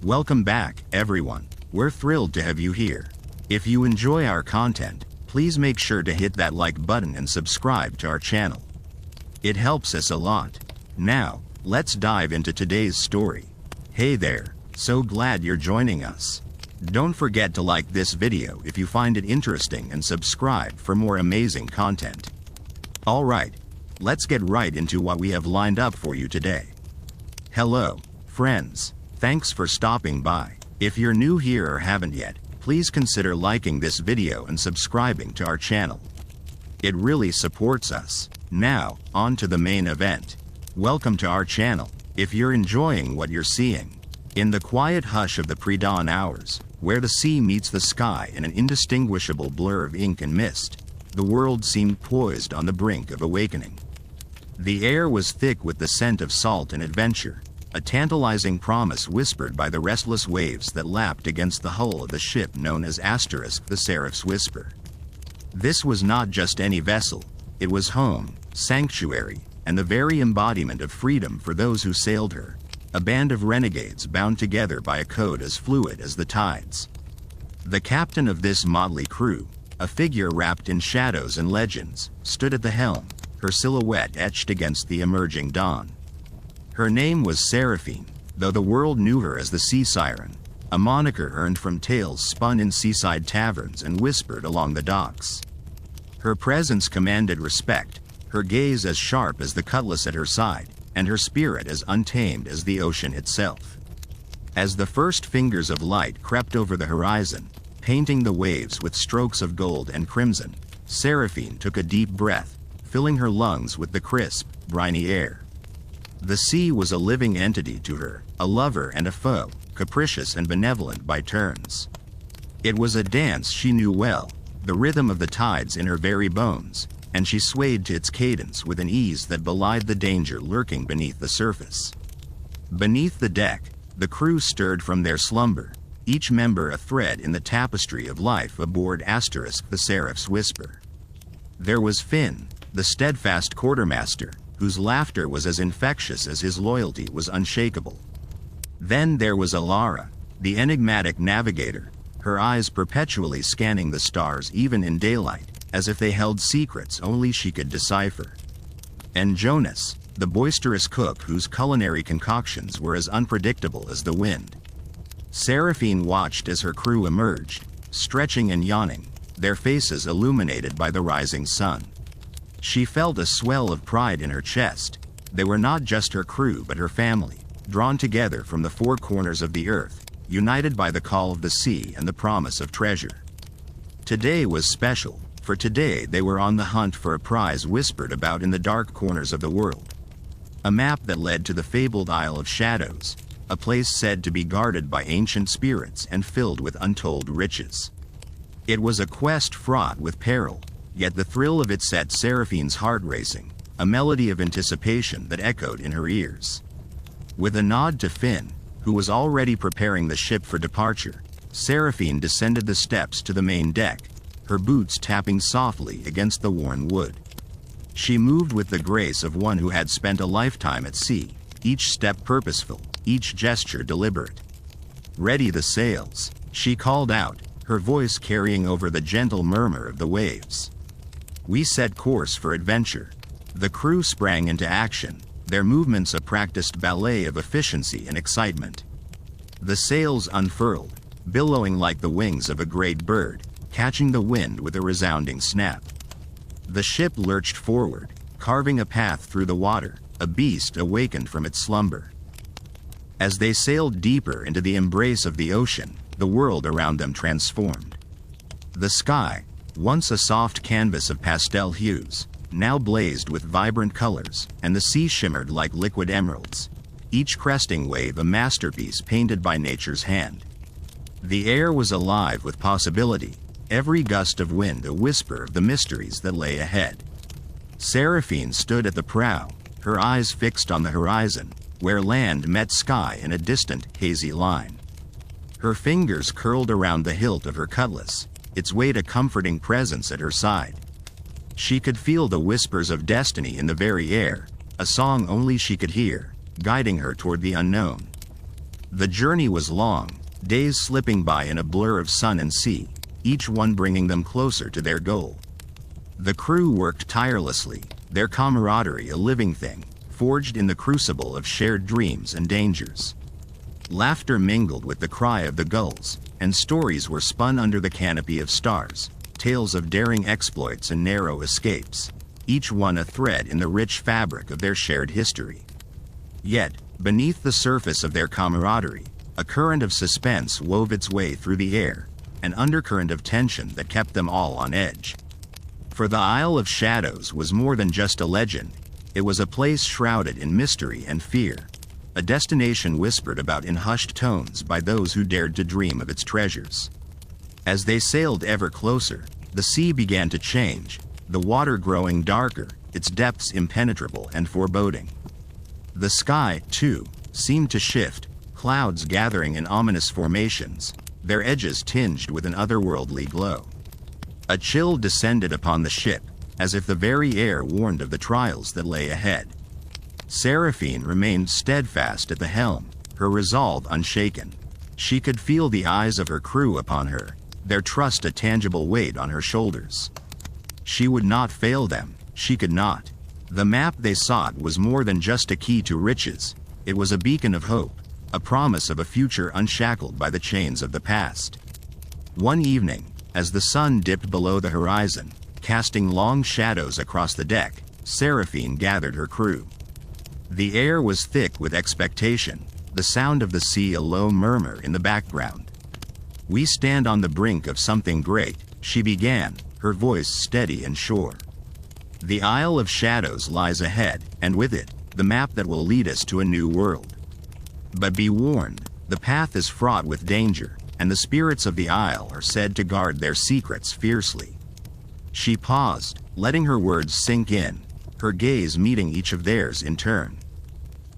Welcome back, everyone. We're thrilled to have you here. If you enjoy our content, please make sure to hit that like button and subscribe to our channel. It helps us a lot. Now, let's dive into today's story. Hey there, so glad you're joining us. Don't forget to like this video if you find it interesting and subscribe for more amazing content. Alright, let's get right into what we have lined up for you today. Hello, friends. Thanks for stopping by. If you're new here or haven't yet, please consider liking this video and subscribing to our channel. It really supports us. Now, on to the main event. Welcome to our channel. If you're enjoying what you're seeing, in the quiet hush of the pre-dawn hours, where the sea meets the sky in an indistinguishable blur of ink and mist, the world seemed poised on the brink of awakening. The air was thick with the scent of salt and adventure, a tantalizing promise whispered by the restless waves that lapped against the hull of the ship known as the Seraph's Whisper. This was not just any vessel, it was home, sanctuary, and the very embodiment of freedom for those who sailed her, a band of renegades bound together by a code as fluid as the tides. The captain of this motley crew, a figure wrapped in shadows and legends, stood at the helm, her silhouette etched against the emerging dawn. Her name was Seraphine, though the world knew her as the Sea Siren, a moniker earned from tales spun in seaside taverns and whispered along the docks. Her presence commanded respect, her gaze as sharp as the cutlass at her side, and her spirit as untamed as the ocean itself. As the first fingers of light crept over the horizon, painting the waves with strokes of gold and crimson, Seraphine took a deep breath, filling her lungs with the crisp, briny air. The sea was a living entity to her, a lover and a foe, capricious and benevolent by turns. It was a dance she knew well, the rhythm of the tides in her very bones, and she swayed to its cadence with an ease that belied the danger lurking beneath the surface. Beneath the deck, the crew stirred from their slumber, each member a thread in the tapestry of life aboard the Seraph's Whisper. There was Finn, the steadfast quartermaster, whose laughter was as infectious as his loyalty was unshakable. Then there was Alara, the enigmatic navigator, her eyes perpetually scanning the stars even in daylight, as if they held secrets only she could decipher. And Jonas, the boisterous cook whose culinary concoctions were as unpredictable as the wind. Seraphine watched as her crew emerged, stretching and yawning, their faces illuminated by the rising sun. She felt a swell of pride in her chest. They were not just her crew but her family, drawn together from the four corners of the earth, united by the call of the sea and the promise of treasure. Today was special, for today they were on the hunt for a prize whispered about in the dark corners of the world. A map that led to the fabled Isle of Shadows, a place said to be guarded by ancient spirits and filled with untold riches. It was a quest fraught with peril, yet the thrill of it set Seraphine's heart racing, a melody of anticipation that echoed in her ears. With a nod to Finn, who was already preparing the ship for departure, Seraphine descended the steps to the main deck, her boots tapping softly against the worn wood. She moved with the grace of one who had spent a lifetime at sea, each step purposeful, each gesture deliberate. "Ready the sails," she called out, her voice carrying over the gentle murmur of the waves. We set course for adventure. The crew sprang into action, their movements a practiced ballet of efficiency and excitement. The sails unfurled, billowing like the wings of a great bird, catching the wind with a resounding snap. The ship lurched forward, carving a path through the water, a beast awakened from its slumber. As they sailed deeper into the embrace of the ocean, the world around them transformed. The sky, once a soft canvas of pastel hues, now blazed with vibrant colors, and the sea shimmered like liquid emeralds, each cresting wave a masterpiece painted by nature's hand. The air was alive with possibility, every gust of wind a whisper of the mysteries that lay ahead. Seraphine stood at the prow, her eyes fixed on the horizon, where land met sky in a distant, hazy line. Her fingers curled around the hilt of her cutlass, its weight a comforting presence at her side. She could feel the whispers of destiny in the very air, a song only she could hear, guiding her toward the unknown. The journey was long, days slipping by in a blur of sun and sea, each one bringing them closer to their goal. The crew worked tirelessly, their camaraderie a living thing, forged in the crucible of shared dreams and dangers. Laughter mingled with the cry of the gulls, and stories were spun under the canopy of stars, tales of daring exploits and narrow escapes, each one a thread in the rich fabric of their shared history. Yet, beneath the surface of their camaraderie, a current of suspense wove its way through the air, an undercurrent of tension that kept them all on edge. For the Isle of Shadows was more than just a legend, it was a place shrouded in mystery and fear, a destination whispered about in hushed tones by those who dared to dream of its treasures. As they sailed ever closer, the sea began to change, the water growing darker, its depths impenetrable and foreboding. The sky, too, seemed to shift, clouds gathering in ominous formations, their edges tinged with an otherworldly glow. A chill descended upon the ship, as if the very air warned of the trials that lay ahead. Seraphine remained steadfast at the helm, her resolve unshaken. She could feel the eyes of her crew upon her, their trust a tangible weight on her shoulders. She would not fail them, she could not. The map they sought was more than just a key to riches, it was a beacon of hope, a promise of a future unshackled by the chains of the past. One evening, as the sun dipped below the horizon, casting long shadows across the deck, Seraphine gathered her crew. The air was thick with expectation, the sound of the sea a low murmur in the background. "We stand on the brink of something great," she began, her voice steady and sure. "The Isle of Shadows lies ahead, and with it, the map that will lead us to a new world. But be warned, the path is fraught with danger, and the spirits of the Isle are said to guard their secrets fiercely." She paused, letting her words sink in, her gaze meeting each of theirs in turn.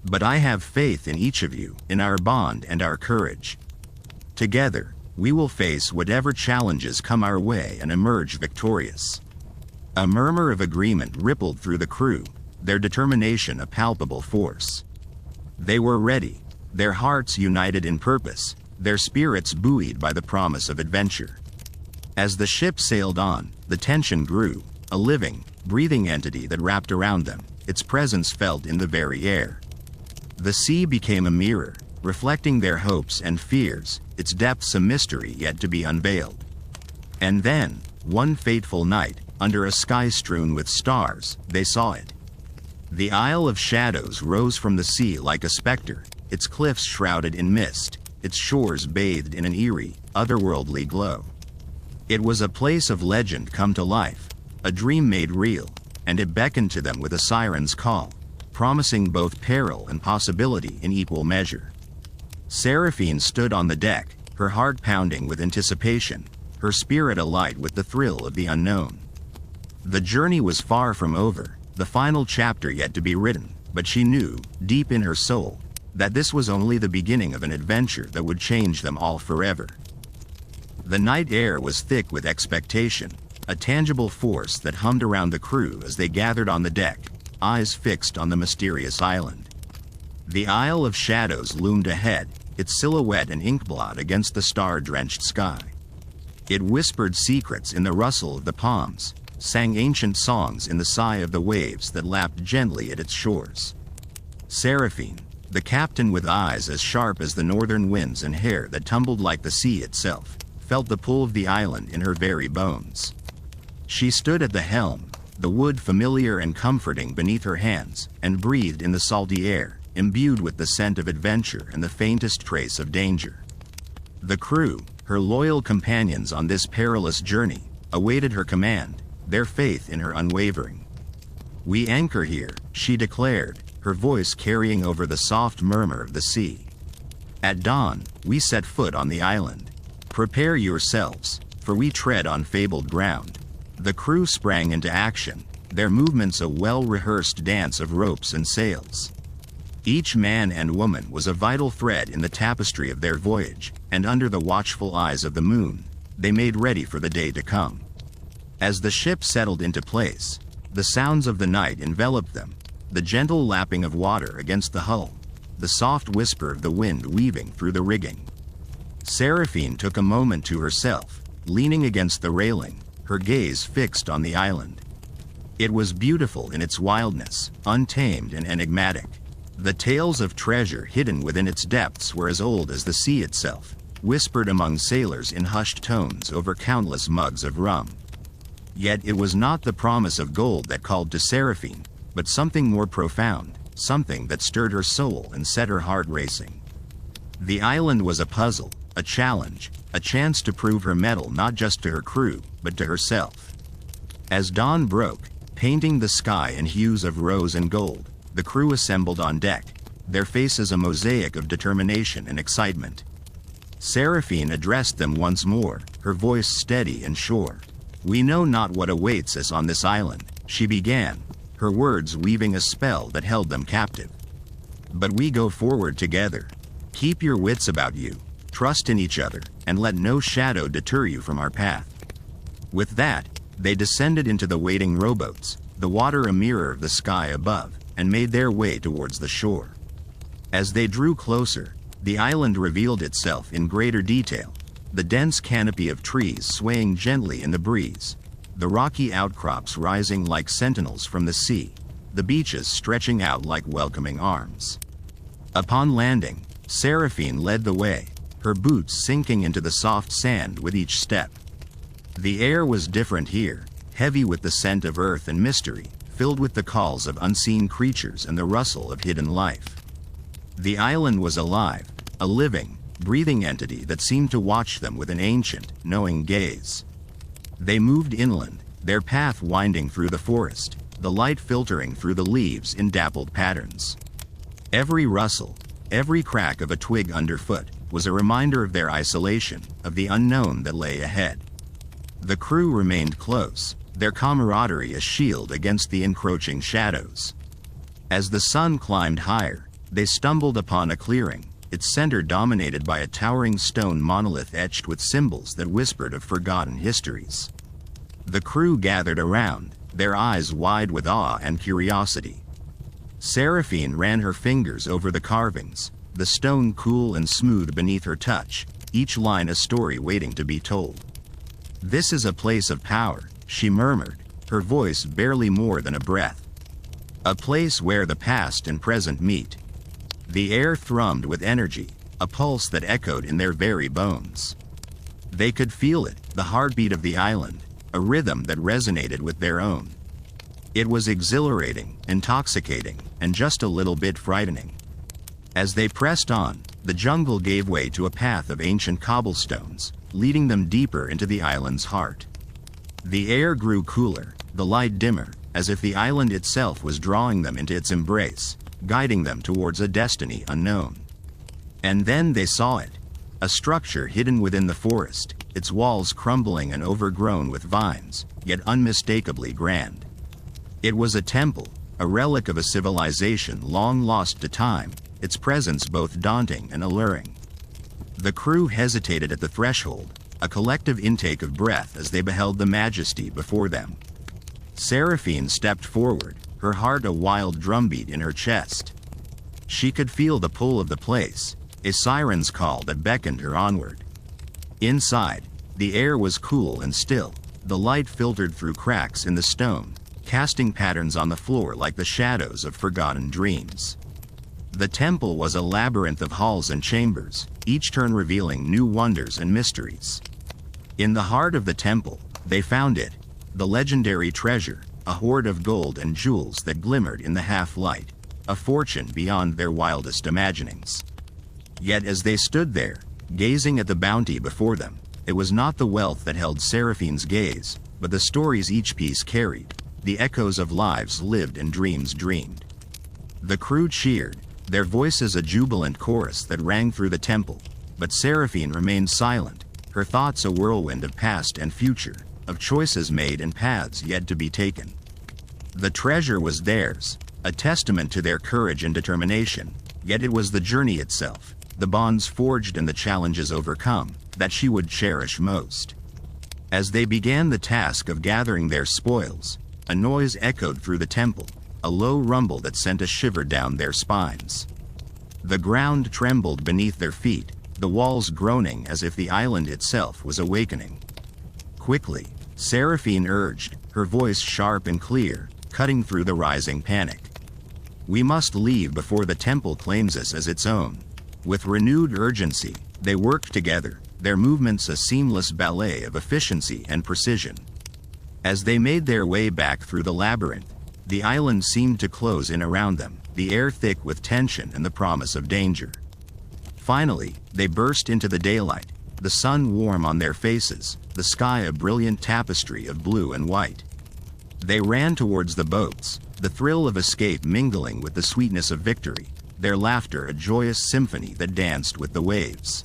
"But I have faith in each of you, in our bond and our courage. Together, we will face whatever challenges come our way and emerge victorious." A murmur of agreement rippled through the crew, their determination a palpable force. They were ready, their hearts united in purpose, their spirits buoyed by the promise of adventure. As the ship sailed on, the tension grew, a living, breathing entity that wrapped around them, its presence felt in the very air. The sea became a mirror, reflecting their hopes and fears, its depths a mystery yet to be unveiled. And then, one fateful night, under a sky strewn with stars, they saw it. The Isle of Shadows rose from the sea like a specter, its cliffs shrouded in mist, its shores bathed in an eerie, otherworldly glow. It was a place of legend come to life, a dream made real, and it beckoned to them with a siren's call, promising both peril and possibility in equal measure. Seraphine stood on the deck, her heart pounding with anticipation, her spirit alight with the thrill of the unknown. The journey was far from over, the final chapter yet to be written, but she knew, deep in her soul, that this was only the beginning of an adventure that would change them all forever. The night air was thick with expectation, a tangible force that hummed around the crew as they gathered on the deck, eyes fixed on the mysterious island. The Isle of Shadows loomed ahead, its silhouette an inkblot against the star-drenched sky. It whispered secrets in the rustle of the palms, sang ancient songs in the sigh of the waves that lapped gently at its shores. Seraphine, the captain with eyes as sharp as the northern winds and hair that tumbled like the sea itself, felt the pull of the island in her very bones. She stood at the helm, the wood familiar and comforting beneath her hands, and breathed in the salty air, imbued with the scent of adventure and the faintest trace of danger. The crew, her loyal companions on this perilous journey, awaited her command, their faith in her unwavering. "We anchor here," she declared, her voice carrying over the soft murmur of the sea. "At dawn, we set foot on the island. Prepare yourselves, for we tread on fabled ground." The crew sprang into action, their movements a well-rehearsed dance of ropes and sails. Each man and woman was a vital thread in the tapestry of their voyage, and under the watchful eyes of the moon, they made ready for the day to come. As the ship settled into place, the sounds of the night enveloped them, the gentle lapping of water against the hull, the soft whisper of the wind weaving through the rigging. Seraphine took a moment to herself, leaning against the railing, her gaze fixed on the island. It was beautiful in its wildness, untamed and enigmatic. The tales of treasure hidden within its depths were as old as the sea itself, whispered among sailors in hushed tones over countless mugs of rum. Yet it was not the promise of gold that called to Seraphine, but something more profound, something that stirred her soul and set her heart racing. The island was a puzzle, a challenge, a chance to prove her mettle not just to her crew, but to herself. As dawn broke, painting the sky in hues of rose and gold, the crew assembled on deck, their faces a mosaic of determination and excitement. Seraphine addressed them once more, her voice steady and sure. "We know not what awaits us on this island," she began, her words weaving a spell that held them captive. "But we go forward together. Keep your wits about you, trust in each other, and let no shadow deter you from our path." With that, they descended into the waiting rowboats, the water a mirror of the sky above, and made their way towards the shore. As they drew closer, the island revealed itself in greater detail, the dense canopy of trees swaying gently in the breeze, the rocky outcrops rising like sentinels from the sea, the beaches stretching out like welcoming arms. Upon landing, Seraphine led the way, her boots sinking into the soft sand with each step. The air was different here, heavy with the scent of earth and mystery, filled with the calls of unseen creatures and the rustle of hidden life. The island was alive, a living, breathing entity that seemed to watch them with an ancient, knowing gaze. They moved inland, their path winding through the forest, the light filtering through the leaves in dappled patterns. Every rustle, every crack of a twig underfoot, was a reminder of their isolation, of the unknown that lay ahead. The crew remained close, their camaraderie a shield against the encroaching shadows. As the sun climbed higher, they stumbled upon a clearing, its center dominated by a towering stone monolith etched with symbols that whispered of forgotten histories. The crew gathered around, their eyes wide with awe and curiosity. Seraphine ran her fingers over the carvings, the stone cool and smooth beneath her touch, each line a story waiting to be told. "This is a place of power," she murmured, her voice barely more than a breath. "A place where the past and present meet." The air thrummed with energy, a pulse that echoed in their very bones. They could feel it, the heartbeat of the island, a rhythm that resonated with their own. It was exhilarating, intoxicating, and just a little bit frightening. As they pressed on, the jungle gave way to a path of ancient cobblestones, leading them deeper into the island's heart. The air grew cooler, the light dimmer, as if the island itself was drawing them into its embrace, guiding them towards a destiny unknown. And then they saw it, a structure hidden within the forest, its walls crumbling and overgrown with vines, yet unmistakably grand. It was a temple, a relic of a civilization long lost to time, its presence both daunting and alluring. The crew hesitated at the threshold, a collective intake of breath as they beheld the majesty before them. Seraphine stepped forward, her heart a wild drumbeat in her chest. She could feel the pull of the place, a siren's call that beckoned her onward. Inside, the air was cool and still, the light filtered through cracks in the stone, casting patterns on the floor like the shadows of forgotten dreams. The temple was a labyrinth of halls and chambers, each turn revealing new wonders and mysteries. In the heart of the temple, they found it, the legendary treasure, a hoard of gold and jewels that glimmered in the half-light, a fortune beyond their wildest imaginings. Yet as they stood there, gazing at the bounty before them, it was not the wealth that held Seraphine's gaze, but the stories each piece carried, the echoes of lives lived and dreams dreamed. The crew cheered, their voices a jubilant chorus that rang through the temple, but Seraphine remained silent, her thoughts a whirlwind of past and future, of choices made and paths yet to be taken. The treasure was theirs, a testament to their courage and determination, yet it was the journey itself, the bonds forged and the challenges overcome, that she would cherish most. As they began the task of gathering their spoils, a noise echoed through the temple, a low rumble that sent a shiver down their spines. The ground trembled beneath their feet, the walls groaning as if the island itself was awakening. Quickly, Seraphine urged, her voice sharp and clear, cutting through the rising panic. We must leave before the temple claims us as its own. With renewed urgency, they worked together, their movements a seamless ballet of efficiency and precision. As they made their way back through the labyrinth, the island seemed to close in around them, the air thick with tension and the promise of danger. Finally, they burst into the daylight, the sun warm on their faces, the sky a brilliant tapestry of blue and white. They ran towards the boats, the thrill of escape mingling with the sweetness of victory, their laughter a joyous symphony that danced with the waves.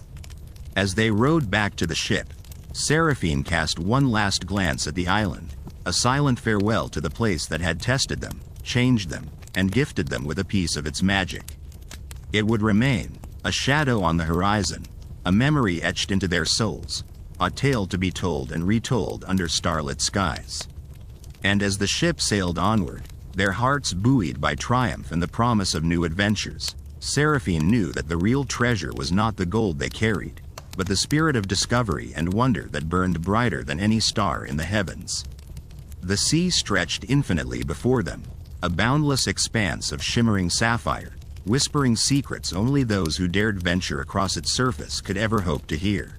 As they rowed back to the ship, Seraphine cast one last glance at the island, a silent farewell to the place that had tested them, changed them, and gifted them with a piece of its magic. It would remain, a shadow on the horizon, a memory etched into their souls, a tale to be told and retold under starlit skies. And as the ship sailed onward, their hearts buoyed by triumph and the promise of new adventures, Seraphine knew that the real treasure was not the gold they carried, but the spirit of discovery and wonder that burned brighter than any star in the heavens. The sea stretched infinitely before them, a boundless expanse of shimmering sapphire, whispering secrets only those who dared venture across its surface could ever hope to hear.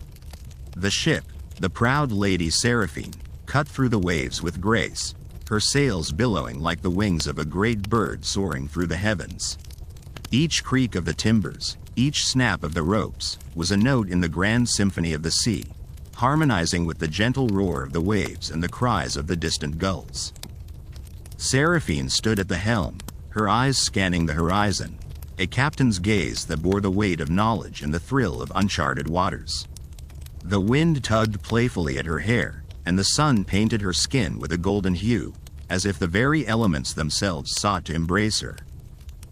The ship, the proud Lady Seraphine, cut through the waves with grace, her sails billowing like the wings of a great bird soaring through the heavens. Each creak of the timbers, each snap of the ropes, was a note in the grand symphony of the sea, harmonizing with the gentle roar of the waves and the cries of the distant gulls. Seraphine stood at the helm, her eyes scanning the horizon, a captain's gaze that bore the weight of knowledge and the thrill of uncharted waters. The wind tugged playfully at her hair, and the sun painted her skin with a golden hue, as if the very elements themselves sought to embrace her.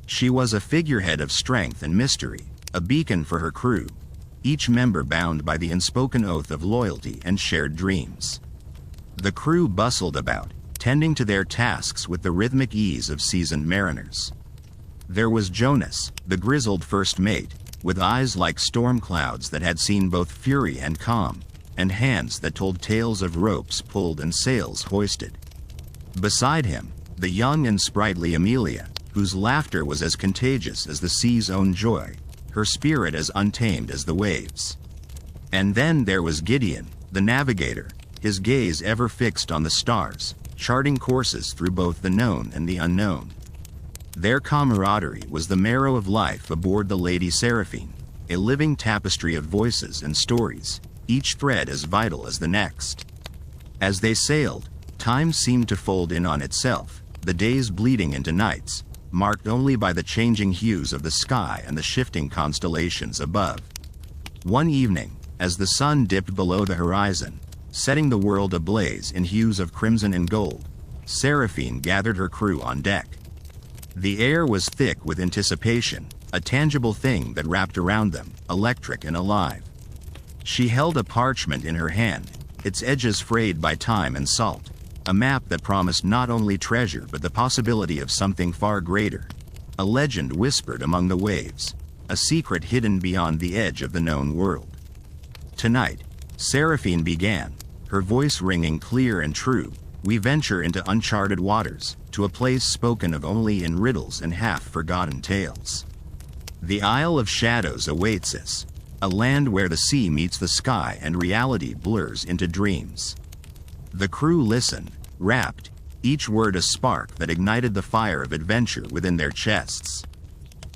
She was a figurehead of strength and mystery, a beacon for her crew, each member bound by the unspoken oath of loyalty and shared dreams. The crew bustled about, tending to their tasks with the rhythmic ease of seasoned mariners. There was Jonas, the grizzled first mate, with eyes like storm clouds that had seen both fury and calm, and hands that told tales of ropes pulled and sails hoisted. Beside him, the young and sprightly Amelia, whose laughter was as contagious as the sea's own joy, her spirit as untamed as the waves. And then there was Gideon, the navigator, his gaze ever fixed on the stars, charting courses through both the known and the unknown. Their camaraderie was the marrow of life aboard the Lady Seraphine, a living tapestry of voices and stories, each thread as vital as the next. As they sailed, time seemed to fold in on itself, the days bleeding into nights, marked only by the changing hues of the sky and the shifting constellations above. One evening, as the sun dipped below the horizon, setting the world ablaze in hues of crimson and gold, Seraphine gathered her crew on deck. The air was thick with anticipation, a tangible thing that wrapped around them, electric and alive. She held a parchment in her hand, its edges frayed by time and salt, a map that promised not only treasure but the possibility of something far greater, a legend whispered among the waves, a secret hidden beyond the edge of the known world. Tonight, Seraphine began, her voice ringing clear and true, we venture into uncharted waters, to a place spoken of only in riddles and half-forgotten tales. The Isle of Shadows awaits us, a land where the sea meets the sky and reality blurs into dreams. The crew listened, rapt, each word a spark that ignited the fire of adventure within their chests.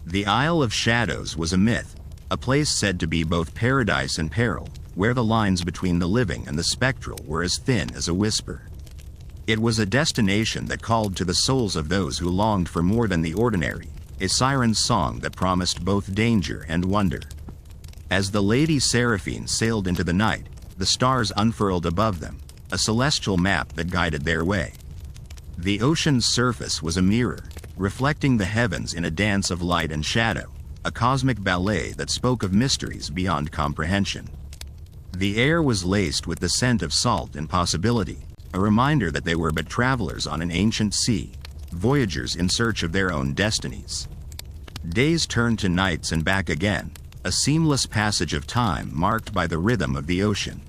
The Isle of Shadows was a myth, a place said to be both paradise and peril, where the lines between the living and the spectral were as thin as a whisper. It was a destination that called to the souls of those who longed for more than the ordinary, a siren's song that promised both danger and wonder. As the Lady Seraphine sailed into the night, the stars unfurled above them, a celestial map that guided their way. The ocean's surface was a mirror, reflecting the heavens in a dance of light and shadow, a cosmic ballet that spoke of mysteries beyond comprehension. The air was laced with the scent of salt and possibility, a reminder that they were but travelers on an ancient sea, voyagers in search of their own destinies. Days turned to nights and back again, a seamless passage of time marked by the rhythm of the ocean.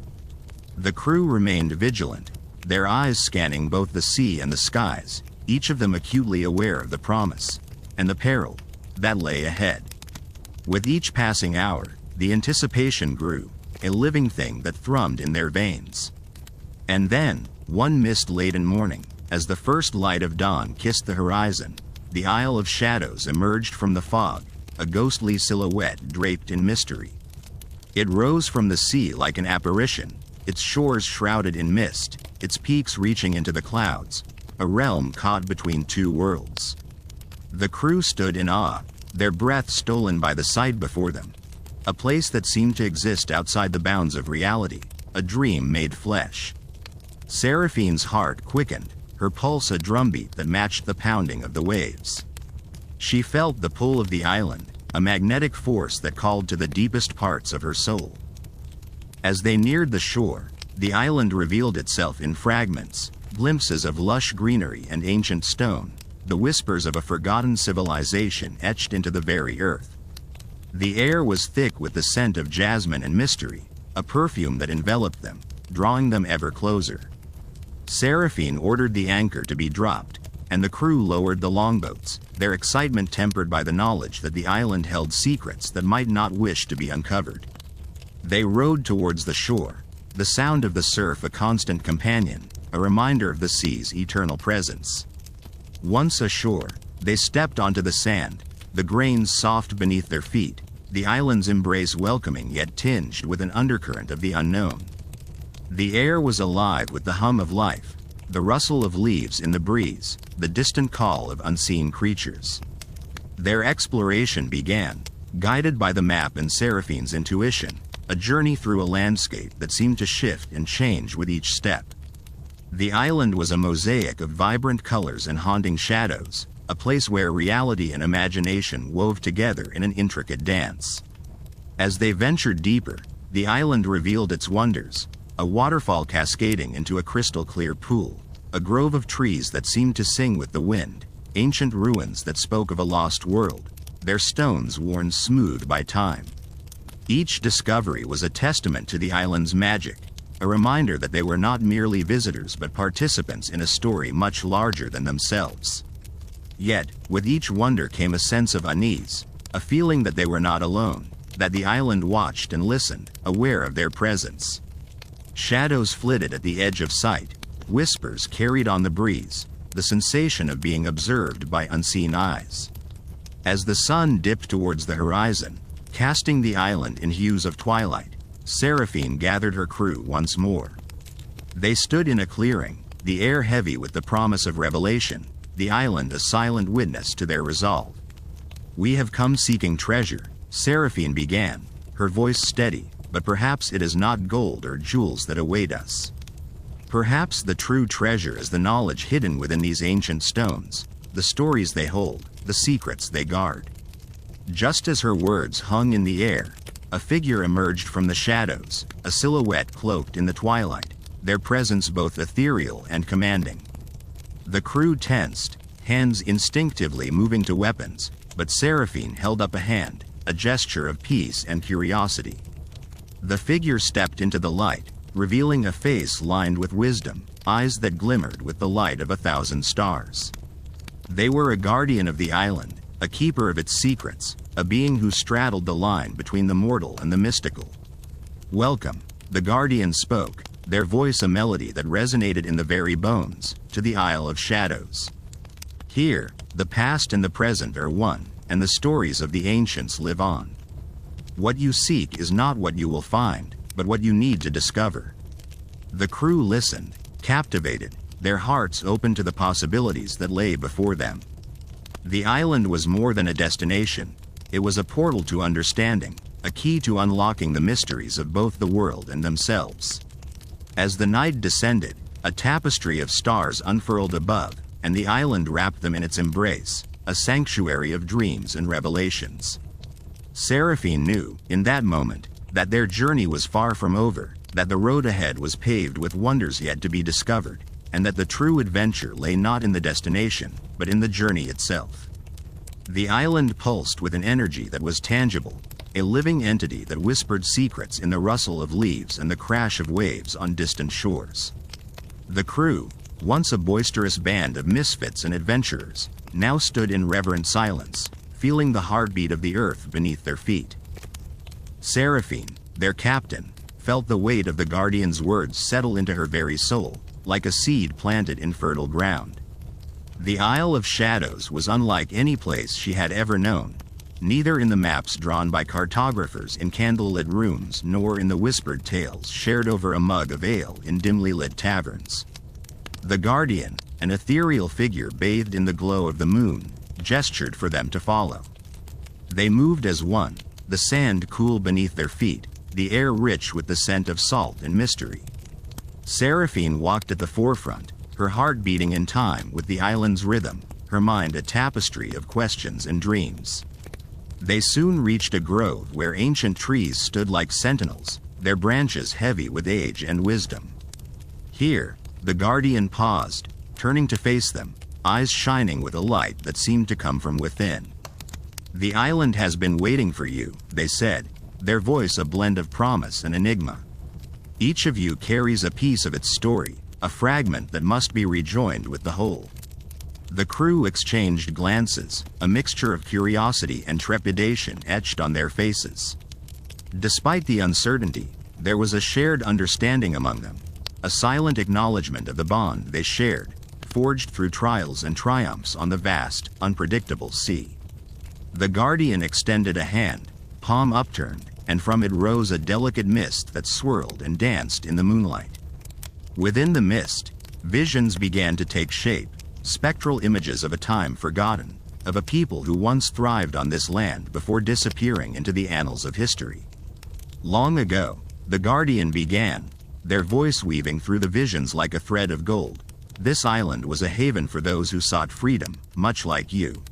The crew remained vigilant, their eyes scanning both the sea and the skies, each of them acutely aware of the promise and the peril that lay ahead. With each passing hour, the anticipation grew, a living thing that thrummed in their veins. And then, one mist-laden morning, as the first light of dawn kissed the horizon, the Isle of Shadows emerged from the fog, a ghostly silhouette draped in mystery. It rose from the sea like an apparition, its shores shrouded in mist, its peaks reaching into the clouds, a realm caught between two worlds. The crew stood in awe, their breath stolen by the sight before them. A place that seemed to exist outside the bounds of reality, a dream made flesh. Seraphine's heart quickened, her pulse a drumbeat that matched the pounding of the waves. She felt the pull of the island, a magnetic force that called to the deepest parts of her soul. As they neared the shore, the island revealed itself in fragments, glimpses of lush greenery and ancient stone, the whispers of a forgotten civilization etched into the very earth. The air was thick with the scent of jasmine and mystery, a perfume that enveloped them, drawing them ever closer. Seraphine ordered the anchor to be dropped, and the crew lowered the longboats, their excitement tempered by the knowledge that the island held secrets that might not wish to be uncovered. They rowed towards the shore, the sound of the surf a constant companion, a reminder of the sea's eternal presence. Once ashore, they stepped onto the sand, the grains soft beneath their feet, the island's embrace welcoming yet tinged with an undercurrent of the unknown. The air was alive with the hum of life, the rustle of leaves in the breeze, the distant call of unseen creatures. Their exploration began, guided by the map and Seraphine's intuition, a journey through a landscape that seemed to shift and change with each step. The island was a mosaic of vibrant colors and haunting shadows, a place where reality and imagination wove together in an intricate dance. As they ventured deeper, the island revealed its wonders, a waterfall cascading into a crystal-clear pool, a grove of trees that seemed to sing with the wind, ancient ruins that spoke of a lost world, their stones worn smooth by time. Each discovery was a testament to the island's magic, a reminder that they were not merely visitors but participants in a story much larger than themselves. Yet, with each wonder came a sense of unease, a feeling that they were not alone, that the island watched and listened, aware of their presence. Shadows flitted at the edge of sight, whispers carried on the breeze, the sensation of being observed by unseen eyes. As the sun dipped towards the horizon, casting the island in hues of twilight, Seraphine gathered her crew once more. They stood in a clearing, the air heavy with the promise of revelation, the island a silent witness to their resolve. "We have come seeking treasure," Seraphine began, her voice steady, "but perhaps it is not gold or jewels that await us. Perhaps the true treasure is the knowledge hidden within these ancient stones, the stories they hold, the secrets they guard." Just as her words hung in the air, a figure emerged from the shadows, a silhouette cloaked in the twilight, their presence both ethereal and commanding. The crew tensed, hands instinctively moving to weapons, but Seraphine held up a hand, a gesture of peace and curiosity. The figure stepped into the light, revealing a face lined with wisdom, eyes that glimmered with the light of 1,000 stars. They were a guardian of the island, a keeper of its secrets, a being who straddled the line between the mortal and the mystical. "Welcome," the guardian spoke, their voice a melody that resonated in the very bones, to the Isle of Shadows. Here, the past and the present are one, and the stories of the ancients live on. What you seek is not what you will find, but what you need to discover. The crew listened, captivated, their hearts open to the possibilities that lay before them. The island was more than a destination, it was a portal to understanding, a key to unlocking the mysteries of both the world and themselves. As the night descended, a tapestry of stars unfurled above, and the island wrapped them in its embrace, a sanctuary of dreams and revelations. Seraphine knew, in that moment, that their journey was far from over, that the road ahead was paved with wonders yet to be discovered, and that the true adventure lay not in the destination, but in the journey itself. The island pulsed with an energy that was tangible, a living entity that whispered secrets in the rustle of leaves and the crash of waves on distant shores. The crew, once a boisterous band of misfits and adventurers, now stood in reverent silence, feeling the heartbeat of the earth beneath their feet. Seraphine, their captain, felt the weight of the Guardian's words settle into her very soul, like a seed planted in fertile ground. The Isle of Shadows was unlike any place she had ever known, neither in the maps drawn by cartographers in candlelit rooms nor in the whispered tales shared over a mug of ale in dimly lit taverns. The Guardian, an ethereal figure bathed in the glow of the moon, gestured for them to follow. They moved as one, the sand cool beneath their feet, the air rich with the scent of salt and mystery. Seraphine walked at the forefront, her heart beating in time with the island's rhythm, her mind a tapestry of questions and dreams. They soon reached a grove where ancient trees stood like sentinels, their branches heavy with age and wisdom. Here, the Guardian paused, turning to face them, eyes shining with a light that seemed to come from within. "The island has been waiting for you," they said, their voice a blend of promise and enigma. "Each of you carries a piece of its story, a fragment that must be rejoined with the whole." The crew exchanged glances, a mixture of curiosity and trepidation etched on their faces. Despite the uncertainty, there was a shared understanding among them, a silent acknowledgement of the bond they shared, forged through trials and triumphs on the vast, unpredictable sea. The Guardian extended a hand, palm upturned, and from it rose a delicate mist that swirled and danced in the moonlight. Within the mist, visions began to take shape, spectral images of a time forgotten, of a people who once thrived on this land before disappearing into the annals of history. Long ago, the Guardian began, their voice weaving through the visions like a thread of gold. This island was a haven for those who sought freedom, much like you.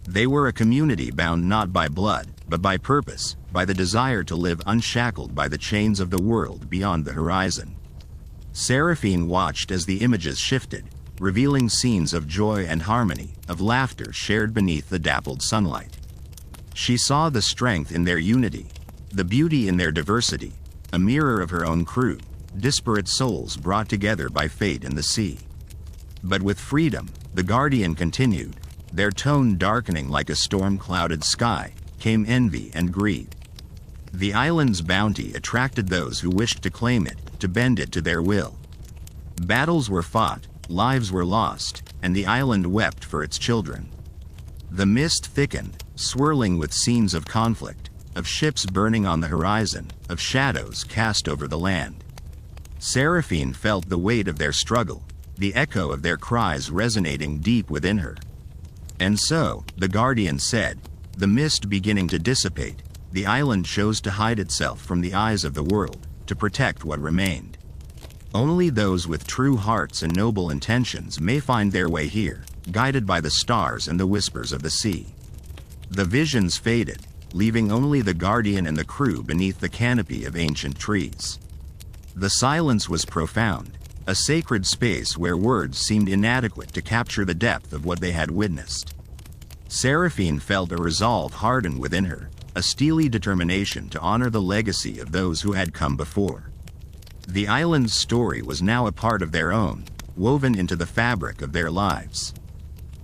They were a community bound not by blood, but by purpose, by the desire to live unshackled by the chains of the world beyond the horizon. Seraphine watched as the images shifted, revealing scenes of joy and harmony, of laughter shared beneath the dappled sunlight. She saw the strength in their unity, the beauty in their diversity, a mirror of her own crew, disparate souls brought together by fate and the sea. But with freedom, the Guardian continued, their tone darkening like a storm-clouded sky, came envy and greed. The island's bounty attracted those who wished to claim it, to bend it to their will. Battles were fought, lives were lost, and the island wept for its children. The mist thickened, swirling with scenes of conflict, of ships burning on the horizon, of shadows cast over the land. Seraphine felt the weight of their struggle, the echo of their cries resonating deep within her. And so, the Guardian said, the mist beginning to dissipate, the island chose to hide itself from the eyes of the world, to protect what remained. Only those with true hearts and noble intentions may find their way here, guided by the stars and the whispers of the sea. The visions faded, leaving only the Guardian and the crew beneath the canopy of ancient trees. The silence was profound, a sacred space where words seemed inadequate to capture the depth of what they had witnessed. Seraphine felt a resolve harden within her, a steely determination to honor the legacy of those who had come before. The island's story was now a part of their own, woven into the fabric of their lives.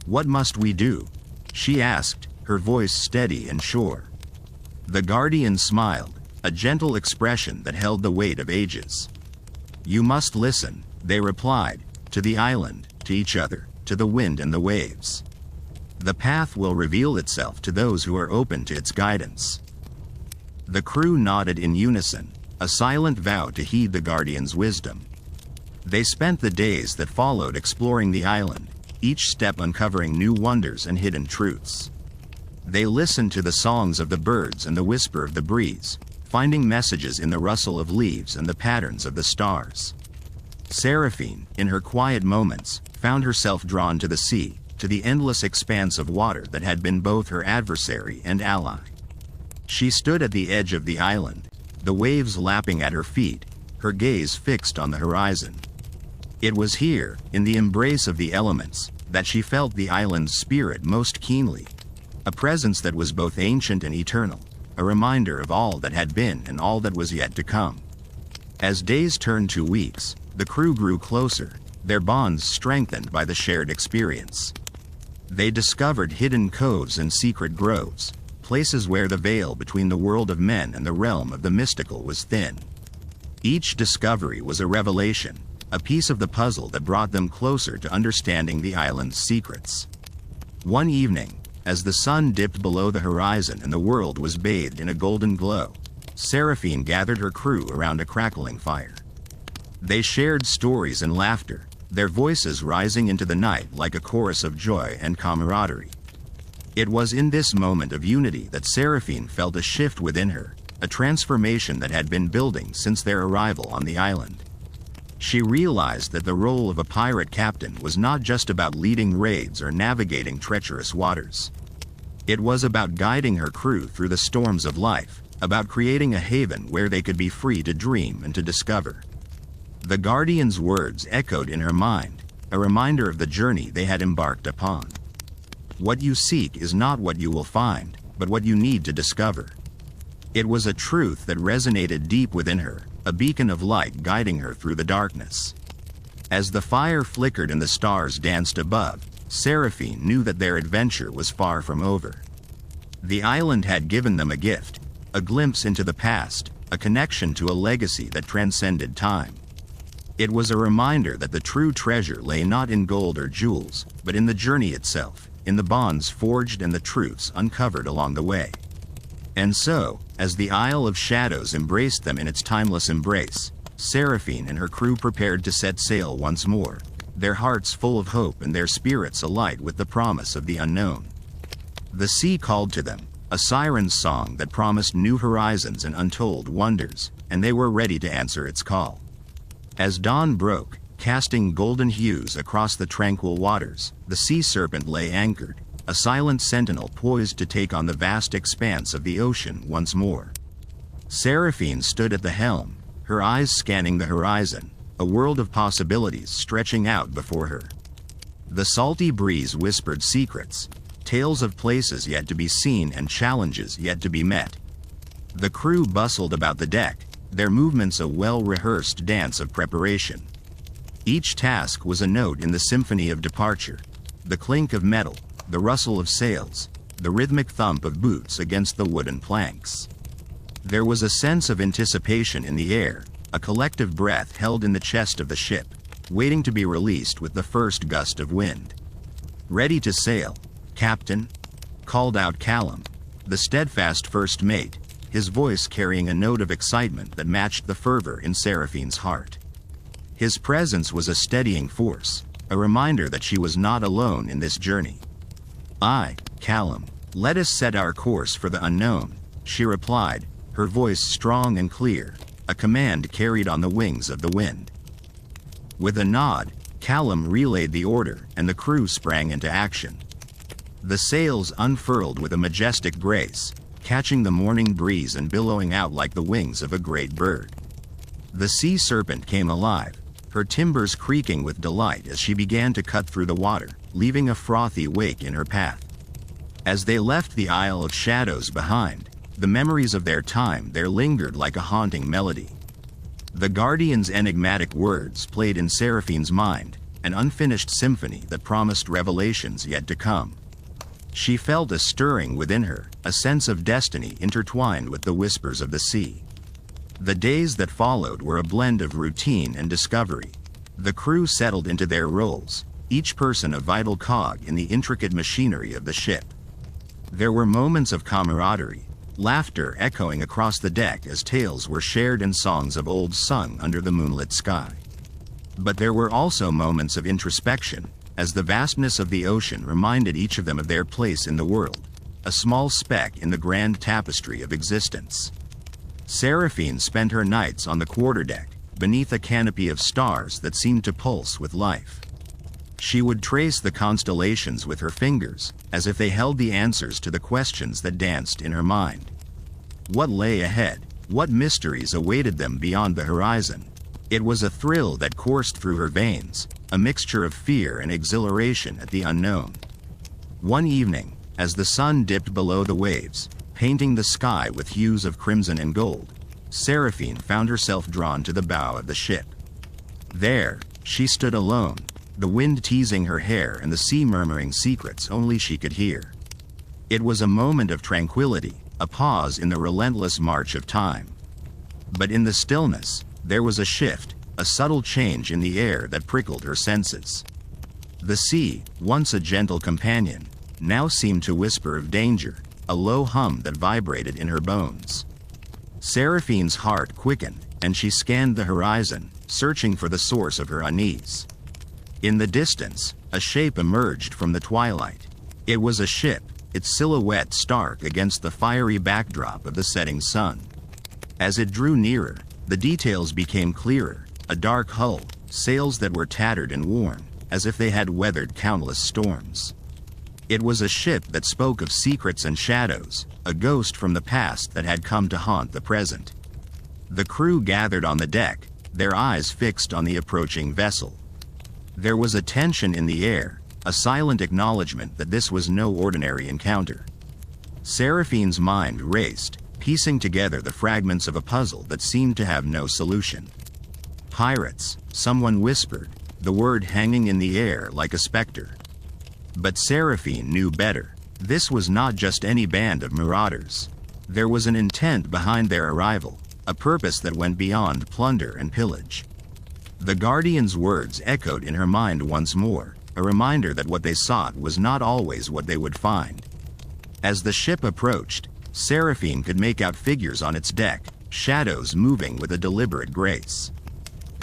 "What must we do?" she asked, her voice steady and sure. The Guardian smiled, a gentle expression that held the weight of ages. "You must listen," they replied, "to the island, to each other, to the wind and the waves. The path will reveal itself to those who are open to its guidance." The crew nodded in unison, a silent vow to heed the Guardian's wisdom. They spent the days that followed exploring the island, each step uncovering new wonders and hidden truths. They listened to the songs of the birds and the whisper of the breeze, finding messages in the rustle of leaves and the patterns of the stars. Seraphine, in her quiet moments, found herself drawn to the sea, to the endless expanse of water that had been both her adversary and ally. She stood at the edge of the island, the waves lapping at her feet, her gaze fixed on the horizon. It was here, in the embrace of the elements, that she felt the island's spirit most keenly. A presence that was both ancient and eternal, a reminder of all that had been and all that was yet to come. As days turned to weeks, the crew grew closer, their bonds strengthened by the shared experience. They discovered hidden coves and secret groves, places where the veil between the world of men and the realm of the mystical was thin. Each discovery was a revelation, a piece of the puzzle that brought them closer to understanding the island's secrets. One evening, as the sun dipped below the horizon and the world was bathed in a golden glow, Seraphine gathered her crew around a crackling fire. They shared stories and laughter, their voices rising into the night like a chorus of joy and camaraderie. It was in this moment of unity that Seraphine felt a shift within her, a transformation that had been building since their arrival on the island. She realized that the role of a pirate captain was not just about leading raids or navigating treacherous waters. It was about guiding her crew through the storms of life, about creating a haven where they could be free to dream and to discover. The Guardian's words echoed in her mind, a reminder of the journey they had embarked upon. What you seek is not what you will find, but what you need to discover. It was a truth that resonated deep within her, a beacon of light guiding her through the darkness. As the fire flickered and the stars danced above, Seraphine knew that their adventure was far from over. The island had given them a gift, a glimpse into the past, a connection to a legacy that transcended time. It was a reminder that the true treasure lay not in gold or jewels, but in the journey itself, in the bonds forged and the truths uncovered along the way. And so, as the Isle of Shadows embraced them in its timeless embrace, Seraphine and her crew prepared to set sail once more, their hearts full of hope and their spirits alight with the promise of the unknown. The sea called to them, a siren's song that promised new horizons and untold wonders, and they were ready to answer its call. As dawn broke, casting golden hues across the tranquil waters, the sea serpent lay anchored, a silent sentinel poised to take on the vast expanse of the ocean once more. Seraphine stood at the helm, her eyes scanning the horizon, a world of possibilities stretching out before her. The salty breeze whispered secrets, tales of places yet to be seen and challenges yet to be met. The crew bustled about the deck, their movements a well-rehearsed dance of preparation. Each task was a note in the symphony of departure, the clink of metal, the rustle of sails, the rhythmic thump of boots against the wooden planks. There was a sense of anticipation in the air, a collective breath held in the chest of the ship, waiting to be released with the first gust of wind. "Ready to sail, Captain?" called out Callum, the steadfast first mate, his voice carrying a note of excitement that matched the fervor in Seraphine's heart. His presence was a steadying force, a reminder that she was not alone in this journey. "Aye, Callum, let us set our course for the unknown," she replied, her voice strong and clear, a command carried on the wings of the wind. With a nod, Callum relayed the order and the crew sprang into action. The sails unfurled with a majestic grace, catching the morning breeze and billowing out like the wings of a great bird. The sea serpent came alive, her timbers creaking with delight as she began to cut through the water, leaving a frothy wake in her path. As they left the Isle of Shadows behind, the memories of their time there lingered like a haunting melody. The Guardian's enigmatic words played in Seraphine's mind, an unfinished symphony that promised revelations yet to come. She felt a stirring within her, a sense of destiny intertwined with the whispers of the sea. The days that followed were a blend of routine and discovery. The crew settled into their roles, each person a vital cog in the intricate machinery of the ship. There were moments of camaraderie, laughter echoing across the deck as tales were shared and songs of old sung under the moonlit sky. But there were also moments of introspection, as the vastness of the ocean reminded each of them of their place in the world, a small speck in the grand tapestry of existence. Seraphine spent her nights on the quarterdeck, beneath a canopy of stars that seemed to pulse with life. She would trace the constellations with her fingers, as if they held the answers to the questions that danced in her mind. What lay ahead? What mysteries awaited them beyond the horizon? It was a thrill that coursed through her veins, a mixture of fear and exhilaration at the unknown. One evening, As the sun dipped below the waves, painting the sky with hues of crimson and gold, Seraphine found herself drawn to the bow of the ship. There, she stood alone, the wind teasing her hair and the sea murmuring secrets only she could hear. It was a moment of tranquility, a pause in the relentless march of time. But in the stillness, there was a shift, a subtle change in the air that prickled her senses. The sea, once a gentle companion, now seemed to whisper of danger, a low hum that vibrated in her bones. Seraphine's heart quickened, and she scanned the horizon, searching for the source of her unease. In the distance, a shape emerged from the twilight. It was a ship, its silhouette stark against the fiery backdrop of the setting sun. As it drew nearer, the details became clearer, a dark hull, sails that were tattered and worn, as if they had weathered countless storms. It was a ship that spoke of secrets and shadows, a ghost from the past that had come to haunt the present. The crew gathered on the deck, their eyes fixed on the approaching vessel. There was a tension in the air, a silent acknowledgement that this was no ordinary encounter. Seraphine's mind raced, piecing together the fragments of a puzzle that seemed to have no solution. Pirates, someone whispered, the word hanging in the air like a specter. But Seraphine knew better. This was not just any band of marauders. There was an intent behind their arrival, a purpose that went beyond plunder and pillage. The Guardian's words echoed in her mind once more, a reminder that what they sought was not always what they would find. As the ship approached, Seraphine could make out figures on its deck, shadows moving with a deliberate grace.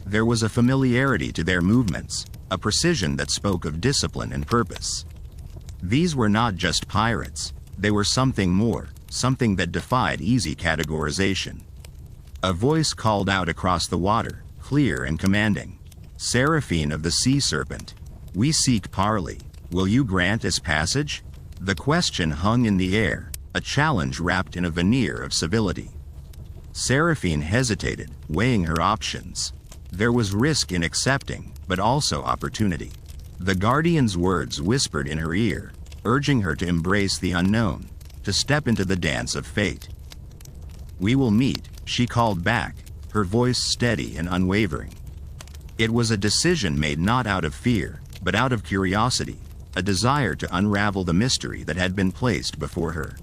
There was a familiarity to their movements, a precision that spoke of discipline and purpose. These were not just pirates, they were something more, something that defied easy categorization. A voice called out across the water, clear and commanding. "Seraphine of the Sea Serpent, we seek parley. Will you grant us passage?" The question hung in the air, a challenge wrapped in a veneer of civility. Seraphine hesitated, weighing her options. There was risk in accepting, but also opportunity. The Guardian's words whispered in her ear, urging her to embrace the unknown, to step into the dance of fate. "We will meet," she called back, her voice steady and unwavering. It was a decision made not out of fear, but out of curiosity, a desire to unravel the mystery that had been placed before her.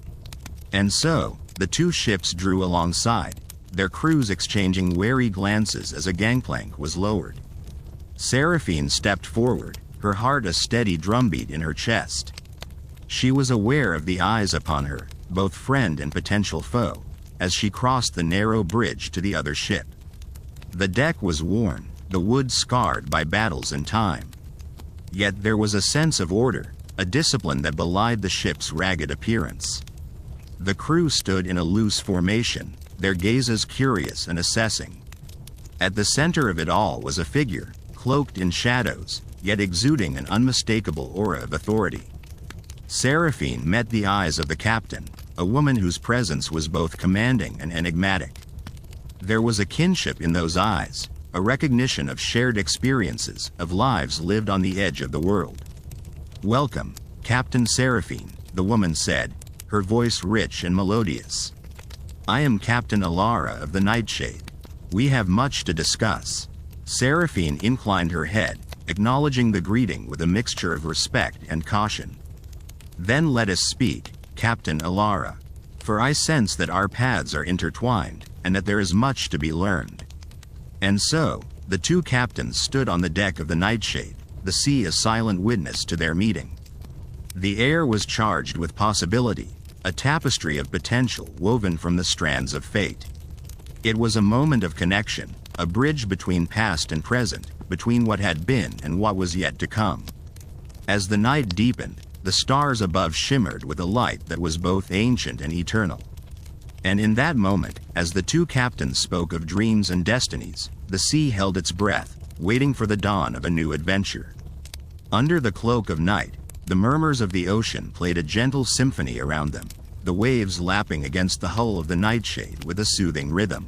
And so, the two ships drew alongside, their crews exchanging wary glances as a gangplank was lowered. Seraphine stepped forward, her heart a steady drumbeat in her chest. She was aware of the eyes upon her, both friend and potential foe, as she crossed the narrow bridge to the other ship. The deck was worn, the wood scarred by battles and time. Yet there was a sense of order, a discipline that belied the ship's ragged appearance. The crew stood in a loose formation, their gazes curious and assessing. At the center of it all was a figure, cloaked in shadows, yet exuding an unmistakable aura of authority. Seraphine met the eyes of the captain, a woman whose presence was both commanding and enigmatic. There was a kinship in those eyes, a recognition of shared experiences, of lives lived on the edge of the world. "Welcome, Captain Seraphine," the woman said, her voice rich and melodious. "I am Captain Alara of the Nightshade. We have much to discuss." Seraphine inclined her head, acknowledging the greeting with a mixture of respect and caution. "Then let us speak, Captain Alara. For I sense that our paths are intertwined, and that there is much to be learned." And so, the two captains stood on the deck of the Nightshade, the sea a silent witness to their meeting. The air was charged with possibility, a tapestry of potential woven from the strands of fate. It was a moment of connection, a bridge between past and present, between what had been and what was yet to come. As the night deepened, the stars above shimmered with a light that was both ancient and eternal. And in that moment, as the two captains spoke of dreams and destinies, the sea held its breath, waiting for the dawn of a new adventure. Under the cloak of night, the murmurs of the ocean played a gentle symphony around them, the waves lapping against the hull of the Nightshade with a soothing rhythm.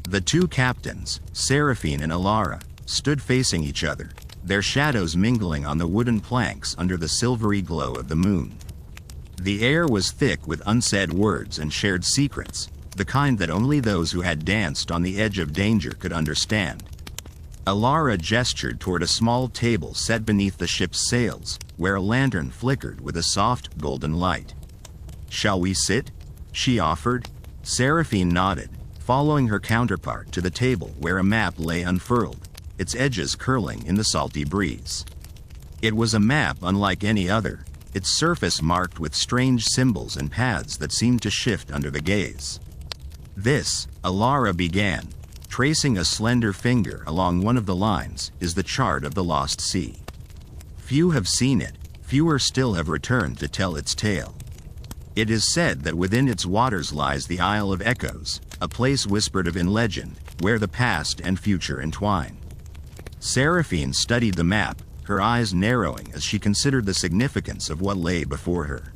The two captains, Seraphine and Alara, stood facing each other, their shadows mingling on the wooden planks under the silvery glow of the moon. The air was thick with unsaid words and shared secrets, the kind that only those who had danced on the edge of danger could understand. Alara gestured toward a small table set beneath the ship's sails, where a lantern flickered with a soft, golden light. "Shall we sit?" she offered. Seraphine nodded, following her counterpart to the table where a map lay unfurled, its edges curling in the salty breeze. It was a map unlike any other, its surface marked with strange symbols and paths that seemed to shift under the gaze. "This," Alara began, tracing a slender finger along one of the lines, "is the chart of the Lost Sea. Few have seen it, fewer still have returned to tell its tale. It is said that within its waters lies the Isle of Echoes, a place whispered of in legend, where the past and future entwine." Seraphine studied the map, her eyes narrowing as she considered the significance of what lay before her.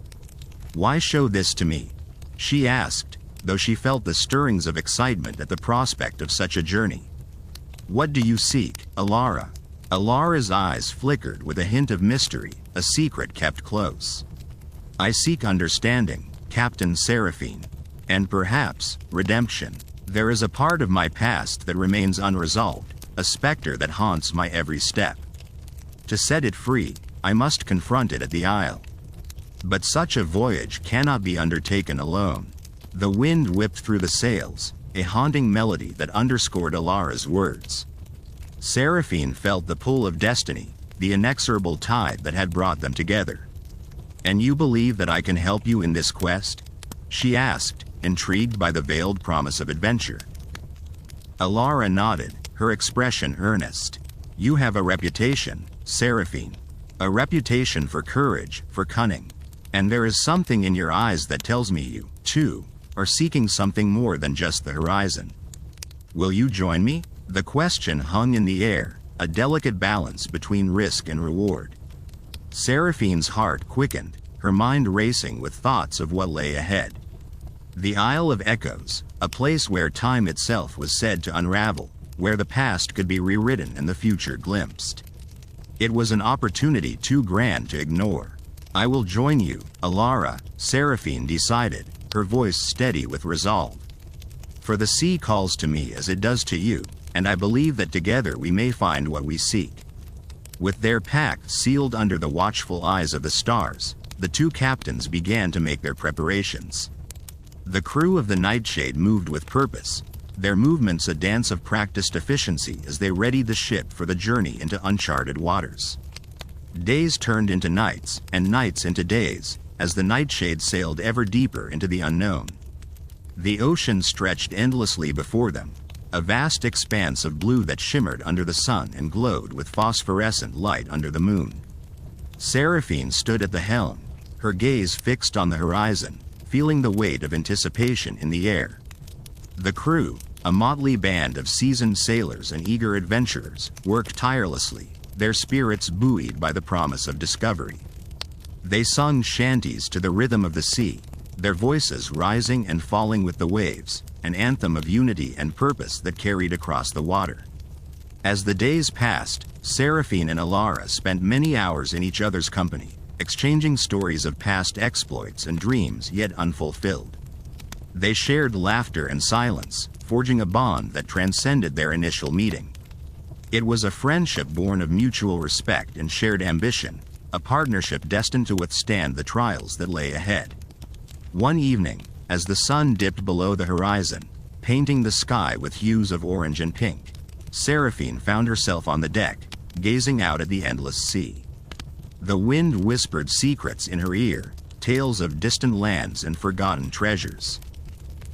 "Why show this to me?" she asked, though she felt the stirrings of excitement at the prospect of such a journey. "What do you seek, Alara?" Alara's eyes flickered with a hint of mystery, a secret kept close. "I seek understanding, Captain Seraphine, and perhaps, redemption. There is a part of my past that remains unresolved, a specter that haunts my every step. To set it free, I must confront it at the Isle. But such a voyage cannot be undertaken alone." The wind whipped through the sails, a haunting melody that underscored Alara's words. Seraphine felt the pull of destiny, the inexorable tide that had brought them together. "And you believe that I can help you in this quest?" she asked, intrigued by the veiled promise of adventure. Alara nodded, her expression earnest. "You have a reputation, Seraphine. A reputation for courage, for cunning. And there is something in your eyes that tells me you, too, are seeking something more than just the horizon. Will you join me?" The question hung in the air, a delicate balance between risk and reward. Seraphine's heart quickened, her mind racing with thoughts of what lay ahead. The Isle of Echoes, a place where time itself was said to unravel, where the past could be rewritten and the future glimpsed. It was an opportunity too grand to ignore. "I will join you, Alara," Seraphine decided, her voice steady with resolve. "For the sea calls to me as it does to you, and I believe that together we may find what we seek." With their pact sealed under the watchful eyes of the stars, the two captains began to make their preparations. The crew of the Nightshade moved with purpose, their movements a dance of practiced efficiency as they readied the ship for the journey into uncharted waters. Days turned into nights, and nights into days, as the Nightshade sailed ever deeper into the unknown. The ocean stretched endlessly before them, a vast expanse of blue that shimmered under the sun and glowed with phosphorescent light under the moon. Seraphine stood at the helm, her gaze fixed on the horizon, feeling the weight of anticipation in the air. The crew, a motley band of seasoned sailors and eager adventurers, worked tirelessly, their spirits buoyed by the promise of discovery. They sung shanties to the rhythm of the sea, their voices rising and falling with the waves, an anthem of unity and purpose that carried across the water. As the days passed, Seraphine and Alara spent many hours in each other's company, exchanging stories of past exploits and dreams yet unfulfilled. They shared laughter and silence, forging a bond that transcended their initial meeting. It was a friendship born of mutual respect and shared ambition, a partnership destined to withstand the trials that lay ahead. One evening, as the sun dipped below the horizon, painting the sky with hues of orange and pink, Seraphine found herself on the deck, gazing out at the endless sea. The wind whispered secrets in her ear, tales of distant lands and forgotten treasures.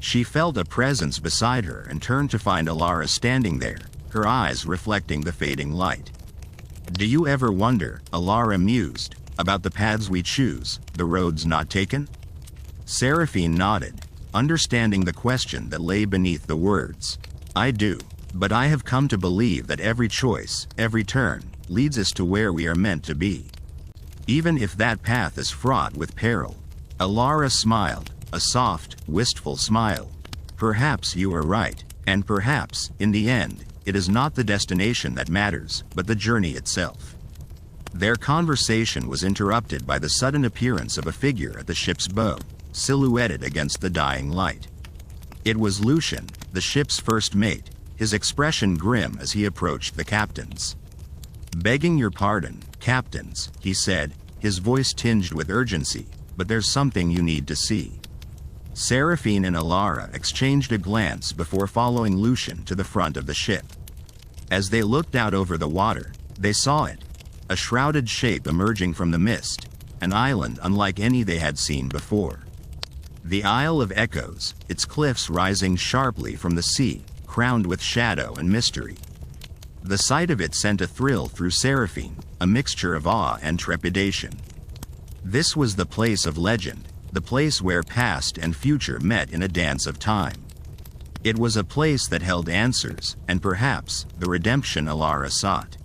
She felt a presence beside her and turned to find Alara standing there, her eyes reflecting the fading light. "Do you ever wonder," Alara mused, "about the paths we choose, the roads not taken?" Seraphine nodded, understanding the question that lay beneath the words. "I do, but I have come to believe that every choice, every turn, leads us to where we are meant to be. Even if that path is fraught with peril." Alara smiled, a soft, wistful smile. "Perhaps you are right, and perhaps, in the end, it is not the destination that matters, but the journey itself." Their conversation was interrupted by the sudden appearance of a figure at the ship's bow, silhouetted against the dying light. It was Lucian, the ship's first mate, his expression grim as he approached the captains. "Begging your pardon, captains," he said, his voice tinged with urgency, "but there's something you need to see." Seraphine and Alara exchanged a glance before following Lucian to the front of the ship. As they looked out over the water, they saw it, a shrouded shape emerging from the mist, an island unlike any they had seen before. The Isle of Echoes, its cliffs rising sharply from the sea, crowned with shadow and mystery. The sight of it sent a thrill through Seraphine, a mixture of awe and trepidation. This was the place of legend, the place where past and future met in a dance of time. It was a place that held answers, and perhaps the redemption Alara sought.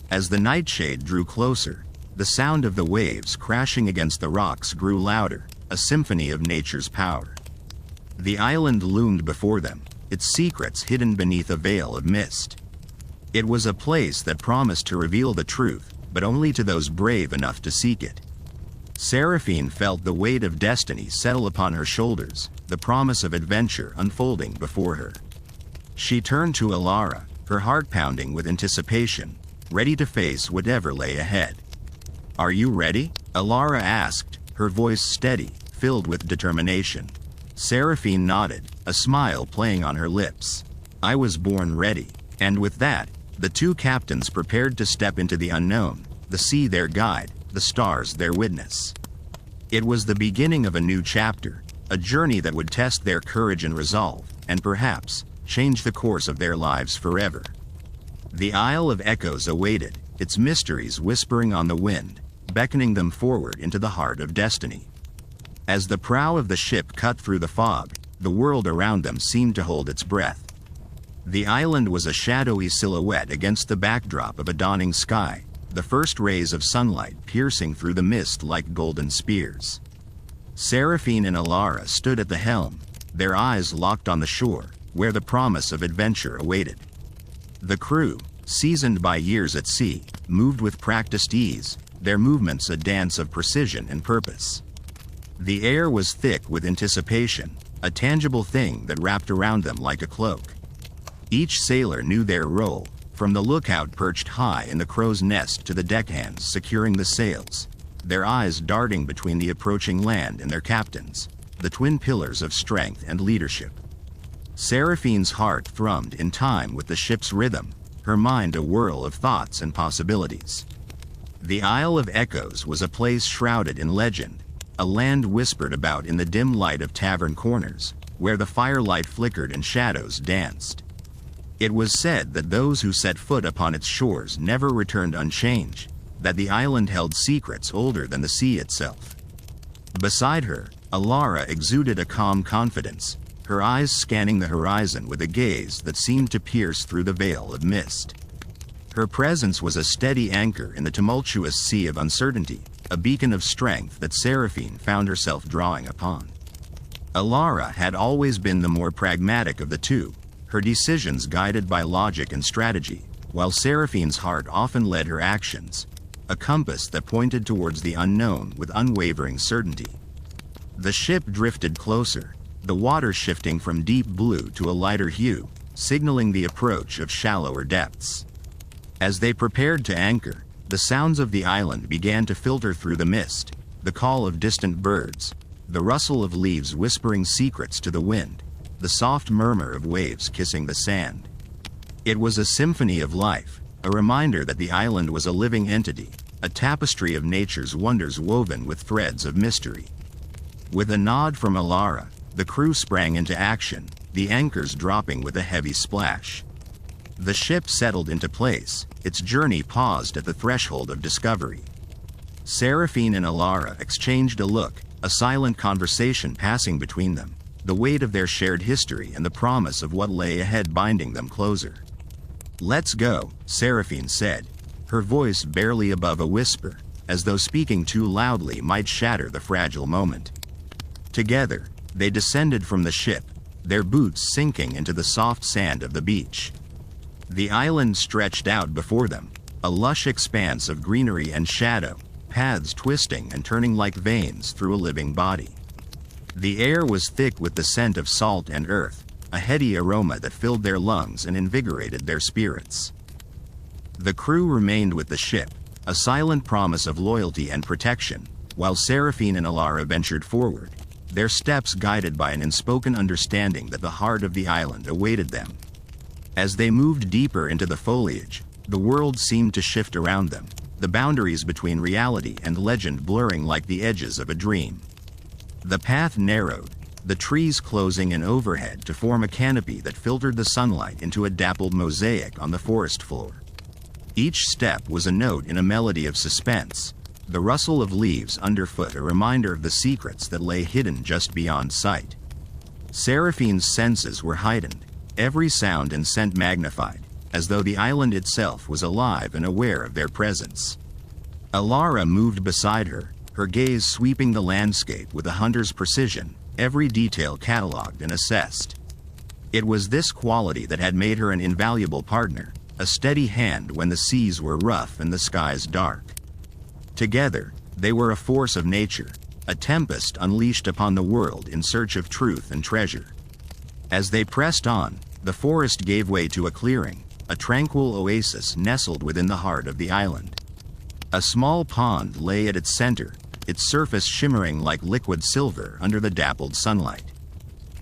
As the nightshade drew closer, the sound of the waves crashing against the rocks grew louder, a symphony of nature's power. The island loomed before them, its secrets hidden beneath a veil of mist. It was a place that promised to reveal the truth, but only to those brave enough to seek it. Seraphine felt the weight of destiny settle upon her shoulders, the promise of adventure unfolding before her. She turned to Alara, her heart pounding with anticipation, ready to face whatever lay ahead. "Are you ready?" Alara asked, her voice steady, filled with determination. Seraphine nodded, a smile playing on her lips. "I was born ready." And with that, the two captains prepared to step into the unknown, the sea their guide, the stars their witness. It was the beginning of a new chapter, a journey that would test their courage and resolve, and perhaps change the course of their lives forever. The Isle of Echoes awaited, its mysteries whispering on the wind, beckoning them forward into the heart of destiny. As the prow of the ship cut through the fog, the world around them seemed to hold its breath. The island was a shadowy silhouette against the backdrop of a dawning sky, the first rays of sunlight piercing through the mist like golden spears. Seraphine and Alara stood at the helm, their eyes locked on the shore, where the promise of adventure awaited. The crew, seasoned by years at sea, moved with practiced ease, their movements a dance of precision and purpose. The air was thick with anticipation, a tangible thing that wrapped around them like a cloak. Each sailor knew their role, from the lookout perched high in the crow's nest to the deckhands securing the sails, their eyes darting between the approaching land and their captains, the twin pillars of strength and leadership. Seraphine's heart thrummed in time with the ship's rhythm, her mind a whirl of thoughts and possibilities. The Isle of Echoes was a place shrouded in legend, a land whispered about in the dim light of tavern corners, where the firelight flickered and shadows danced. It was said that those who set foot upon its shores never returned unchanged, that the island held secrets older than the sea itself. Beside her, Alara exuded a calm confidence, her eyes scanning the horizon with a gaze that seemed to pierce through the veil of mist. Her presence was a steady anchor in the tumultuous sea of uncertainty, a beacon of strength that Seraphine found herself drawing upon. Alara had always been the more pragmatic of the two, her decisions guided by logic and strategy, while Seraphine's heart often led her actions, a compass that pointed towards the unknown with unwavering certainty. The ship drifted closer, the water shifting from deep blue to a lighter hue, signaling the approach of shallower depths. As they prepared to anchor, the sounds of the island began to filter through the mist, the call of distant birds, the rustle of leaves whispering secrets to the wind, the soft murmur of waves kissing the sand. It was a symphony of life, a reminder that the island was a living entity, a tapestry of nature's wonders woven with threads of mystery. With a nod from Alara, the crew sprang into action, the anchors dropping with a heavy splash. The ship settled into place, its journey paused at the threshold of discovery. Seraphine and Alara exchanged a look, a silent conversation passing between them, the weight of their shared history and the promise of what lay ahead binding them closer. "Let's go," Seraphine said, her voice barely above a whisper, as though speaking too loudly might shatter the fragile moment. Together, they descended from the ship, their boots sinking into the soft sand of the beach. The island stretched out before them, a lush expanse of greenery and shadow, paths twisting and turning like veins through a living body. The air was thick with the scent of salt and earth, a heady aroma that filled their lungs and invigorated their spirits. The crew remained with the ship, a silent promise of loyalty and protection, while Seraphine and Alara ventured forward, their steps guided by an unspoken understanding that the heart of the island awaited them. As they moved deeper into the foliage, the world seemed to shift around them, the boundaries between reality and legend blurring like the edges of a dream. The path narrowed, the trees closing in overhead to form a canopy that filtered the sunlight into a dappled mosaic on the forest floor. Each step was a note in a melody of suspense, the rustle of leaves underfoot a reminder of the secrets that lay hidden just beyond sight. Seraphine's senses were heightened, every sound and scent magnified, as though the island itself was alive and aware of their presence. Alara moved beside her, her gaze sweeping the landscape with a hunter's precision, every detail catalogued and assessed. It was this quality that had made her an invaluable partner, a steady hand when the seas were rough and the skies dark. Together, they were a force of nature, a tempest unleashed upon the world in search of truth and treasure. As they pressed on, the forest gave way to a clearing, a tranquil oasis nestled within the heart of the island. A small pond lay at its center, its surface shimmering like liquid silver under the dappled sunlight.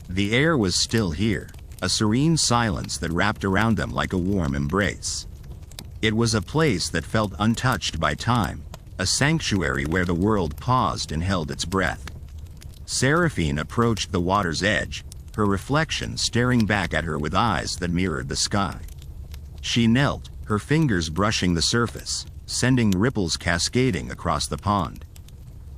The air was still here, a serene silence that wrapped around them like a warm embrace. It was a place that felt untouched by time, a sanctuary where the world paused and held its breath. Seraphine approached the water's edge, her reflection staring back at her with eyes that mirrored the sky. She knelt, her fingers brushing the surface, sending ripples cascading across the pond.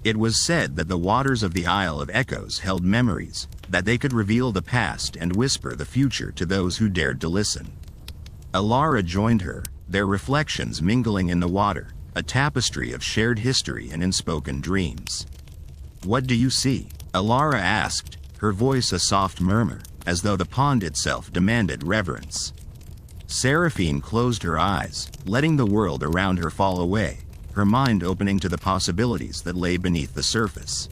It was said that the waters of the Isle of Echoes held memories, that they could reveal the past and whisper the future to those who dared to listen. Alara joined her, their reflections mingling in the water, a tapestry of shared history and unspoken dreams. "What do you see?" Alara asked, her voice a soft murmur, as though the pond itself demanded reverence. Seraphine closed her eyes, letting the world around her fall away, her mind opening to the possibilities that lay beneath the surface.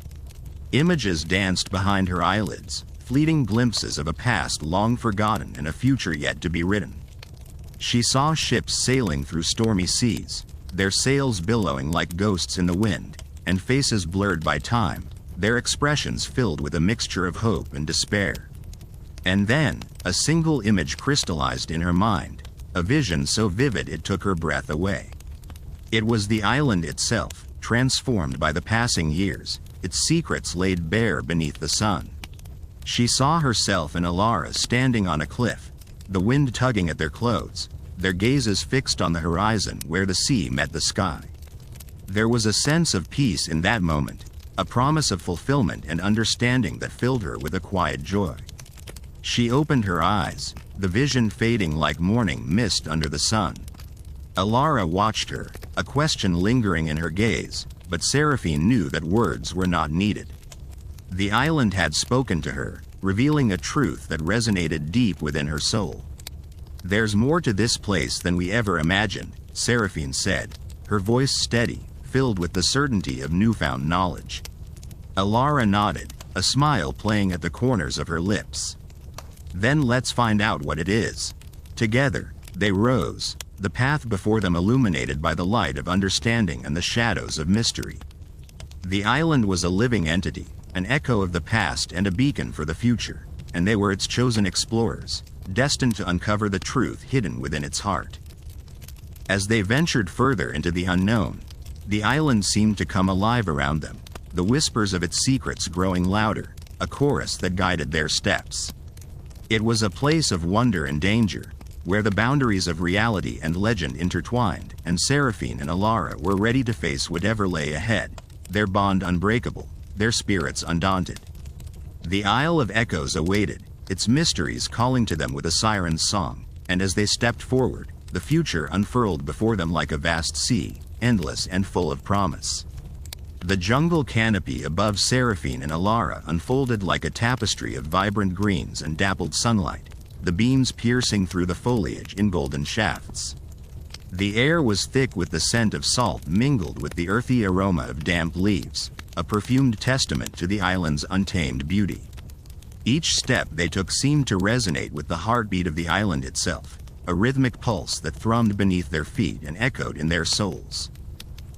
Images danced behind her eyelids, fleeting glimpses of a past long forgotten and a future yet to be written. She saw ships sailing through stormy seas, their sails billowing like ghosts in the wind, and faces blurred by time, their expressions filled with a mixture of hope and despair. And then, a single image crystallized in her mind, a vision so vivid it took her breath away. It was the island itself, transformed by the passing years, its secrets laid bare beneath the sun. She saw herself and Alara standing on a cliff, the wind tugging at their clothes, their gazes fixed on the horizon where the sea met the sky. There was a sense of peace in that moment, a promise of fulfillment and understanding that filled her with a quiet joy. She opened her eyes, the vision fading like morning mist under the sun. Alara watched her, a question lingering in her gaze, but Seraphine knew that words were not needed. The island had spoken to her, revealing a truth that resonated deep within her soul. "There's more to this place than we ever imagined," Seraphine said, her voice steady, filled with the certainty of newfound knowledge. Alara nodded, a smile playing at the corners of her lips. "Then let's find out what it is." Together, they rose, the path before them illuminated by the light of understanding and the shadows of mystery. The island was a living entity, an echo of the past and a beacon for the future, and they were its chosen explorers, destined to uncover the truth hidden within its heart. As they ventured further into the unknown, the island seemed to come alive around them, the whispers of its secrets growing louder, a chorus that guided their steps. It was a place of wonder and danger, where the boundaries of reality and legend intertwined, and Seraphine and Alara were ready to face whatever lay ahead, their bond unbreakable, their spirits undaunted. The Isle of Echoes awaited, its mysteries calling to them with a siren's song, and as they stepped forward, the future unfurled before them like a vast sea, endless and full of promise. The jungle canopy above Seraphine and Alara unfolded like a tapestry of vibrant greens and dappled sunlight, the beams piercing through the foliage in golden shafts. The air was thick with the scent of salt mingled with the earthy aroma of damp leaves, a perfumed testament to the island's untamed beauty. Each step they took seemed to resonate with the heartbeat of the island itself, a rhythmic pulse that thrummed beneath their feet and echoed in their souls.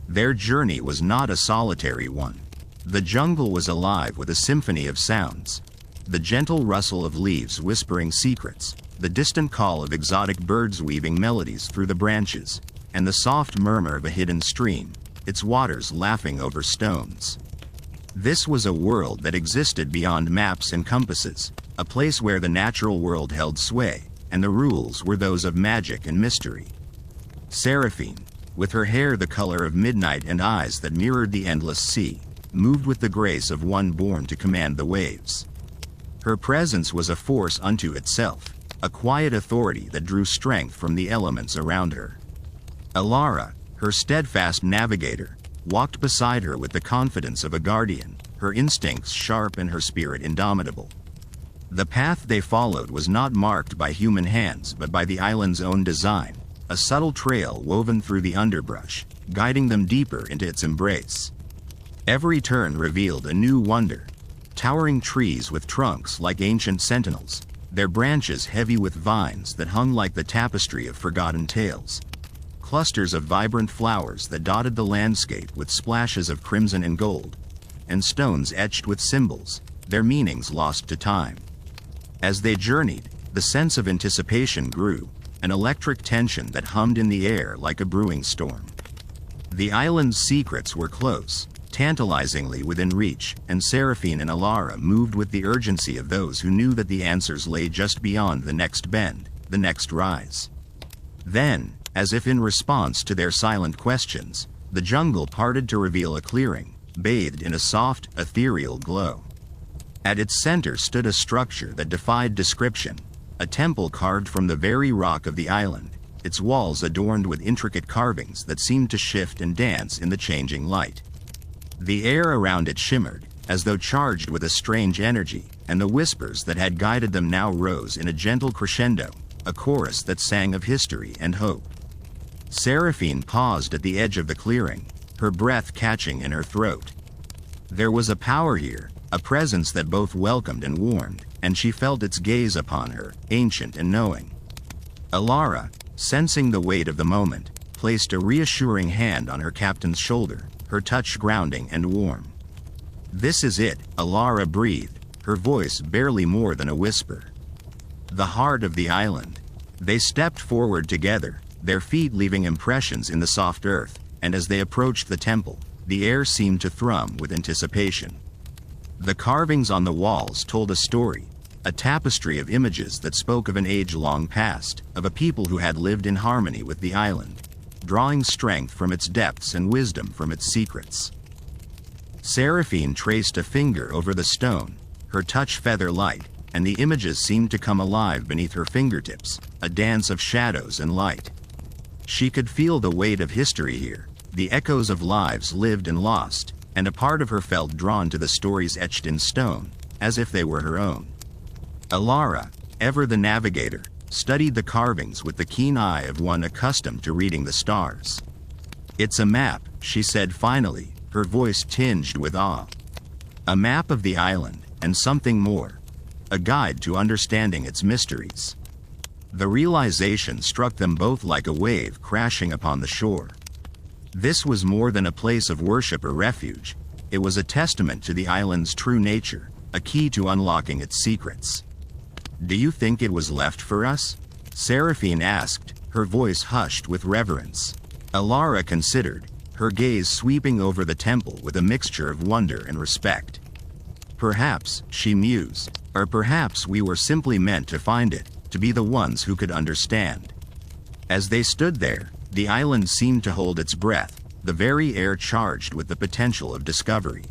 Their journey was not a solitary one. The jungle was alive with a symphony of sounds. The gentle rustle of leaves whispering secrets, the distant call of exotic birds weaving melodies through the branches, and the soft murmur of a hidden stream, its waters laughing over stones. This was a world that existed beyond maps and compasses, a place where the natural world held sway, and the rules were those of magic and mystery. Seraphine, with her hair the color of midnight and eyes that mirrored the endless sea, moved with the grace of one born to command the waves. Her presence was a force unto itself, a quiet authority that drew strength from the elements around her. Alara, her steadfast navigator, walked beside her with the confidence of a guardian, her instincts sharp and her spirit indomitable. The path they followed was not marked by human hands but by the island's own design, a subtle trail woven through the underbrush, guiding them deeper into its embrace. Every turn revealed a new wonder. Towering trees with trunks like ancient sentinels, their branches heavy with vines that hung like the tapestry of forgotten tales. Clusters of vibrant flowers that dotted the landscape with splashes of crimson and gold, and stones etched with symbols, their meanings lost to time. As they journeyed, the sense of anticipation grew, an electric tension that hummed in the air like a brewing storm. The island's secrets were close, tantalizingly within reach, and Seraphine and Alara moved with the urgency of those who knew that the answers lay just beyond the next bend, the next rise. Then, as if in response to their silent questions, the jungle parted to reveal a clearing, bathed in a soft, ethereal glow. At its center stood a structure that defied description, a temple carved from the very rock of the island, its walls adorned with intricate carvings that seemed to shift and dance in the changing light. The air around it shimmered, as though charged with a strange energy, and the whispers that had guided them now rose in a gentle crescendo, a chorus that sang of history and hope. Seraphine paused at the edge of the clearing, her breath catching in her throat. There was a power here, a presence that both welcomed and warned, and she felt its gaze upon her, ancient and knowing. Alara, sensing the weight of the moment, placed a reassuring hand on her captain's shoulder, her touch grounding and warm. "This is it," Alara breathed, her voice barely more than a whisper. The heart of the island. They stepped forward together, their feet leaving impressions in the soft earth, and as they approached the temple, the air seemed to thrum with anticipation. The carvings on the walls told a story, a tapestry of images that spoke of an age long past, of a people who had lived in harmony with the island, drawing strength from its depths and wisdom from its secrets. Seraphine traced a finger over the stone, her touch feather light, and the images seemed to come alive beneath her fingertips, a dance of shadows and light. She could feel the weight of history here, the echoes of lives lived and lost, and a part of her felt drawn to the stories etched in stone, as if they were her own. Alara, ever the navigator, studied the carvings with the keen eye of one accustomed to reading the stars. "It's a map," she said finally, her voice tinged with awe. "A map of the island, and something more. A guide to understanding its mysteries." The realization struck them both like a wave crashing upon the shore. This was more than a place of worship or refuge. It was a testament to the island's true nature, a key to unlocking its secrets. "Do you think it was left for us?" Seraphine asked, her voice hushed with reverence. Alara considered, her gaze sweeping over the temple with a mixture of wonder and respect. "Perhaps," she mused, "or perhaps we were simply meant to find it, to be the ones who could understand." As they stood there, the island seemed to hold its breath, the very air charged with the potential of discovery.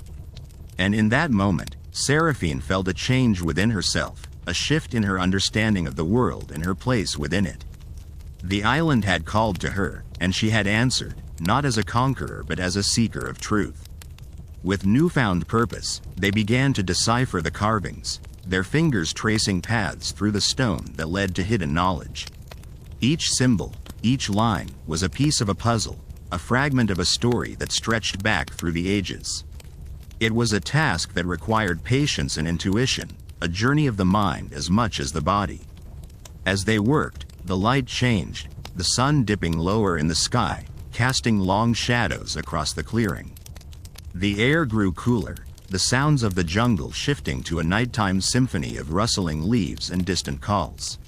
And in that moment, Seraphine felt a change within herself, a shift in her understanding of the world and her place within it. The island had called to her, and she had answered, not as a conqueror but as a seeker of truth. With newfound purpose, they began to decipher the carvings, their fingers tracing paths through the stone that led to hidden knowledge. Each symbol, Each line was a piece of a puzzle, a fragment of a story that stretched back through the ages. It was a task that required patience and intuition, a journey of the mind as much as the body. As they worked, the light changed, the sun dipping lower in the sky, casting long shadows across the clearing. The air grew cooler, the sounds of the jungle shifting to a nighttime symphony of rustling leaves and distant calls.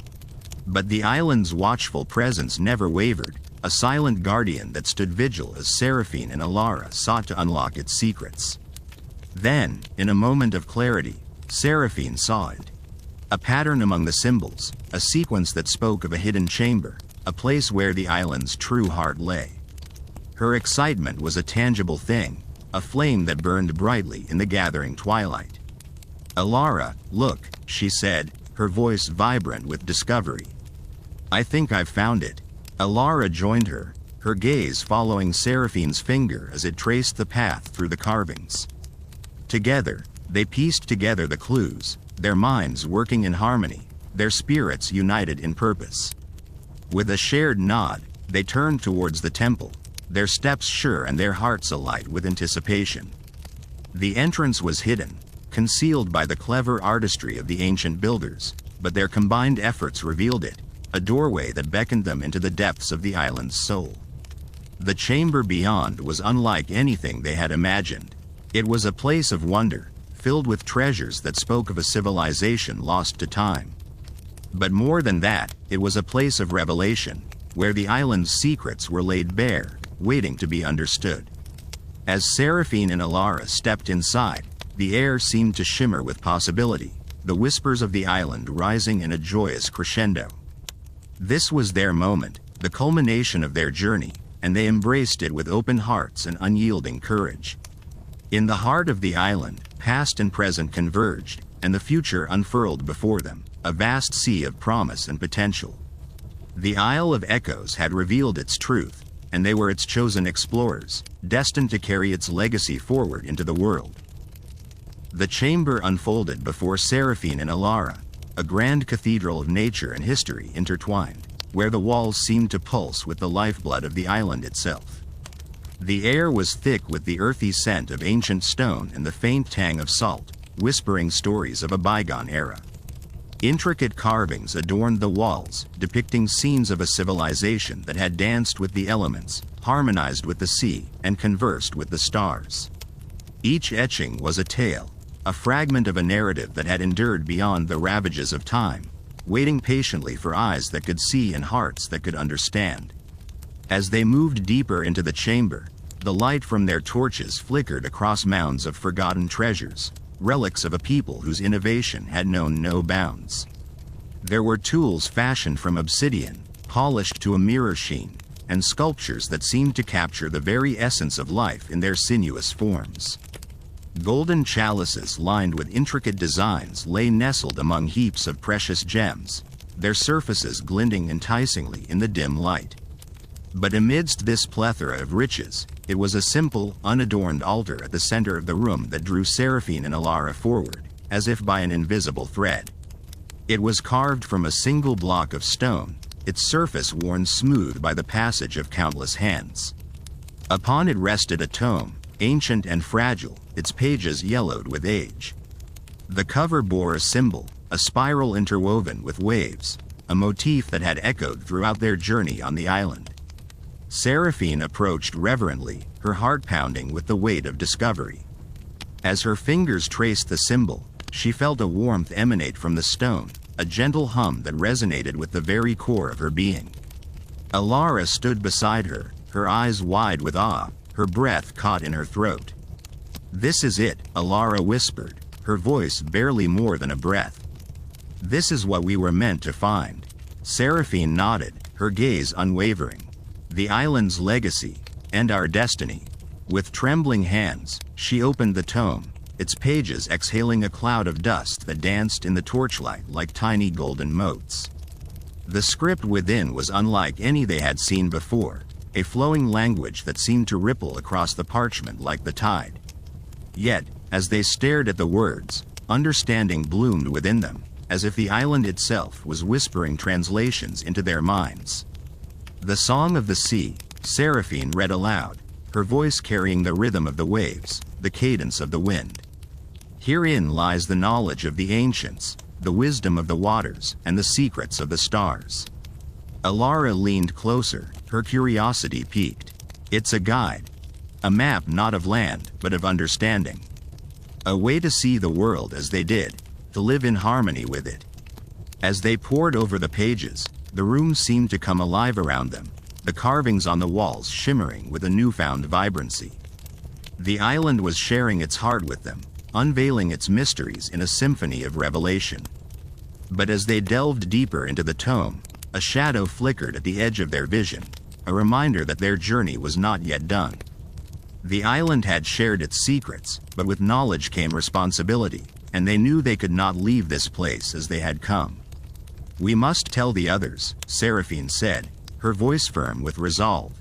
But the island's watchful presence never wavered, a silent guardian that stood vigil as Seraphine and Alara sought to unlock its secrets. Then, in a moment of clarity, Seraphine saw it. A pattern among the symbols, a sequence that spoke of a hidden chamber, a place where the island's true heart lay. Her excitement was a tangible thing, a flame that burned brightly in the gathering twilight. "Alara, look," she said, her voice vibrant with discovery. "I think I've found it." Alara joined her, her gaze following Seraphine's finger as it traced the path through the carvings. Together, they pieced together the clues, their minds working in harmony, their spirits united in purpose. With a shared nod, they turned towards the temple, their steps sure and their hearts alight with anticipation. The entrance was hidden, concealed by the clever artistry of the ancient builders, but their combined efforts revealed it, a doorway that beckoned them into the depths of the island's soul. The chamber beyond was unlike anything they had imagined. It was a place of wonder, filled with treasures that spoke of a civilization lost to time. But more than that, it was a place of revelation, where the island's secrets were laid bare, waiting to be understood. As Seraphine and Alara stepped inside, the air seemed to shimmer with possibility, the whispers of the island rising in a joyous crescendo. This was their moment, the culmination of their journey, and they embraced it with open hearts and unyielding courage. In the heart of the island, past and present converged, and the future unfurled before them, a vast sea of promise and potential. The Isle of Echoes had revealed its truth, and they were its chosen explorers, destined to carry its legacy forward into the world. The chamber unfolded before Seraphine and Alara, a grand cathedral of nature and history intertwined, where the walls seemed to pulse with the lifeblood of the island itself. The air was thick with the earthy scent of ancient stone and the faint tang of salt, whispering stories of a bygone era. Intricate carvings adorned the walls, depicting scenes of a civilization that had danced with the elements, harmonized with the sea, and conversed with the stars. Each etching was a tale, a fragment of a narrative that had endured beyond the ravages of time, waiting patiently for eyes that could see and hearts that could understand. As they moved deeper into the chamber, the light from their torches flickered across mounds of forgotten treasures, relics of a people whose innovation had known no bounds. There were tools fashioned from obsidian, polished to a mirror sheen, and sculptures that seemed to capture the very essence of life in their sinuous forms. Golden chalices lined with intricate designs lay nestled among heaps of precious gems, their surfaces glinting enticingly in the dim light. But amidst this plethora of riches, it was a simple, unadorned altar at the center of the room that drew Seraphine and Alara forward, as if by an invisible thread. It was carved from a single block of stone, its surface worn smooth by the passage of countless hands. Upon it rested a tome, ancient and fragile, its pages yellowed with age. The cover bore a symbol, a spiral interwoven with waves, a motif that had echoed throughout their journey on the island. Seraphine approached reverently, her heart pounding with the weight of discovery. As her fingers traced the symbol, she felt a warmth emanate from the stone, a gentle hum that resonated with the very core of her being. Alara stood beside her, her eyes wide with awe, her breath caught in her throat. "This is it," Alara whispered, her voice barely more than a breath. "This is what we were meant to find." Seraphine nodded, her gaze unwavering. "The island's legacy, and our destiny." With trembling hands, she opened the tome, its pages exhaling a cloud of dust that danced in the torchlight like tiny golden motes. The script within was unlike any they had seen before, a flowing language that seemed to ripple across the parchment like the tide. Yet, as they stared at the words, understanding bloomed within them, as if the island itself was whispering translations into their minds. The Song of the Sea, Seraphine read aloud, her voice carrying the rhythm of the waves, the cadence of the wind. Herein lies the knowledge of the ancients, the wisdom of the waters, and the secrets of the stars. Alara leaned closer, her curiosity piqued. It's a guide. A map not of land, but of understanding. A way to see the world as they did, to live in harmony with it. As they pored over the pages, the room seemed to come alive around them, the carvings on the walls shimmering with a newfound vibrancy. The island was sharing its heart with them, unveiling its mysteries in a symphony of revelation. But as they delved deeper into the tome, a shadow flickered at the edge of their vision, a reminder that their journey was not yet done. The island had shared its secrets, but with knowledge came responsibility, and they knew they could not leave this place as they had come. We must tell the others, Seraphine said, her voice firm with resolve.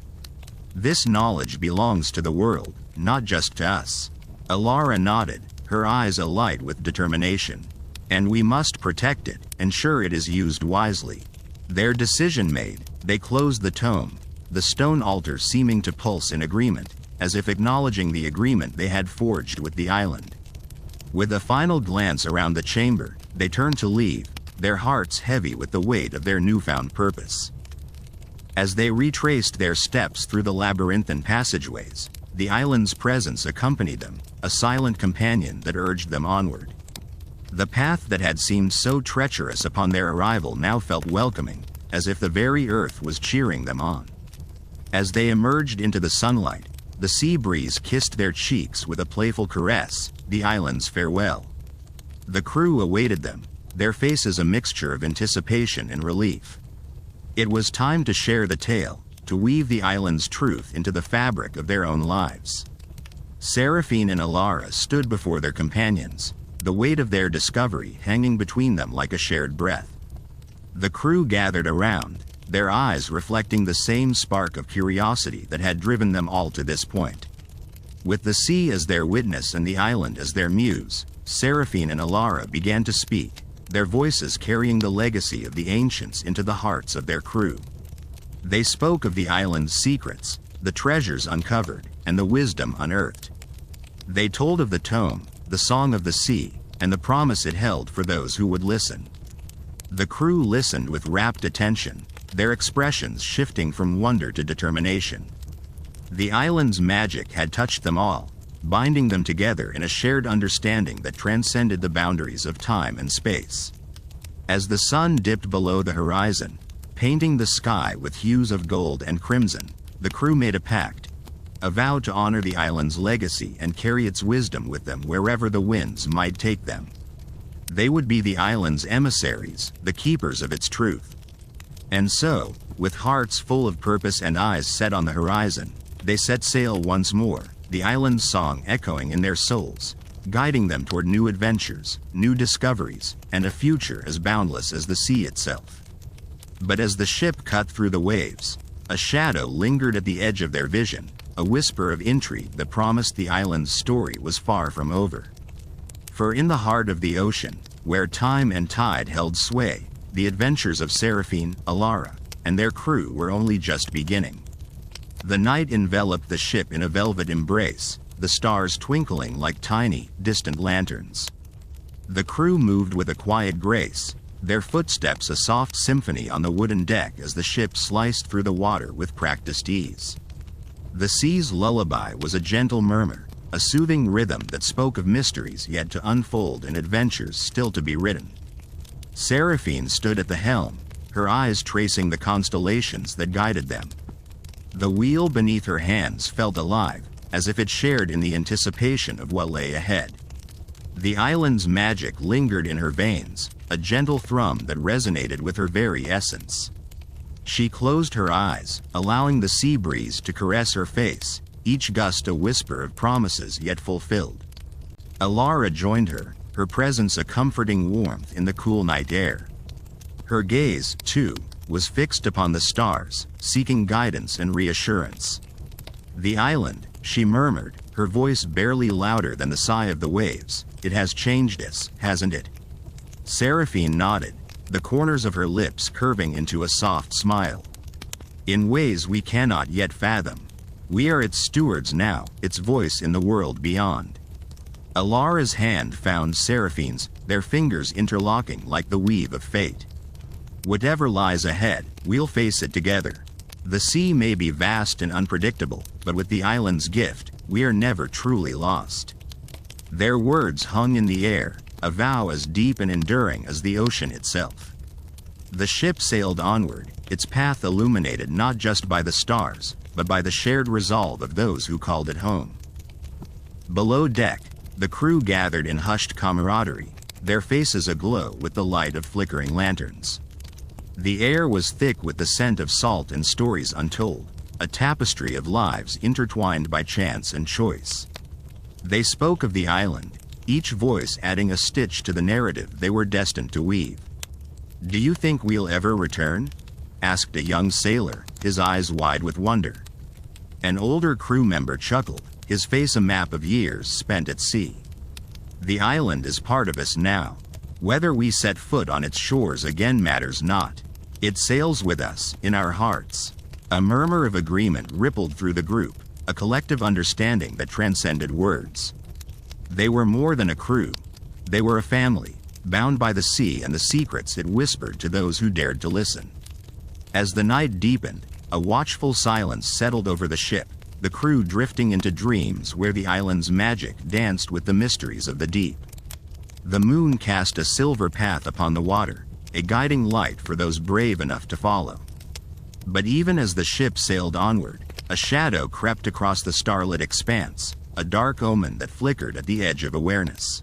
This knowledge belongs to the world, not just to us. Alara nodded, her eyes alight with determination. And we must protect it, ensure it is used wisely. Their decision made, they closed the tome, the stone altar seeming to pulse in agreement, as if acknowledging the agreement they had forged with the island. With a final glance around the chamber, they turned to leave, their hearts heavy with the weight of their newfound purpose. As they retraced their steps through the labyrinthine passageways, the island's presence accompanied them, a silent companion that urged them onward. The path that had seemed so treacherous upon their arrival now felt welcoming, as if the very earth was cheering them on. As they emerged into the sunlight, the sea breeze kissed their cheeks with a playful caress, the island's farewell. The crew awaited them, their faces a mixture of anticipation and relief. It was time to share the tale, to weave the island's truth into the fabric of their own lives. Seraphine and Alara stood before their companions, the weight of their discovery hanging between them like a shared breath. The crew gathered around, their eyes reflecting the same spark of curiosity that had driven them all to this point. With the sea as their witness and the island as their muse, Seraphine and Alara began to speak, their voices carrying the legacy of the ancients into the hearts of their crew. They spoke of the island's secrets, the treasures uncovered, and the wisdom unearthed. They told of the tome, the song of the sea, and the promise it held for those who would listen. The crew listened with rapt attention, their expressions shifting from wonder to determination. The island's magic had touched them all, binding them together in a shared understanding that transcended the boundaries of time and space. As the sun dipped below the horizon, painting the sky with hues of gold and crimson, the crew made a pact, a vow to honor the island's legacy and carry its wisdom with them wherever the winds might take them. They would be the island's emissaries, the keepers of its truth. And so, with hearts full of purpose and eyes set on the horizon, they set sail once more, the island's song echoing in their souls, guiding them toward new adventures, new discoveries, and a future as boundless as the sea itself. But as the ship cut through the waves, a shadow lingered at the edge of their vision, a whisper of intrigue that promised the island's story was far from over. For in the heart of the ocean, where time and tide held sway, the adventures of Seraphine, Alara, and their crew were only just beginning. The night enveloped the ship in a velvet embrace, the stars twinkling like tiny, distant lanterns. The crew moved with a quiet grace, their footsteps a soft symphony on the wooden deck as the ship sliced through the water with practiced ease. The sea's lullaby was a gentle murmur, a soothing rhythm that spoke of mysteries yet to unfold and adventures still to be written. Seraphine stood at the helm, her eyes tracing the constellations that guided them. The wheel beneath her hands felt alive, as if it shared in the anticipation of what lay ahead. The island's magic lingered in her veins, a gentle thrum that resonated with her very essence. She closed her eyes, allowing the sea breeze to caress her face, each gust a whisper of promises yet fulfilled. Alara joined her, her presence a comforting warmth in the cool night air. Her gaze, too, was fixed upon the stars, seeking guidance and reassurance. The island, she murmured, her voice barely louder than the sigh of the waves, it has changed us, hasn't it? Seraphine nodded, the corners of her lips curving into a soft smile. in ways we cannot yet fathom. We are its stewards now, its voice in the world beyond. Alara's hand found Seraphine's, their fingers interlocking like the weave of fate. Whatever lies ahead, we'll face it together. The sea may be vast and unpredictable, but with the island's gift, we are never truly lost. Their words hung in the air, a vow as deep and enduring as the ocean itself. The ship sailed onward, its path illuminated not just by the stars, but by the shared resolve of those who called it home. Below deck, the crew gathered in hushed camaraderie, their faces aglow with the light of flickering lanterns. The air was thick with the scent of salt and stories untold, a tapestry of lives intertwined by chance and choice. They spoke of the island, each voice adding a stitch to the narrative they were destined to weave. "Do you think we'll ever return?" asked a young sailor, his eyes wide with wonder. An older crew member chuckled, his face a map of years spent at sea. "The island is part of us now. Whether we set foot on its shores again matters not. It sails with us, in our hearts." A murmur of agreement rippled through the group, a collective understanding that transcended words. They were more than a crew. They were a family, bound by the sea and the secrets it whispered to those who dared to listen. As the night deepened, a watchful silence settled over the ship, the crew drifting into dreams where the island's magic danced with the mysteries of the deep. The moon cast a silver path upon the water, a guiding light for those brave enough to follow. But even as the ship sailed onward, a shadow crept across the starlit expanse, a dark omen that flickered at the edge of awareness.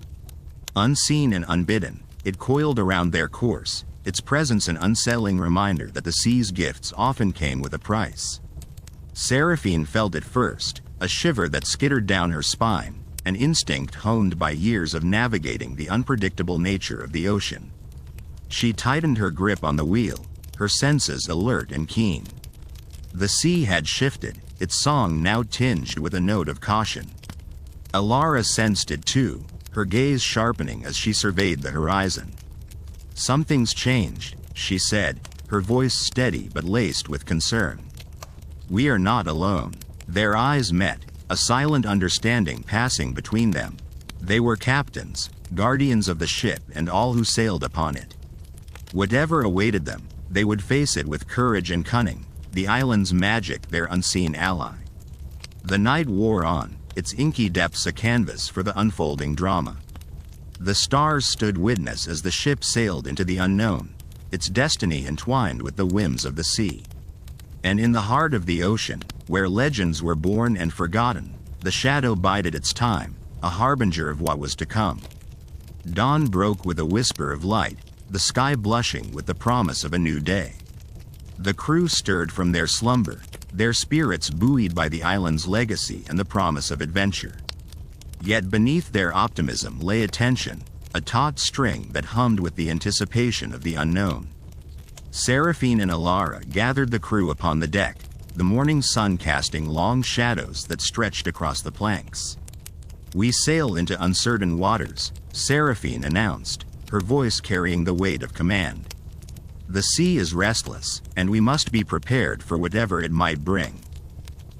Unseen and unbidden, it coiled around their course, its presence an unsettling reminder that the sea's gifts often came with a price. Seraphine felt it first, a shiver that skittered down her spine, an instinct honed by years of navigating the unpredictable nature of the ocean. She tightened her grip on the wheel, her senses alert and keen. The sea had shifted, its song now tinged with a note of caution. Alara sensed it too, her gaze sharpening as she surveyed the horizon. "Something's changed," she said, her voice steady but laced with concern. "We are not alone." Their eyes met, a silent understanding passing between them. They were captains, guardians of the ship and all who sailed upon it. Whatever awaited them, they would face it with courage and cunning, the island's magic their unseen ally. The night wore on, its inky depths a canvas for the unfolding drama. The stars stood witness as the ship sailed into the unknown, its destiny entwined with the whims of the sea. And in the heart of the ocean, where legends were born and forgotten, the shadow bided its time, a harbinger of what was to come. Dawn broke with a whisper of light, the sky blushing with the promise of a new day. The crew stirred from their slumber, their spirits buoyed by the island's legacy and the promise of adventure. Yet beneath their optimism lay a tension, a taut string that hummed with the anticipation of the unknown. Seraphine and Alara gathered the crew upon the deck, the morning sun casting long shadows that stretched across the planks. "We sail into uncertain waters," Seraphine announced, her voice carrying the weight of command. "The sea is restless, and we must be prepared for whatever it might bring."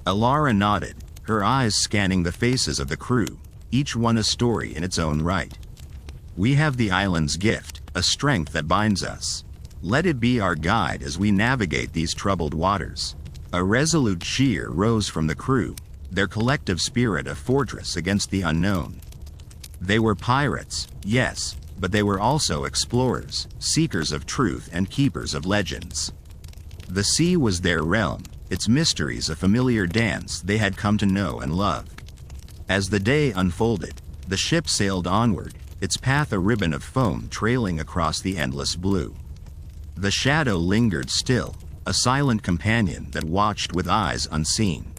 Alara nodded, her eyes scanning the faces of the crew, each one a story in its own right. "We have the island's gift, a strength that binds us. Let it be our guide as we navigate these troubled waters." A resolute cheer rose from the crew, their collective spirit a fortress against the unknown. They were pirates, yes, but they were also explorers, seekers of truth and keepers of legends. The sea was their realm, its mysteries a familiar dance they had come to know and love. As the day unfolded, the ship sailed onward, its path a ribbon of foam trailing across the endless blue. The shadow lingered still, a silent companion that watched with eyes unseen.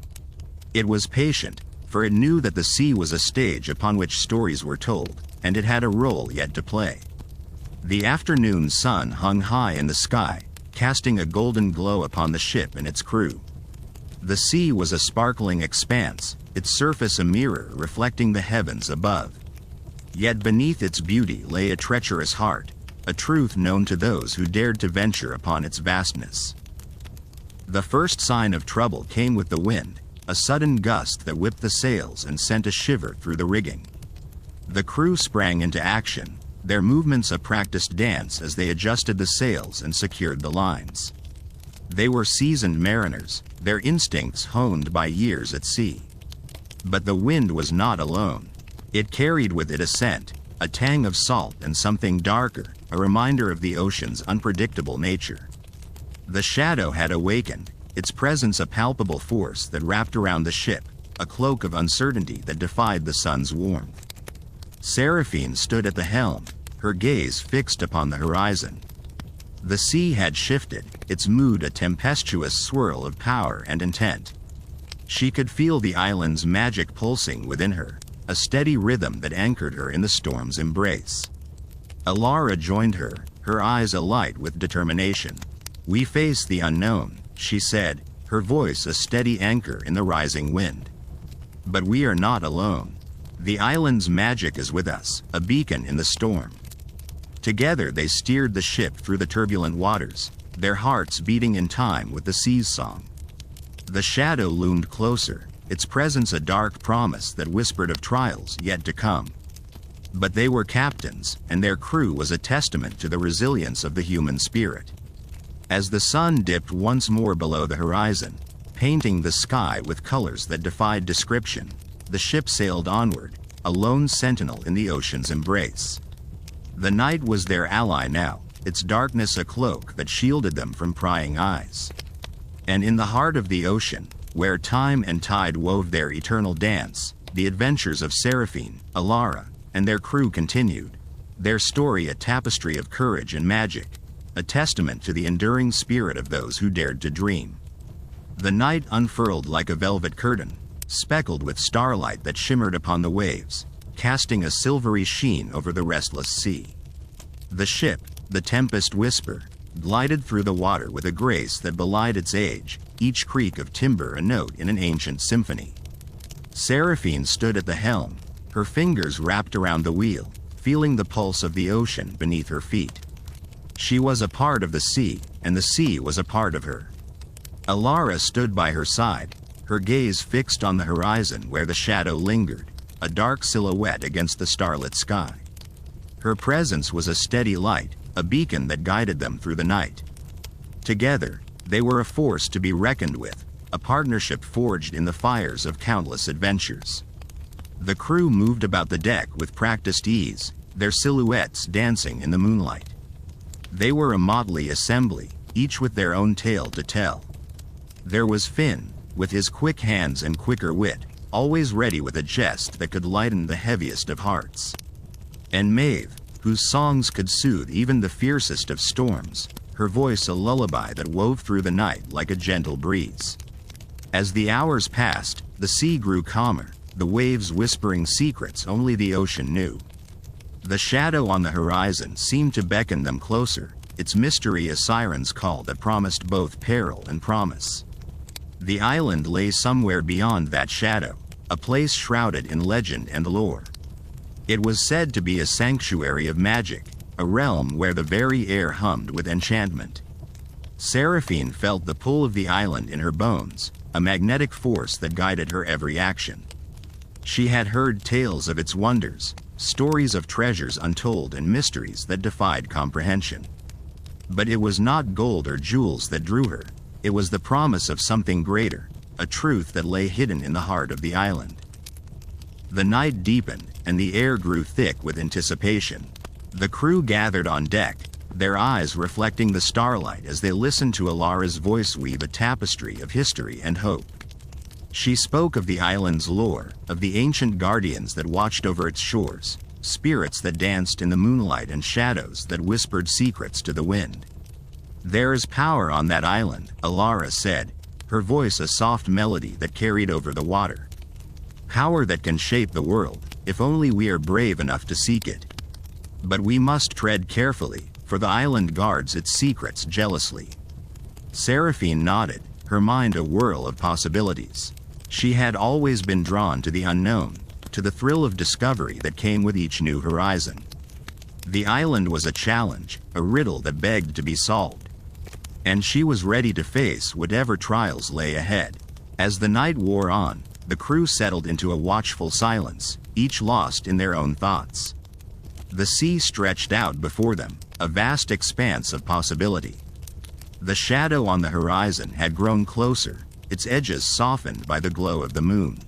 It was patient, for it knew that the sea was a stage upon which stories were told, and it had a role yet to play. The afternoon sun hung high in the sky, casting a golden glow upon the ship and its crew. The sea was a sparkling expanse, its surface a mirror reflecting the heavens above. Yet beneath its beauty lay a treacherous heart, a truth known to those who dared to venture upon its vastness. The first sign of trouble came with the wind, a sudden gust that whipped the sails and sent a shiver through the rigging. The crew sprang into action, their movements a practiced dance as they adjusted the sails and secured the lines. They were seasoned mariners, their instincts honed by years at sea. But the wind was not alone. It carried with it a scent, a tang of salt and something darker, a reminder of the ocean's unpredictable nature. The shadow had awakened, its presence a palpable force that wrapped around the ship, a cloak of uncertainty that defied the sun's warmth. Seraphine stood at the helm, her gaze fixed upon the horizon. The sea had shifted, its mood a tempestuous swirl of power and intent. She could feel the island's magic pulsing within her, a steady rhythm that anchored her in the storm's embrace. Alara joined her, her eyes alight with determination. "We face the unknown," she said, her voice a steady anchor in the rising wind. "But we are not alone. The island's magic is with us, a beacon in the storm." Together they steered the ship through the turbulent waters, their hearts beating in time with the sea's song. The shadow loomed closer, its presence a dark promise that whispered of trials yet to come. But they were captains, and their crew was a testament to the resilience of the human spirit. As the sun dipped once more below the horizon, painting the sky with colors that defied description, the ship sailed onward, a lone sentinel in the ocean's embrace. The night was their ally now, its darkness a cloak that shielded them from prying eyes. And in the heart of the ocean, where time and tide wove their eternal dance, the adventures of Seraphine, Alara, and their crew continued, their story a tapestry of courage and magic, a testament to the enduring spirit of those who dared to dream. The night unfurled like a velvet curtain, speckled with starlight that shimmered upon the waves, casting a silvery sheen over the restless sea. The ship, the Tempest Whisper, glided through the water with a grace that belied its age, each creak of timber a note in an ancient symphony. Seraphine stood at the helm, her fingers wrapped around the wheel, feeling the pulse of the ocean beneath her feet. She was a part of the sea, and the sea was a part of her. Alara stood by her side, her gaze fixed on the horizon where the shadow lingered, a dark silhouette against the starlit sky. Her presence was a steady light, a beacon that guided them through the night. Together, they were a force to be reckoned with, a partnership forged in the fires of countless adventures. The crew moved about the deck with practiced ease, their silhouettes dancing in the moonlight. They were a motley assembly, each with their own tale to tell. There was Finn, with his quick hands and quicker wit, always ready with a jest that could lighten the heaviest of hearts. And Maeve, whose songs could soothe even the fiercest of storms, her voice a lullaby that wove through the night like a gentle breeze. As the hours passed, the sea grew calmer, the waves whispering secrets only the ocean knew. The shadow on the horizon seemed to beckon them closer, its mystery a siren's call that promised both peril and promise. The island lay somewhere beyond that shadow, a place shrouded in legend and lore. It was said to be a sanctuary of magic, a realm where the very air hummed with enchantment. Seraphine felt the pull of the island in her bones, a magnetic force that guided her every action. She had heard tales of its wonders, stories of treasures untold and mysteries that defied comprehension. But it was not gold or jewels that drew her. It was the promise of something greater, a truth that lay hidden in the heart of the island. The night deepened, and the air grew thick with anticipation. The crew gathered on deck, their eyes reflecting the starlight as they listened to Alara's voice weave a tapestry of history and hope. She spoke of the island's lore, of the ancient guardians that watched over its shores, spirits that danced in the moonlight and shadows that whispered secrets to the wind. "There is power on that island," Alara said, her voice a soft melody that carried over the water. "Power that can shape the world, if only we are brave enough to seek it. But we must tread carefully, for the island guards its secrets jealously." Seraphine nodded, her mind a whirl of possibilities. She had always been drawn to the unknown, to the thrill of discovery that came with each new horizon. The island was a challenge, a riddle that begged to be solved. and she was ready to face whatever trials lay ahead. As the night wore on, the crew settled into a watchful silence, each lost in their own thoughts. The sea stretched out before them, a vast expanse of possibility. The shadow on the horizon had grown closer, its edges softened by the glow of the moon.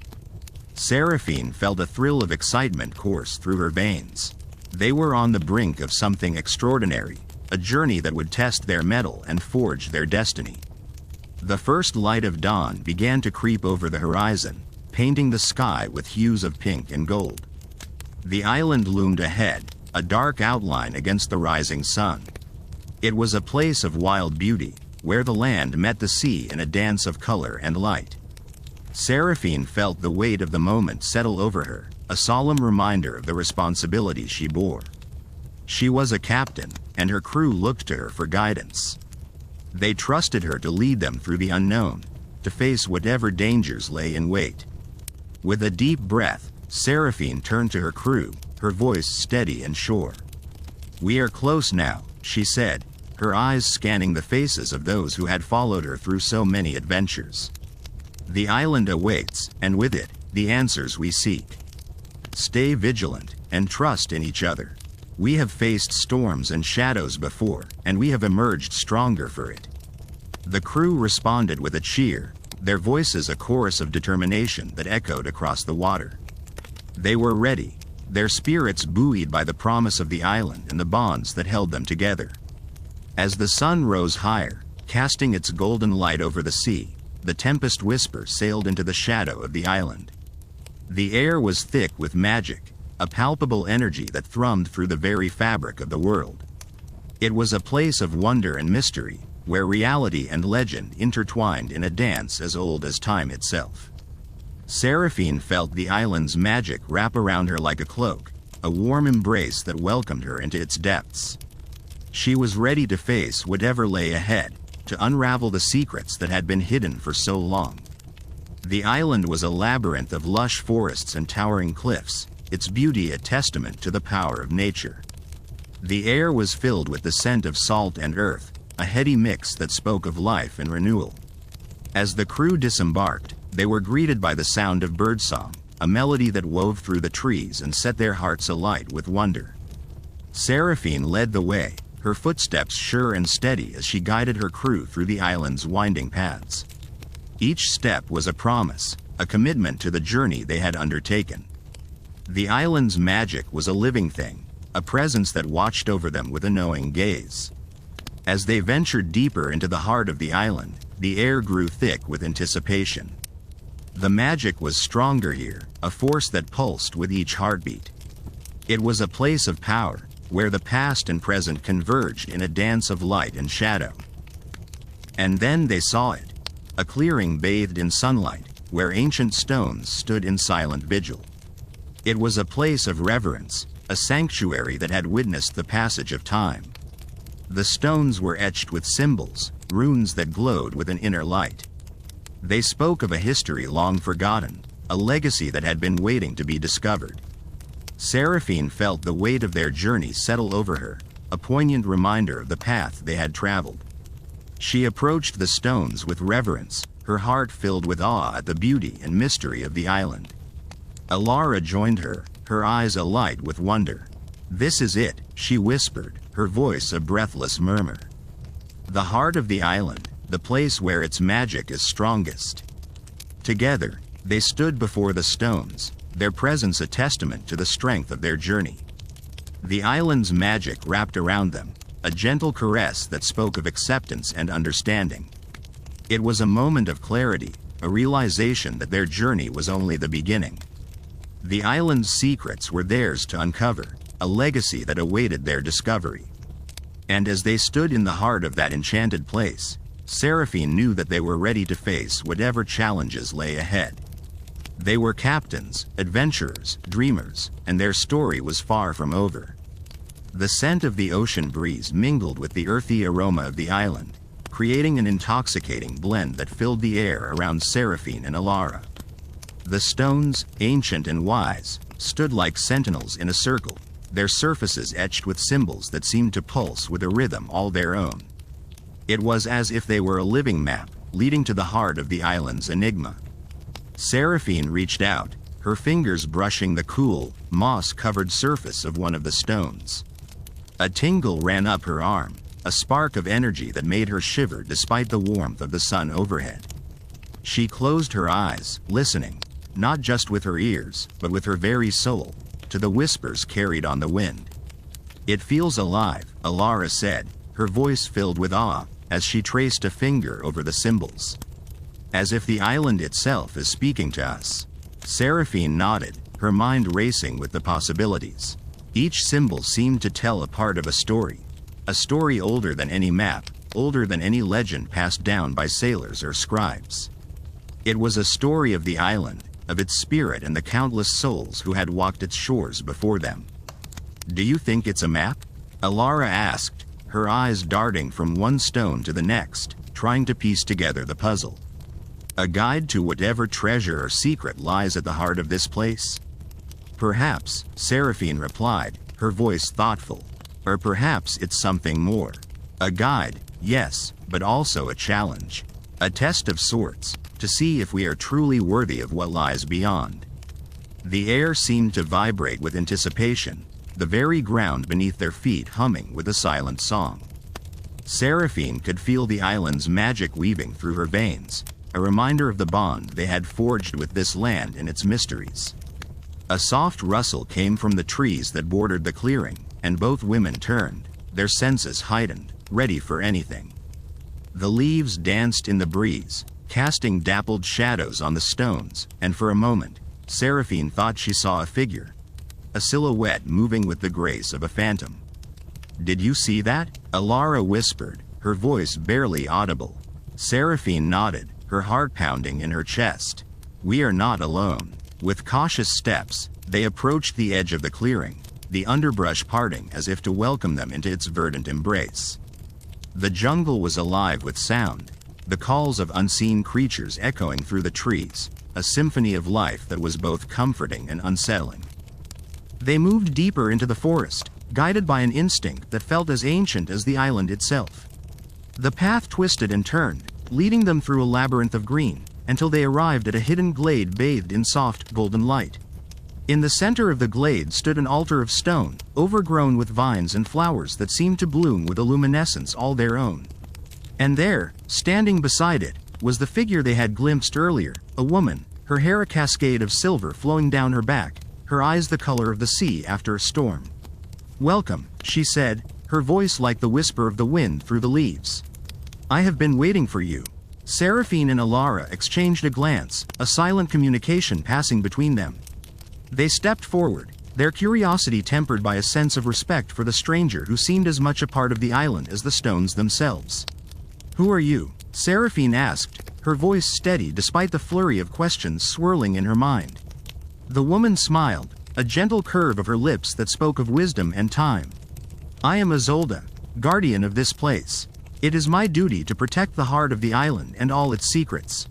Seraphine felt a thrill of excitement course through her veins. They were on the brink of something extraordinary, a journey that would test their mettle and forge their destiny. The first light of dawn began to creep over the horizon, painting the sky with hues of pink and gold. The island loomed ahead, a dark outline against the rising sun. It was a place of wild beauty, where the land met the sea in a dance of color and light. Seraphine felt the weight of the moment settle over her, a solemn reminder of the responsibility she bore. She was a captain, and her crew looked to her for guidance. They trusted her to lead them through the unknown, to face whatever dangers lay in wait. With a deep breath, Seraphine turned to her crew, her voice steady and sure. "We are close now," she said, her eyes scanning the faces of those who had followed her through so many adventures. "The island awaits, and with it, the answers we seek. Stay vigilant, and trust in each other. We have faced storms and shadows before, and we have emerged stronger for it." The crew responded with a cheer, their voices a chorus of determination that echoed across the water. They were ready, their spirits buoyed by the promise of the island and the bonds that held them together. As the sun rose higher, casting its golden light over the sea, the Tempest Whisper sailed into the shadow of the island. The air was thick with magic, a palpable energy that thrummed through the very fabric of the world. It was a place of wonder and mystery, where reality and legend intertwined in a dance as old as time itself. Seraphine felt the island's magic wrap around her like a cloak, a warm embrace that welcomed her into its depths. She was ready to face whatever lay ahead, to unravel the secrets that had been hidden for so long. The island was a labyrinth of lush forests and towering cliffs, its beauty a testament to the power of nature. The air was filled with the scent of salt and earth, a heady mix that spoke of life and renewal. As the crew disembarked, they were greeted by the sound of birdsong, a melody that wove through the trees and set their hearts alight with wonder. Seraphine led the way, her footsteps sure and steady as she guided her crew through the island's winding paths. Each step was a promise, a commitment to the journey they had undertaken. The island's magic was a living thing, a presence that watched over them with a knowing gaze. As they ventured deeper into the heart of the island, the air grew thick with anticipation. The magic was stronger here, a force that pulsed with each heartbeat. It was a place of power, where the past and present converged in a dance of light and shadow. And then they saw it, a clearing bathed in sunlight, where ancient stones stood in silent vigil. It was a place of reverence, a sanctuary that had witnessed the passage of time. The stones were etched with symbols, runes that glowed with an inner light. They spoke of a history long forgotten, a legacy that had been waiting to be discovered. Seraphine felt the weight of their journey settle over her, a poignant reminder of the path they had traveled. She approached the stones with reverence, her heart filled with awe at the beauty and mystery of the island. Alara joined her, her eyes alight with wonder. "This is it," she whispered, her voice a breathless murmur. "The heart of the island, the place where its magic is strongest." Together, they stood before the stones, their presence a testament to the strength of their journey. The island's magic wrapped around them, a gentle caress that spoke of acceptance and understanding. It was a moment of clarity, a realization that their journey was only the beginning. The island's secrets were theirs to uncover, a legacy that awaited their discovery. And as they stood in the heart of that enchanted place, Seraphine knew that they were ready to face whatever challenges lay ahead. They were captains, adventurers, dreamers, and their story was far from over. The scent of the ocean breeze mingled with the earthy aroma of the island, creating an intoxicating blend that filled the air around Seraphine and Alara. The stones, ancient and wise, stood like sentinels in a circle, their surfaces etched with symbols that seemed to pulse with a rhythm all their own. It was as if they were a living map, leading to the heart of the island's enigma. Seraphine reached out, her fingers brushing the cool, moss-covered surface of one of the stones. A tingle ran up her arm, a spark of energy that made her shiver despite the warmth of the sun overhead. She closed her eyes, listening, not just with her ears, but with her very soul, to the whispers carried on the wind. "It feels alive," Alara said, her voice filled with awe, as she traced a finger over the symbols. "As if the island itself is speaking to us." Seraphine nodded, her mind racing with the possibilities. Each symbol seemed to tell a part of a story older than any map, older than any legend passed down by sailors or scribes. It was a story of the island, of its spirit and the countless souls who had walked its shores before them. "Do you think it's a map?" Alara asked, her eyes darting from one stone to the next, trying to piece together the puzzle. "A guide to whatever treasure or secret lies at the heart of this place?" "Perhaps," Seraphine replied, her voice thoughtful. "Or perhaps it's something more. A guide, yes, but also a challenge. A test of sorts, to see if we are truly worthy of what lies beyond." The air seemed to vibrate with anticipation, the very ground beneath their feet humming with a silent song. Seraphine could feel the island's magic weaving through her veins, a reminder of the bond they had forged with this land and its mysteries. A soft rustle came from the trees that bordered the clearing, and both women turned, their senses heightened, ready for anything. The leaves danced in the breeze, casting dappled shadows on the stones, and for a moment, Seraphine thought she saw a figure, a silhouette moving with the grace of a phantom. "Did you see that?" Alara whispered, her voice barely audible. Seraphine nodded, her heart pounding in her chest. "We are not alone." With cautious steps, they approached the edge of the clearing, the underbrush parting as if to welcome them into its verdant embrace. The jungle was alive with sound, the calls of unseen creatures echoing through the trees, a symphony of life that was both comforting and unsettling. They moved deeper into the forest, guided by an instinct that felt as ancient as the island itself. The path twisted and turned, leading them through a labyrinth of green, until they arrived at a hidden glade bathed in soft, golden light. In the center of the glade stood an altar of stone, overgrown with vines and flowers that seemed to bloom with a luminescence all their own. And there, standing beside it, was the figure they had glimpsed earlier, a woman, her hair a cascade of silver flowing down her back, her eyes the color of the sea after a storm. "Welcome," she said, her voice like the whisper of the wind through the leaves. "I have been waiting for you." Seraphine and Alara exchanged a glance, a silent communication passing between them. They stepped forward, their curiosity tempered by a sense of respect for the stranger who seemed as much a part of the island as the stones themselves. "Who are you?" Seraphine asked, her voice steady despite the flurry of questions swirling in her mind. The woman smiled, a gentle curve of her lips that spoke of wisdom and time. "I am Azolda, guardian of this place. It is my duty to protect the heart of the island and all its secrets."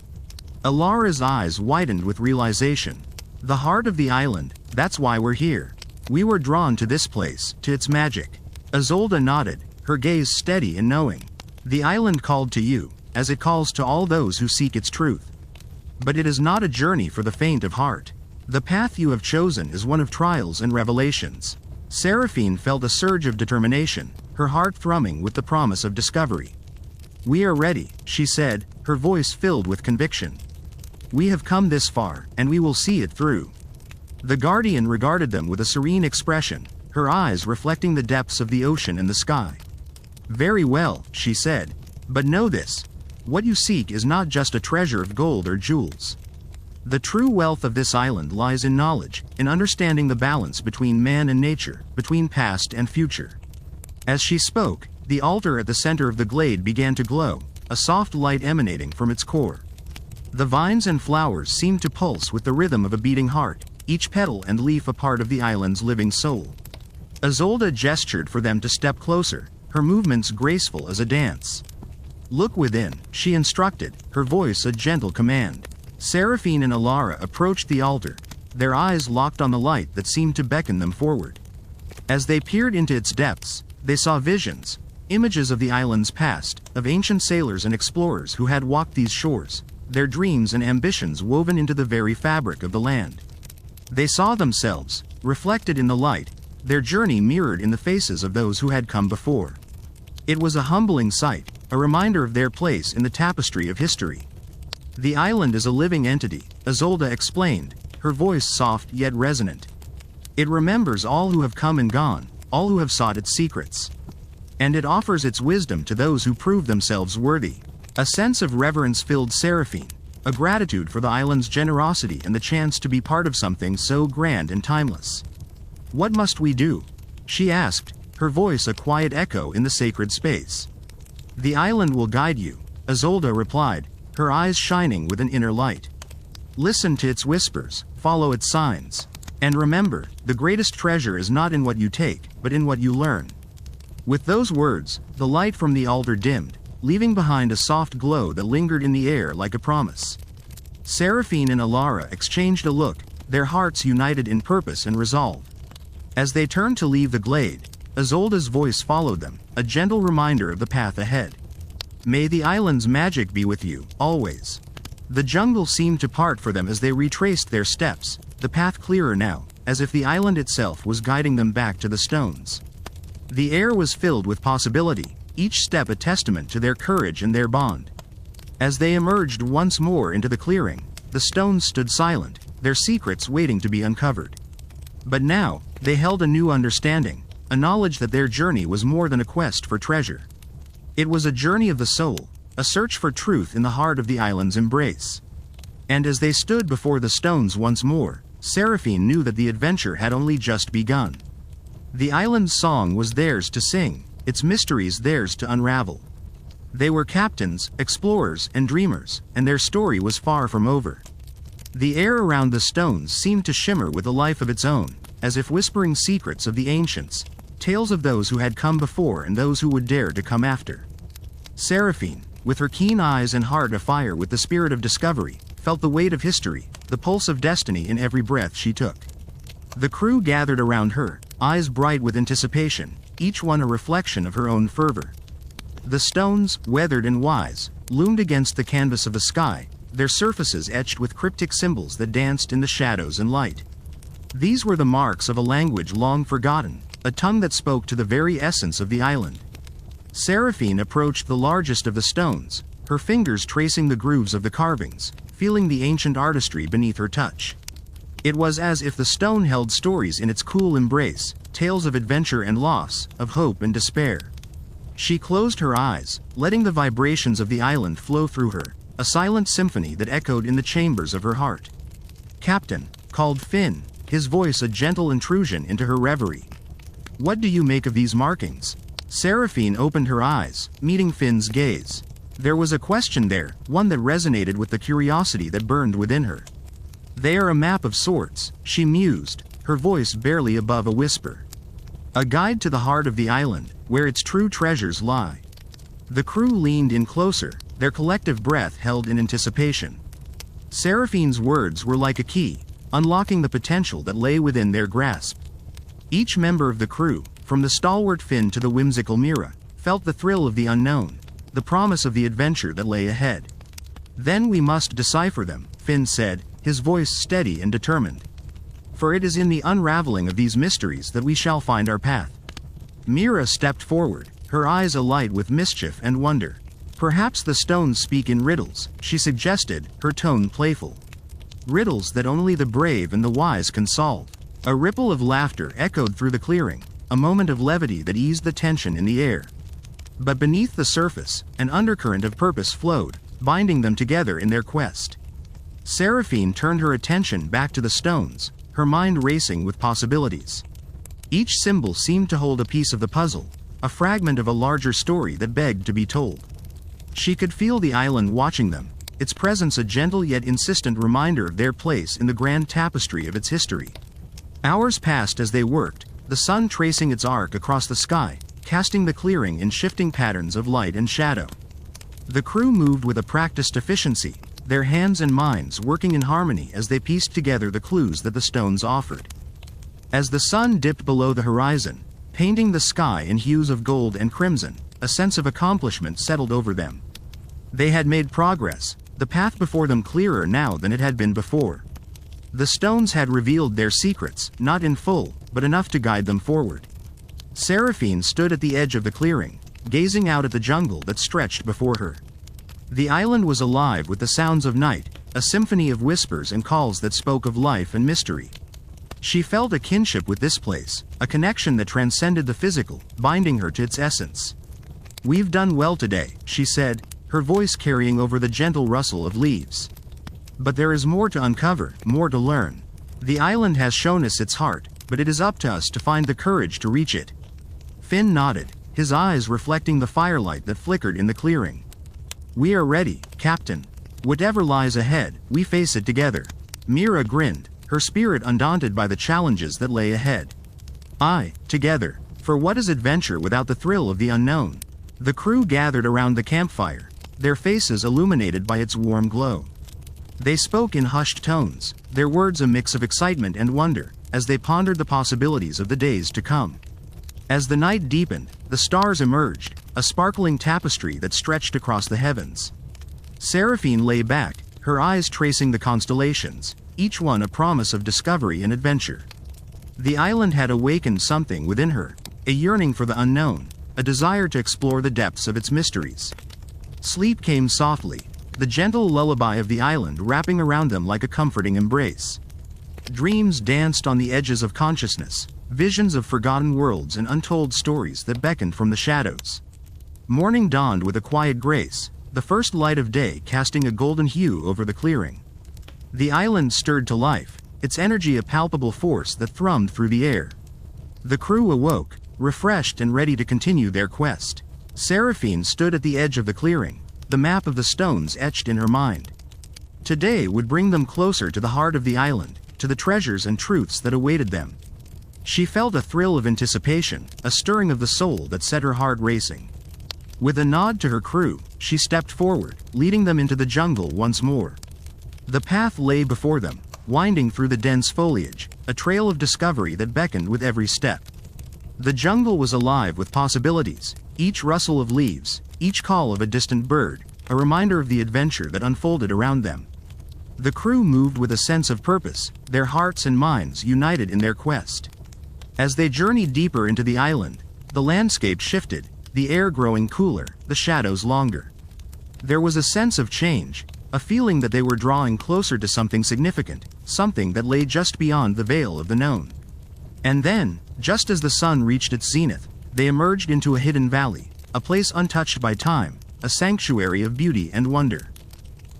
Alara's eyes widened with realization. The heart of the island, that's why we're here. We were drawn to this place, to its magic. Azolda nodded, her gaze steady and knowing. "The island called to you, as it calls to all those who seek its truth. But it is not a journey for the faint of heart. The path you have chosen is one of trials and revelations." Seraphine felt a surge of determination, her heart thrumming with the promise of discovery. "We are ready," she said, her voice filled with conviction. "We have come this far, and we will see it through." The guardian regarded them with a serene expression, her eyes reflecting the depths of the ocean and the sky. "Very well," she said, "but know this. What you seek is not just a treasure of gold or jewels. The true wealth of this island lies in knowledge, in understanding the balance between man and nature, between past and future." As she spoke, the altar at the center of the glade began to glow, a soft light emanating from its core. The vines and flowers seemed to pulse with the rhythm of a beating heart, each petal and leaf a part of the island's living soul. Azolda gestured for them to step closer, her movements graceful as a dance. "Look within," she instructed, her voice a gentle command. Seraphine and Alara approached the altar, their eyes locked on the light that seemed to beckon them forward. As they peered into its depths, they saw visions, images of the island's past, of ancient sailors and explorers who had walked these shores, their dreams and ambitions woven into the very fabric of the land. They saw themselves, reflected in the light, their journey mirrored in the faces of those who had come before. It was a humbling sight, a reminder of their place in the tapestry of history. "The island is a living entity," Isolde explained, her voice soft yet resonant. "It remembers all who have come and gone, all who have sought its secrets. And it offers its wisdom to those who prove themselves worthy." A sense of reverence filled Seraphine, a gratitude for the island's generosity and the chance to be part of something so grand and timeless. "What must we do?" she asked, her voice a quiet echo in the sacred space. "The island will guide you," Isolde replied, her eyes shining with an inner light. "Listen to its whispers, follow its signs. And remember, the greatest treasure is not in what you take, but in what you learn." With those words, the light from the altar dimmed, leaving behind a soft glow that lingered in the air like a promise. Seraphine and Alara exchanged a look, their hearts united in purpose and resolve. As they turned to leave the glade, Isolde's voice followed them, a gentle reminder of the path ahead. "May the island's magic be with you, always." The jungle seemed to part for them as they retraced their steps, the path clearer now, as if the island itself was guiding them back to the stones. The air was filled with possibility, each step a testament to their courage and their bond. As they emerged once more into the clearing, the stones stood silent, their secrets waiting to be uncovered. But now, they held a new understanding, a knowledge that their journey was more than a quest for treasure. It was a journey of the soul, a search for truth in the heart of the island's embrace. And as they stood before the stones once more, Seraphine knew that the adventure had only just begun. The island's song was theirs to sing, its mysteries theirs to unravel. They were captains, explorers, and dreamers, and their story was far from over. The air around the stones seemed to shimmer with a life of its own, as if whispering secrets of the ancients, tales of those who had come before and those who would dare to come after. Seraphine, with her keen eyes and heart afire with the spirit of discovery, felt the weight of history, the pulse of destiny in every breath she took. The crew gathered around her, eyes bright with anticipation, each one a reflection of her own fervor. The stones, weathered and wise, loomed against the canvas of the sky, their surfaces etched with cryptic symbols that danced in the shadows and light. These were the marks of a language long forgotten, a tongue that spoke to the very essence of the island. Seraphine approached the largest of the stones, her fingers tracing the grooves of the carvings, feeling the ancient artistry beneath her touch. It was as if the stone held stories in its cool embrace, tales of adventure and loss, of hope and despair. She closed her eyes, letting the vibrations of the island flow through her, a silent symphony that echoed in the chambers of her heart. "Captain," called Finn, his voice a gentle intrusion into her reverie. "What do you make of these markings?" Seraphine opened her eyes, meeting Finn's gaze. There was a question there, one that resonated with the curiosity that burned within her. "They are a map of sorts," she mused, her voice barely above a whisper. "A guide to the heart of the island, where its true treasures lie." The crew leaned in closer, their collective breath held in anticipation. Seraphine's words were like a key, unlocking the potential that lay within their grasp. Each member of the crew, from the stalwart Finn to the whimsical Mira, felt the thrill of the unknown, the promise of the adventure that lay ahead. "Then we must decipher them," Finn said, his voice steady and determined. "For it is in the unraveling of these mysteries that we shall find our path." Mira stepped forward, her eyes alight with mischief and wonder. "Perhaps the stones speak in riddles," she suggested, her tone playful. "Riddles that only the brave and the wise can solve." A ripple of laughter echoed through the clearing, a moment of levity that eased the tension in the air. But beneath the surface, an undercurrent of purpose flowed, binding them together in their quest. Seraphine turned her attention back to the stones, her mind racing with possibilities. Each symbol seemed to hold a piece of the puzzle, a fragment of a larger story that begged to be told. She could feel the island watching them, its presence a gentle yet insistent reminder of their place in the grand tapestry of its history. Hours passed as they worked, the sun tracing its arc across the sky, casting the clearing in shifting patterns of light and shadow. The crew moved with a practiced efficiency, their hands and minds working in harmony as they pieced together the clues that the stones offered. As the sun dipped below the horizon, painting the sky in hues of gold and crimson, a sense of accomplishment settled over them. They had made progress, the path before them clearer now than it had been before. The stones had revealed their secrets, not in full, but enough to guide them forward. Seraphine stood at the edge of the clearing, gazing out at the jungle that stretched before her. The island was alive with the sounds of night, a symphony of whispers and calls that spoke of life and mystery. She felt a kinship with this place, a connection that transcended the physical, binding her to its essence. "We've done well today," she said, her voice carrying over the gentle rustle of leaves. "But there is more to uncover, more to learn. The island has shown us its heart, but it is up to us to find the courage to reach it." Finn nodded, his eyes reflecting the firelight that flickered in the clearing. "We are ready, Captain. Whatever lies ahead, we face it together." Mira grinned, her spirit undaunted by the challenges that lay ahead. "Aye, together. For what is adventure without the thrill of the unknown?" The crew gathered around the campfire, their faces illuminated by its warm glow. They spoke in hushed tones, their words a mix of excitement and wonder, as they pondered the possibilities of the days to come. As the night deepened, the stars emerged, a sparkling tapestry that stretched across the heavens. Seraphine lay back, her eyes tracing the constellations, each one a promise of discovery and adventure. The island had awakened something within her, a yearning for the unknown, a desire to explore the depths of its mysteries. Sleep came softly, the gentle lullaby of the island wrapping around them like a comforting embrace. Dreams danced on the edges of consciousness, visions of forgotten worlds and untold stories that beckoned from the shadows. Morning dawned with a quiet grace, the first light of day casting a golden hue over the clearing. The island stirred to life, its energy a palpable force that thrummed through the air. The crew awoke, refreshed and ready to continue their quest. Seraphine stood at the edge of the clearing, the map of the stones etched in her mind. Today would bring them closer to the heart of the island, to the treasures and truths that awaited them. She felt a thrill of anticipation, a stirring of the soul that set her heart racing. With a nod to her crew, she stepped forward, leading them into the jungle once more. The path lay before them, winding through the dense foliage, a trail of discovery that beckoned with every step. The jungle was alive with possibilities, each rustle of leaves, each call of a distant bird, a reminder of the adventure that unfolded around them. The crew moved with a sense of purpose, their hearts and minds united in their quest. As they journeyed deeper into the island, the landscape shifted, the air growing cooler, the shadows longer. There was a sense of change, a feeling that they were drawing closer to something significant, something that lay just beyond the veil of the known. And then, just as the sun reached its zenith, they emerged into a hidden valley, a place untouched by time, a sanctuary of beauty and wonder.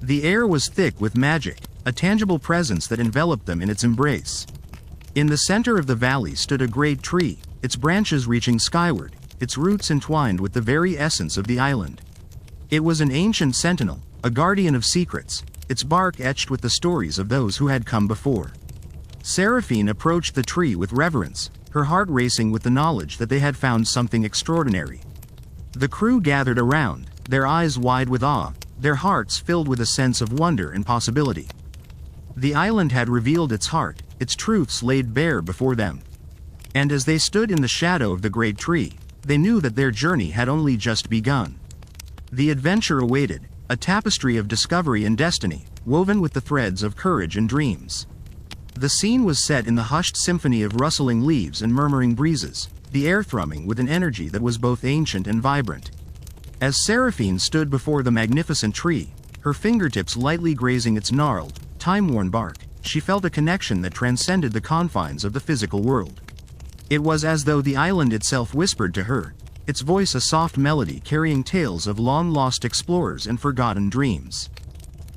The air was thick with magic, a tangible presence that enveloped them in its embrace. In the center of the valley stood a great tree, its branches reaching skyward, its roots entwined with the very essence of the island. It was an ancient sentinel, a guardian of secrets, its bark etched with the stories of those who had come before. Seraphine approached the tree with reverence, her heart racing with the knowledge that they had found something extraordinary. The crew gathered around, their eyes wide with awe, their hearts filled with a sense of wonder and possibility. The island had revealed its heart, its truths laid bare before them. And as they stood in the shadow of the great tree, they knew that their journey had only just begun. The adventure awaited, a tapestry of discovery and destiny, woven with the threads of courage and dreams. The scene was set in the hushed symphony of rustling leaves and murmuring breezes, the air thrumming with an energy that was both ancient and vibrant. As Seraphine stood before the magnificent tree, her fingertips lightly grazing its gnarled, time-worn bark, she felt a connection that transcended the confines of the physical world. It was as though the island itself whispered to her, its voice a soft melody carrying tales of long-lost explorers and forgotten dreams.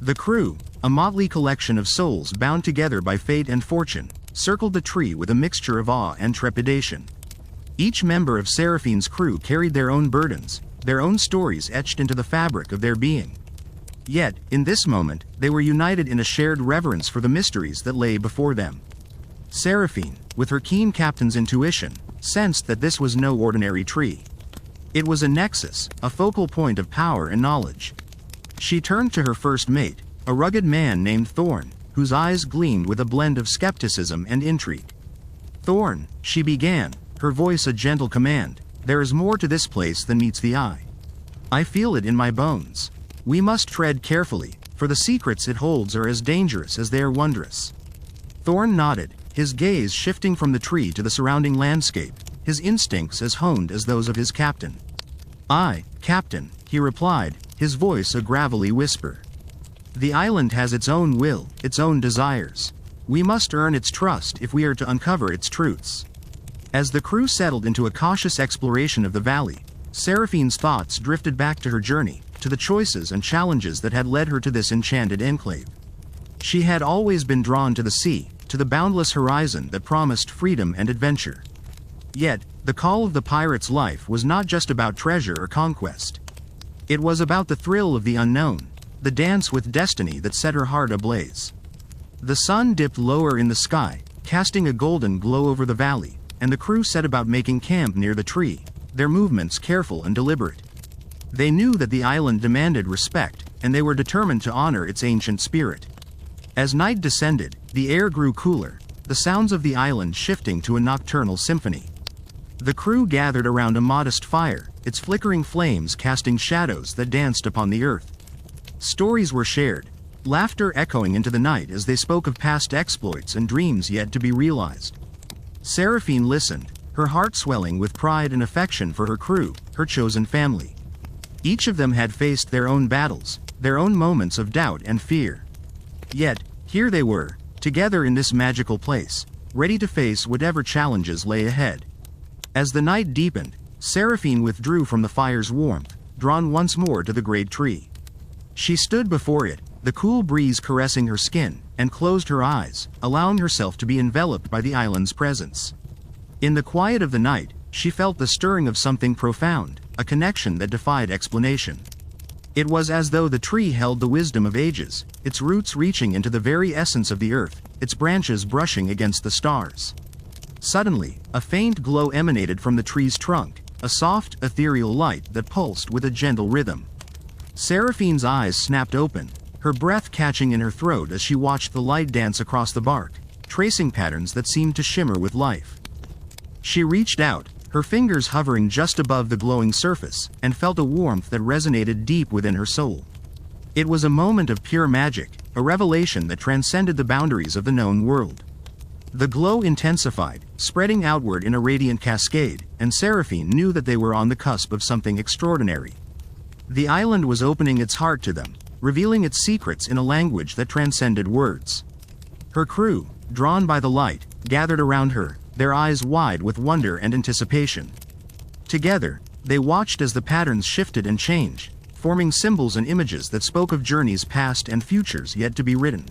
The crew, a motley collection of souls bound together by fate and fortune, circled the tree with a mixture of awe and trepidation. Each member of Seraphine's crew carried their own burdens, their own stories etched into the fabric of their being. Yet, in this moment, they were united in a shared reverence for the mysteries that lay before them. Seraphine, with her keen captain's intuition, sensed that this was no ordinary tree. It was a nexus, a focal point of power and knowledge. She turned to her first mate, a rugged man named Thorn, whose eyes gleamed with a blend of skepticism and intrigue. "Thorn," she began, her voice a gentle command, There is more to this place than meets the eye. I feel it in my bones. We must tread carefully, for the secrets it holds are as dangerous as they are wondrous." Thorn nodded, his gaze shifting from the tree to the surrounding landscape, his instincts as honed as those of his captain. "Aye, Captain," he replied, his voice a gravelly whisper. "The island has its own will, its own desires. We must earn its trust if we are to uncover its truths." As the crew settled into a cautious exploration of the valley, Seraphine's thoughts drifted back to her journey, to the choices and challenges that had led her to this enchanted enclave. She had always been drawn to the sea, to the boundless horizon that promised freedom and adventure. Yet, the call of the pirate's life was not just about treasure or conquest. It was about the thrill of the unknown, the dance with destiny that set her heart ablaze. The sun dipped lower in the sky, casting a golden glow over the valley, and the crew set about making camp near the tree, their movements careful and deliberate. They knew that the island demanded respect, and they were determined to honor its ancient spirit. As night descended, the air grew cooler, the sounds of the island shifting to a nocturnal symphony. The crew gathered around a modest fire, its flickering flames casting shadows that danced upon the earth. Stories were shared, laughter echoing into the night as they spoke of past exploits and dreams yet to be realized. Seraphine listened, her heart swelling with pride and affection for her crew, her chosen family. Each of them had faced their own battles, their own moments of doubt and fear. Yet, here they were, together in this magical place, ready to face whatever challenges lay ahead. As the night deepened, Seraphine withdrew from the fire's warmth, drawn once more to the great tree. She stood before it, the cool breeze caressing her skin, and closed her eyes, allowing herself to be enveloped by the island's presence. In the quiet of the night, she felt the stirring of something profound, a connection that defied explanation. It was as though the tree held the wisdom of ages, its roots reaching into the very essence of the earth, its branches brushing against the stars. Suddenly, a faint glow emanated from the tree's trunk, a soft, ethereal light that pulsed with a gentle rhythm. Seraphine's eyes snapped open, her breath catching in her throat as she watched the light dance across the bark, tracing patterns that seemed to shimmer with life. She reached out, her fingers hovering just above the glowing surface, and felt a warmth that resonated deep within her soul. It was a moment of pure magic, a revelation that transcended the boundaries of the known world. The glow intensified, spreading outward in a radiant cascade, and Seraphine knew that they were on the cusp of something extraordinary. The island was opening its heart to them, revealing its secrets in a language that transcended words. Her crew, drawn by the light, gathered around her, their eyes wide with wonder and anticipation. Together, they watched as the patterns shifted and changed, forming symbols and images that spoke of journeys past and futures yet to be written.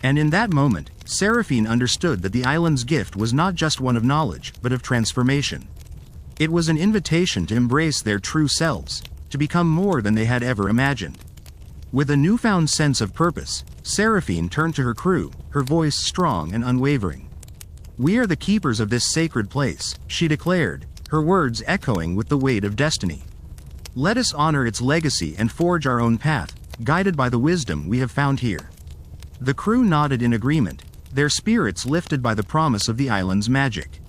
And in that moment, Seraphine understood that the island's gift was not just one of knowledge, but of transformation. It was an invitation to embrace their true selves, to become more than they had ever imagined. With a newfound sense of purpose, Seraphine turned to her crew, her voice strong and unwavering. "We are the keepers of this sacred place," she declared, her words echoing with the weight of destiny. "Let us honor its legacy and forge our own path, guided by the wisdom we have found here." The crew nodded in agreement, their spirits lifted by the promise of the island's magic.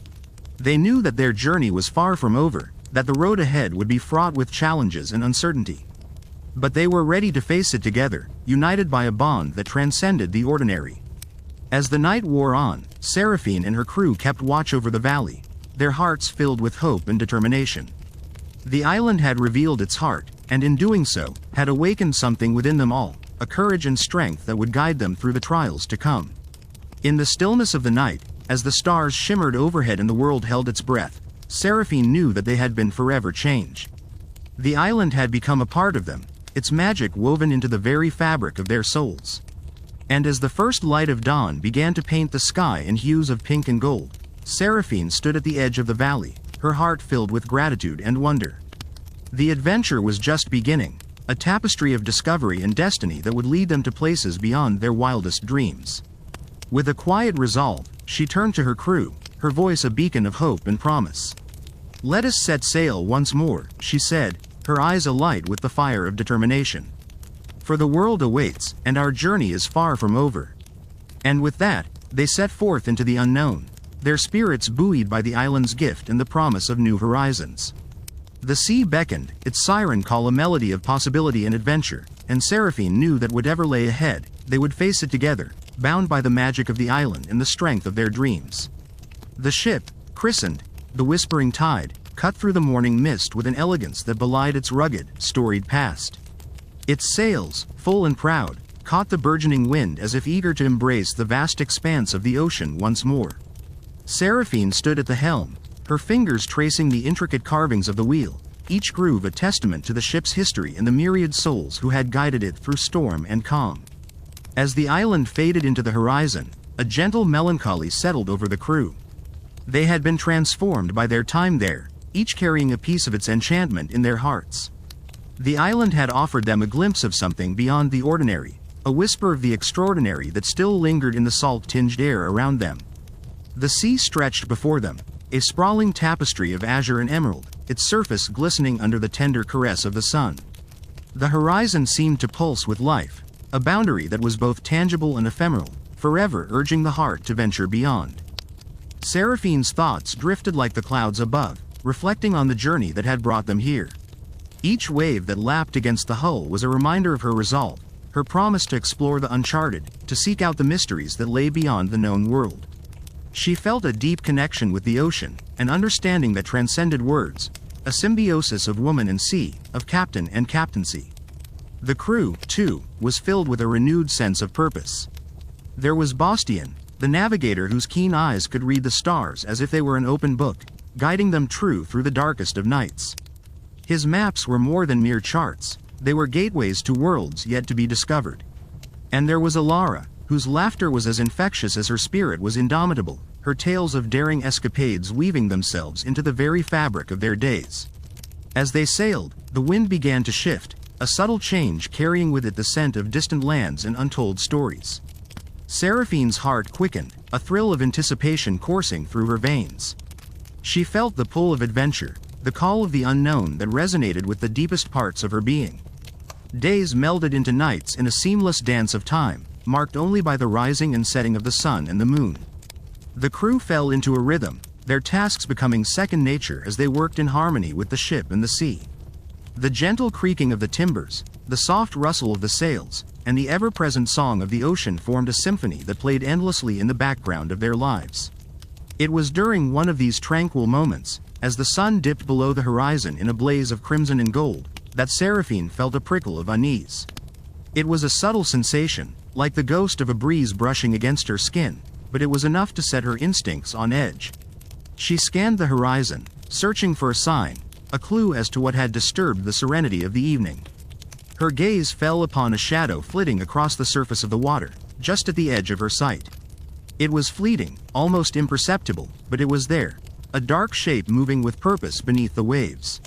They knew that their journey was far from over, that the road ahead would be fraught with challenges and uncertainty. But they were ready to face it together, united by a bond that transcended the ordinary. As the night wore on, Seraphine and her crew kept watch over the valley, their hearts filled with hope and determination. The island had revealed its heart, and in doing so, had awakened something within them all, a courage and strength that would guide them through the trials to come. In the stillness of the night, as the stars shimmered overhead and the world held its breath, Seraphine knew that they had been forever changed. The island had become a part of them, its magic woven into the very fabric of their souls. And as the first light of dawn began to paint the sky in hues of pink and gold, Seraphine stood at the edge of the valley, her heart filled with gratitude and wonder. The adventure was just beginning, a tapestry of discovery and destiny that would lead them to places beyond their wildest dreams. With a quiet resolve, she turned to her crew, her voice a beacon of hope and promise. "Let us set sail once more," she said, her eyes alight with the fire of determination. "For the world awaits, and our journey is far from over." And with that, they set forth into the unknown, their spirits buoyed by the island's gift and the promise of new horizons. The sea beckoned, its siren call a melody of possibility and adventure, and Seraphine knew that whatever lay ahead, they would face it together, bound by the magic of the island and the strength of their dreams. The ship, christened the Whispering Tide, cut through the morning mist with an elegance that belied its rugged, storied past. Its sails, full and proud, caught the burgeoning wind as if eager to embrace the vast expanse of the ocean once more. Seraphine stood at the helm, her fingers tracing the intricate carvings of the wheel, each groove a testament to the ship's history and the myriad souls who had guided it through storm and calm. As the island faded into the horizon, a gentle melancholy settled over the crew. They had been transformed by their time there, each carrying a piece of its enchantment in their hearts. The island had offered them a glimpse of something beyond the ordinary, a whisper of the extraordinary that still lingered in the salt-tinged air around them. The sea stretched before them, a sprawling tapestry of azure and emerald, its surface glistening under the tender caress of the sun. The horizon seemed to pulse with life, a boundary that was both tangible and ephemeral, forever urging the heart to venture beyond. Seraphine's thoughts drifted like the clouds above, reflecting on the journey that had brought them here. Each wave that lapped against the hull was a reminder of her resolve, her promise to explore the uncharted, to seek out the mysteries that lay beyond the known world. She felt a deep connection with the ocean, an understanding that transcended words, a symbiosis of woman and sea, of captain and captaincy. The crew, too, was filled with a renewed sense of purpose. There was Bastien, the navigator whose keen eyes could read the stars as if they were an open book, guiding them true through the darkest of nights. His maps were more than mere charts, they were gateways to worlds yet to be discovered. And there was Alara, whose laughter was as infectious as her spirit was indomitable, her tales of daring escapades weaving themselves into the very fabric of their days. As they sailed, the wind began to shift, a subtle change carrying with it the scent of distant lands and untold stories. Seraphine's heart quickened, a thrill of anticipation coursing through her veins. She felt the pull of adventure, the call of the unknown that resonated with the deepest parts of her being. Days melded into nights in a seamless dance of time, marked only by the rising and setting of the sun and the moon. The crew fell into a rhythm, their tasks becoming second nature as they worked in harmony with the ship and the sea. The gentle creaking of the timbers, the soft rustle of the sails, and the ever-present song of the ocean formed a symphony that played endlessly in the background of their lives. It was during one of these tranquil moments, as the sun dipped below the horizon in a blaze of crimson and gold, that Seraphine felt a prickle of unease. It was a subtle sensation, like the ghost of a breeze brushing against her skin, but it was enough to set her instincts on edge. She scanned the horizon, searching for a sign, a clue as to what had disturbed the serenity of the evening. Her gaze fell upon a shadow flitting across the surface of the water, just at the edge of her sight. It was fleeting, almost imperceptible, but it was there, a dark shape moving with purpose beneath the waves.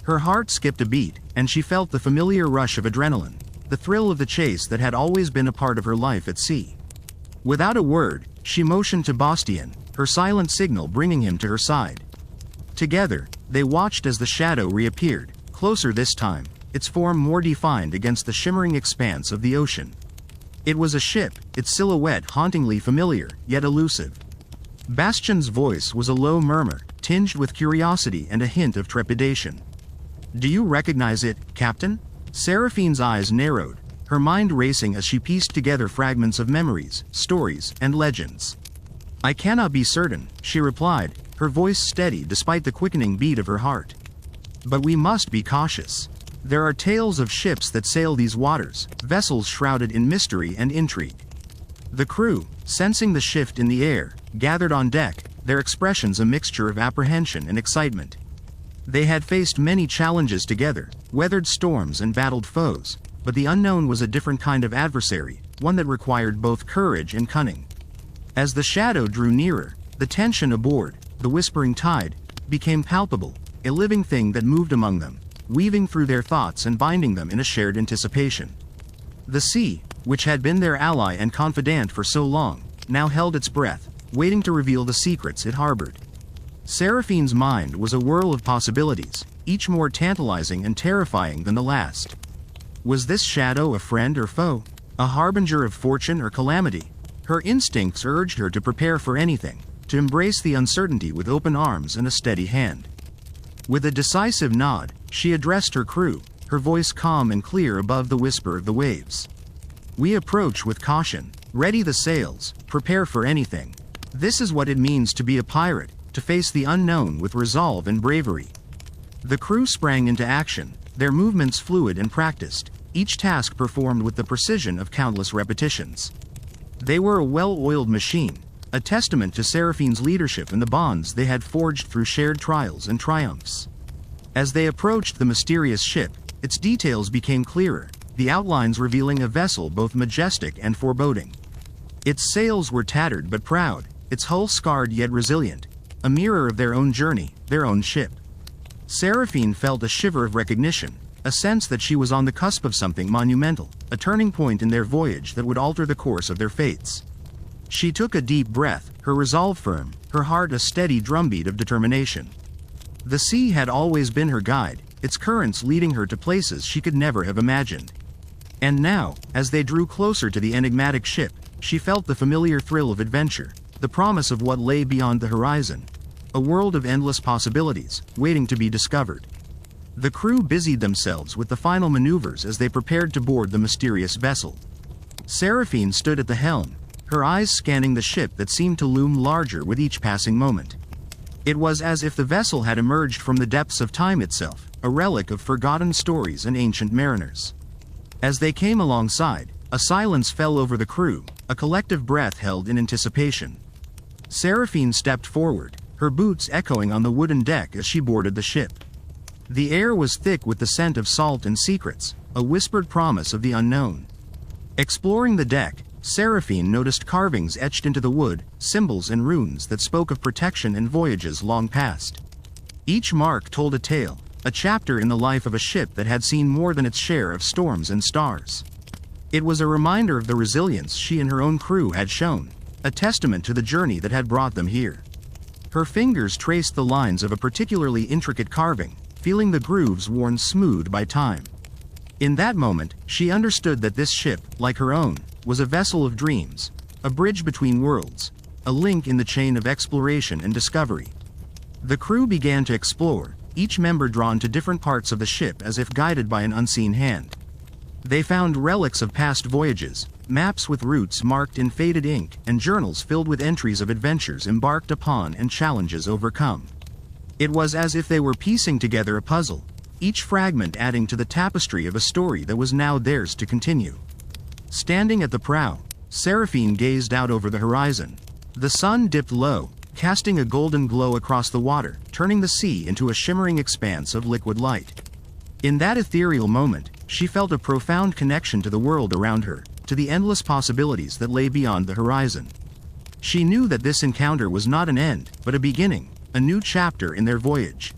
Her heart skipped a beat, and she felt the familiar rush of adrenaline, the thrill of the chase that had always been a part of her life at sea. Without a word, she motioned to Bastien, her silent signal bringing him to her side. Together, they watched as the shadow reappeared, closer this time, its form more defined against the shimmering expanse of the ocean. It was a ship, its silhouette hauntingly familiar, yet elusive. Bastien's voice was a low murmur, tinged with curiosity and a hint of trepidation. "Do you recognize it, Captain?" Seraphine's eyes narrowed, her mind racing as she pieced together fragments of memories, stories, and legends. "I cannot be certain," she replied, her voice steady despite the quickening beat of her heart. "But we must be cautious. There are tales of ships that sail these waters, vessels shrouded in mystery and intrigue." The crew, sensing the shift in the air, gathered on deck, their expressions a mixture of apprehension and excitement. They had faced many challenges together, weathered storms and battled foes, but the unknown was a different kind of adversary, one that required both courage and cunning. As the shadow drew nearer, the tension aboard, the Whispering Tide, became palpable, a living thing that moved among them, weaving through their thoughts and binding them in a shared anticipation. The sea, which had been their ally and confidant for so long, now held its breath, waiting to reveal the secrets it harbored. Seraphine's mind was a whirl of possibilities, each more tantalizing and terrifying than the last. Was this shadow a friend or foe? A harbinger of fortune or calamity? Her instincts urged her to prepare for anything, to embrace the uncertainty with open arms and a steady hand. With a decisive nod, she addressed her crew, her voice calm and clear above the whisper of the waves. "We approach with caution, ready the sails, prepare for anything. This is what it means to be a pirate, to face the unknown with resolve and bravery." The crew sprang into action, their movements fluid and practiced, each task performed with the precision of countless repetitions. They were a well-oiled machine, a testament to Seraphine's leadership and the bonds they had forged through shared trials and triumphs. As they approached the mysterious ship, its details became clearer, the outlines revealing a vessel both majestic and foreboding. Its sails were tattered but proud, its hull scarred yet resilient, a mirror of their own journey, their own ship. Seraphine felt a shiver of recognition, a sense that she was on the cusp of something monumental, a turning point in their voyage that would alter the course of their fates. She took a deep breath, her resolve firm, her heart a steady drumbeat of determination. The sea had always been her guide, its currents leading her to places she could never have imagined. And now, as they drew closer to the enigmatic ship, she felt the familiar thrill of adventure, the promise of what lay beyond the horizon, a world of endless possibilities, waiting to be discovered. The crew busied themselves with the final maneuvers as they prepared to board the mysterious vessel. Seraphine stood at the helm, her eyes scanning the ship that seemed to loom larger with each passing moment. It was as if the vessel had emerged from the depths of time itself, a relic of forgotten stories and ancient mariners. As they came alongside, a silence fell over the crew, a collective breath held in anticipation. Seraphine stepped forward, her boots echoing on the wooden deck as she boarded the ship. The air was thick with the scent of salt and secrets, a whispered promise of the unknown. Exploring the deck, Seraphine noticed carvings etched into the wood, symbols and runes that spoke of protection and voyages long past. Each mark told a tale, a chapter in the life of a ship that had seen more than its share of storms and stars. It was a reminder of the resilience she and her own crew had shown, a testament to the journey that had brought them here. Her fingers traced the lines of a particularly intricate carving, feeling the grooves worn smooth by time. In that moment, she understood that this ship, like her own, was a vessel of dreams, a bridge between worlds, a link in the chain of exploration and discovery. The crew began to explore, each member drawn to different parts of the ship as if guided by an unseen hand. They found relics of past voyages, maps with routes marked in faded ink, and journals filled with entries of adventures embarked upon and challenges overcome. It was as if they were piecing together a puzzle, each fragment adding to the tapestry of a story that was now theirs to continue. Standing at the prow, Seraphine gazed out over the horizon. The sun dipped low, casting a golden glow across the water, turning the sea into a shimmering expanse of liquid light. In that ethereal moment, she felt a profound connection to the world around her, to the endless possibilities that lay beyond the horizon. She knew that this encounter was not an end, but a beginning, a new chapter in their voyage.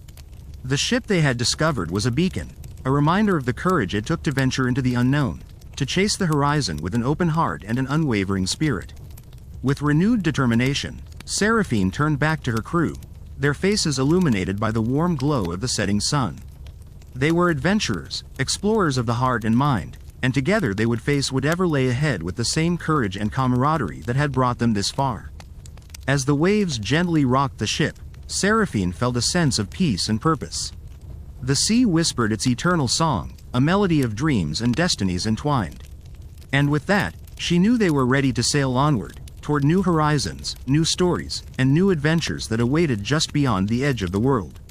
The ship they had discovered was a beacon, a reminder of the courage it took to venture into the unknown, to chase the horizon with an open heart and an unwavering spirit. With renewed determination, Seraphine turned back to her crew, their faces illuminated by the warm glow of the setting sun. They were adventurers, explorers of the heart and mind, and together they would face whatever lay ahead with the same courage and camaraderie that had brought them this far. As the waves gently rocked the ship, Seraphine felt a sense of peace and purpose. The sea whispered its eternal song, a melody of dreams and destinies entwined. And with that, she knew they were ready to sail onward, toward new horizons, new stories, and new adventures that awaited just beyond the edge of the world.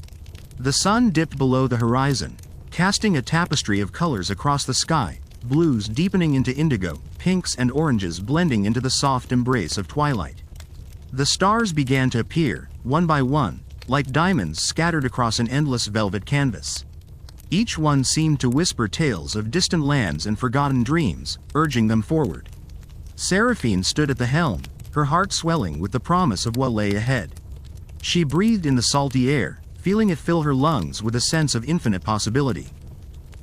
The sun dipped below the horizon, casting a tapestry of colors across the sky, blues deepening into indigo, pinks and oranges blending into the soft embrace of twilight. The stars began to appear, one by one, like diamonds scattered across an endless velvet canvas. Each one seemed to whisper tales of distant lands and forgotten dreams, urging them forward. Seraphine stood at the helm, her heart swelling with the promise of what lay ahead. She breathed in the salty air, feeling it fill her lungs with a sense of infinite possibility.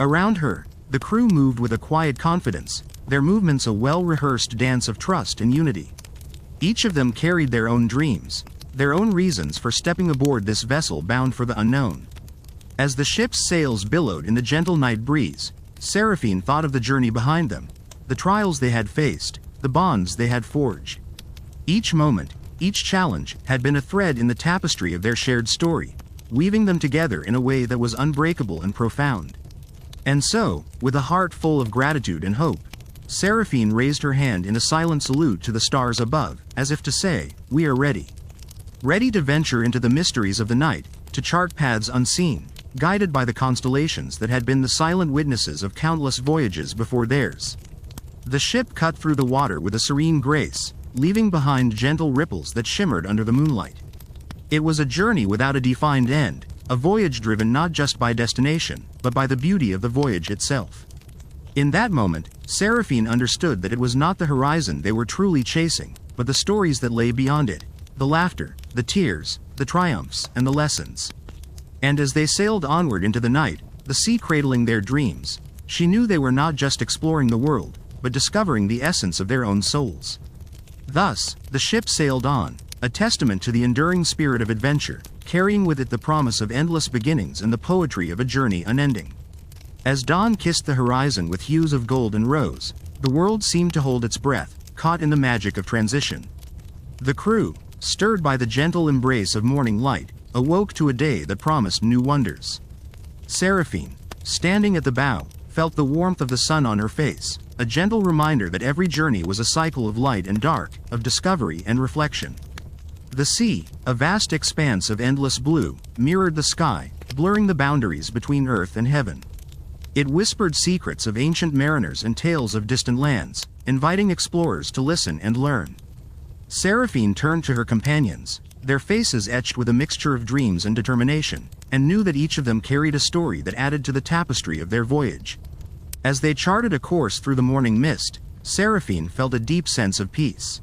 Around her, the crew moved with a quiet confidence, their movements a well-rehearsed dance of trust and unity. Each of them carried their own dreams, their own reasons for stepping aboard this vessel bound for the unknown. As the ship's sails billowed in the gentle night breeze, Seraphine thought of the journey behind them, the trials they had faced, the bonds they had forged. Each moment, each challenge, had been a thread in the tapestry of their shared story, weaving them together in a way that was unbreakable and profound. And so, with a heart full of gratitude and hope, Seraphine raised her hand in a silent salute to the stars above, as if to say, "We are ready." Ready to venture into the mysteries of the night, to chart paths unseen, guided by the constellations that had been the silent witnesses of countless voyages before theirs. The ship cut through the water with a serene grace, leaving behind gentle ripples that shimmered under the moonlight. It was a journey without a defined end, a voyage driven not just by destination, but by the beauty of the voyage itself. In that moment, Seraphine understood that it was not the horizon they were truly chasing, but the stories that lay beyond it, the laughter, the tears, the triumphs, and the lessons. And as they sailed onward into the night, the sea cradling their dreams, she knew they were not just exploring the world, but discovering the essence of their own souls. Thus, the ship sailed on, a testament to the enduring spirit of adventure, carrying with it the promise of endless beginnings and the poetry of a journey unending. As dawn kissed the horizon with hues of gold and rose, the world seemed to hold its breath, caught in the magic of transition. The crew, stirred by the gentle embrace of morning light, awoke to a day that promised new wonders. Seraphine, standing at the bow, felt the warmth of the sun on her face, a gentle reminder that every journey was a cycle of light and dark, of discovery and reflection. The sea, a vast expanse of endless blue, mirrored the sky, blurring the boundaries between earth and heaven. It whispered secrets of ancient mariners and tales of distant lands, inviting explorers to listen and learn. Seraphine turned to her companions, their faces etched with a mixture of dreams and determination, and knew that each of them carried a story that added to the tapestry of their voyage. As they charted a course through the morning mist, Seraphine felt a deep sense of peace.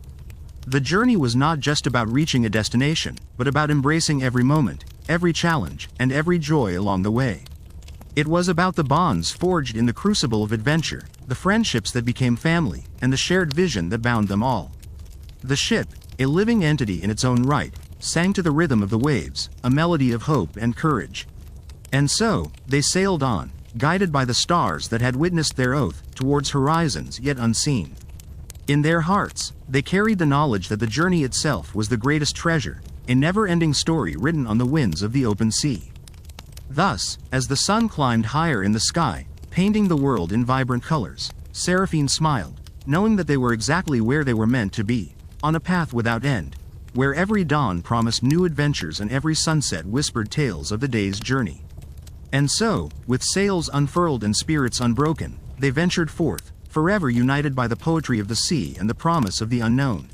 The journey was not just about reaching a destination, but about embracing every moment, every challenge, and every joy along the way. It was about the bonds forged in the crucible of adventure, the friendships that became family, and the shared vision that bound them all. The ship, a living entity in its own right, sang to the rhythm of the waves, a melody of hope and courage. And so, they sailed on, guided by the stars that had witnessed their oath, towards horizons yet unseen. In their hearts, they carried the knowledge that the journey itself was the greatest treasure, a never-ending story written on the winds of the open sea. Thus, as the sun climbed higher in the sky, painting the world in vibrant colors, Seraphine smiled, knowing that they were exactly where they were meant to be, on a path without end, where every dawn promised new adventures and every sunset whispered tales of the day's journey. And so, with sails unfurled and spirits unbroken, they ventured forth, forever united by the poetry of the sea and the promise of the unknown.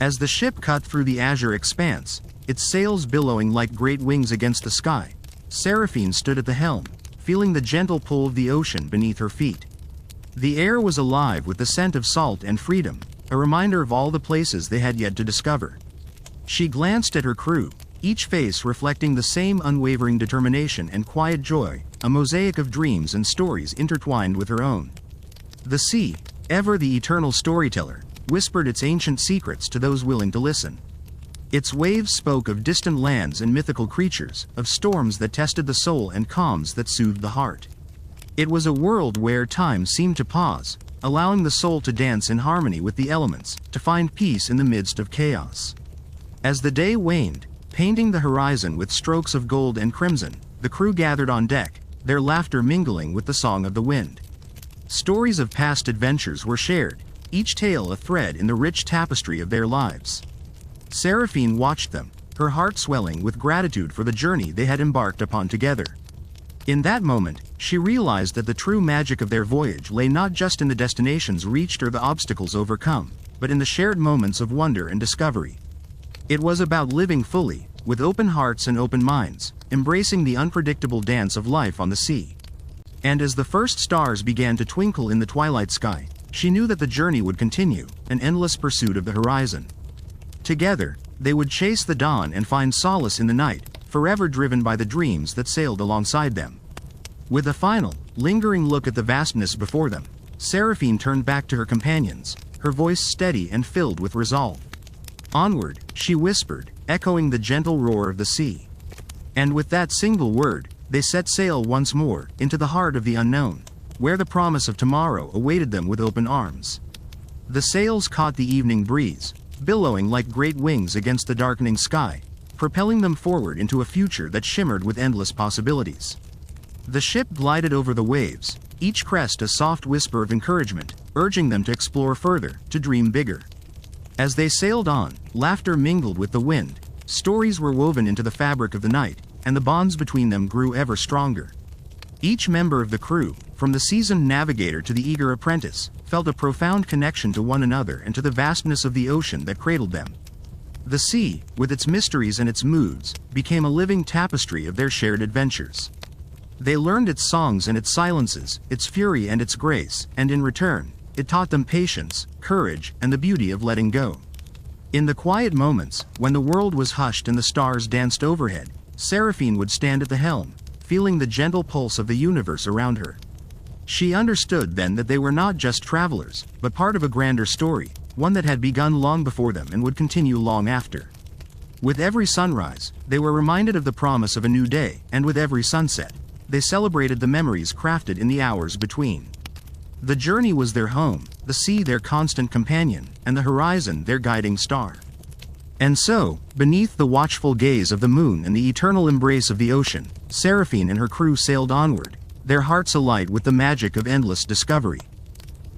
As the ship cut through the azure expanse, its sails billowing like great wings against the sky, Seraphine stood at the helm, feeling the gentle pull of the ocean beneath her feet. The air was alive with the scent of salt and freedom, a reminder of all the places they had yet to discover. She glanced at her crew, each face reflecting the same unwavering determination and quiet joy, a mosaic of dreams and stories intertwined with her own. The sea, ever the eternal storyteller, whispered its ancient secrets to those willing to listen. Its waves spoke of distant lands and mythical creatures, of storms that tested the soul and calms that soothed the heart. It was a world where time seemed to pause, allowing the soul to dance in harmony with the elements, to find peace in the midst of chaos. As the day waned, painting the horizon with strokes of gold and crimson, the crew gathered on deck, their laughter mingling with the song of the wind. Stories of past adventures were shared, each tale a thread in the rich tapestry of their lives. Seraphine watched them, her heart swelling with gratitude for the journey they had embarked upon together. In that moment, she realized that the true magic of their voyage lay not just in the destinations reached or the obstacles overcome, but in the shared moments of wonder and discovery. It was about living fully, with open hearts and open minds, embracing the unpredictable dance of life on the sea. And as the first stars began to twinkle in the twilight sky, she knew that the journey would continue, an endless pursuit of the horizon. Together, they would chase the dawn and find solace in the night, forever driven by the dreams that sailed alongside them. With a final, lingering look at the vastness before them, Seraphine turned back to her companions, her voice steady and filled with resolve. Onward, she whispered, echoing the gentle roar of the sea. And with that single word, they set sail once more, into the heart of the unknown, where the promise of tomorrow awaited them with open arms. The sails caught the evening breeze, billowing like great wings against the darkening sky, propelling them forward into a future that shimmered with endless possibilities. The ship glided over the waves, each crest a soft whisper of encouragement, urging them to explore further, to dream bigger. As they sailed on, laughter mingled with the wind, stories were woven into the fabric of the night, and the bonds between them grew ever stronger. Each member of the crew, from the seasoned navigator to the eager apprentice, felt a profound connection to one another and to the vastness of the ocean that cradled them. The sea, with its mysteries and its moods, became a living tapestry of their shared adventures. They learned its songs and its silences, its fury and its grace, and in return, it taught them patience, courage, and the beauty of letting go. In the quiet moments, when the world was hushed and the stars danced overhead, Seraphine would stand at the helm, feeling the gentle pulse of the universe around her. She understood then that they were not just travelers, but part of a grander story, one that had begun long before them and would continue long after. With every sunrise, they were reminded of the promise of a new day, and with every sunset, they celebrated the memories crafted in the hours between. The journey was their home, the sea their constant companion, and the horizon their guiding star. And so, beneath the watchful gaze of the moon and the eternal embrace of the ocean, Seraphine and her crew sailed onward, their hearts alight with the magic of endless discovery.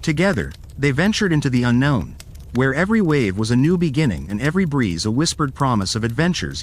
Together, they ventured into the unknown, where every wave was a new beginning and every breeze a whispered promise of adventures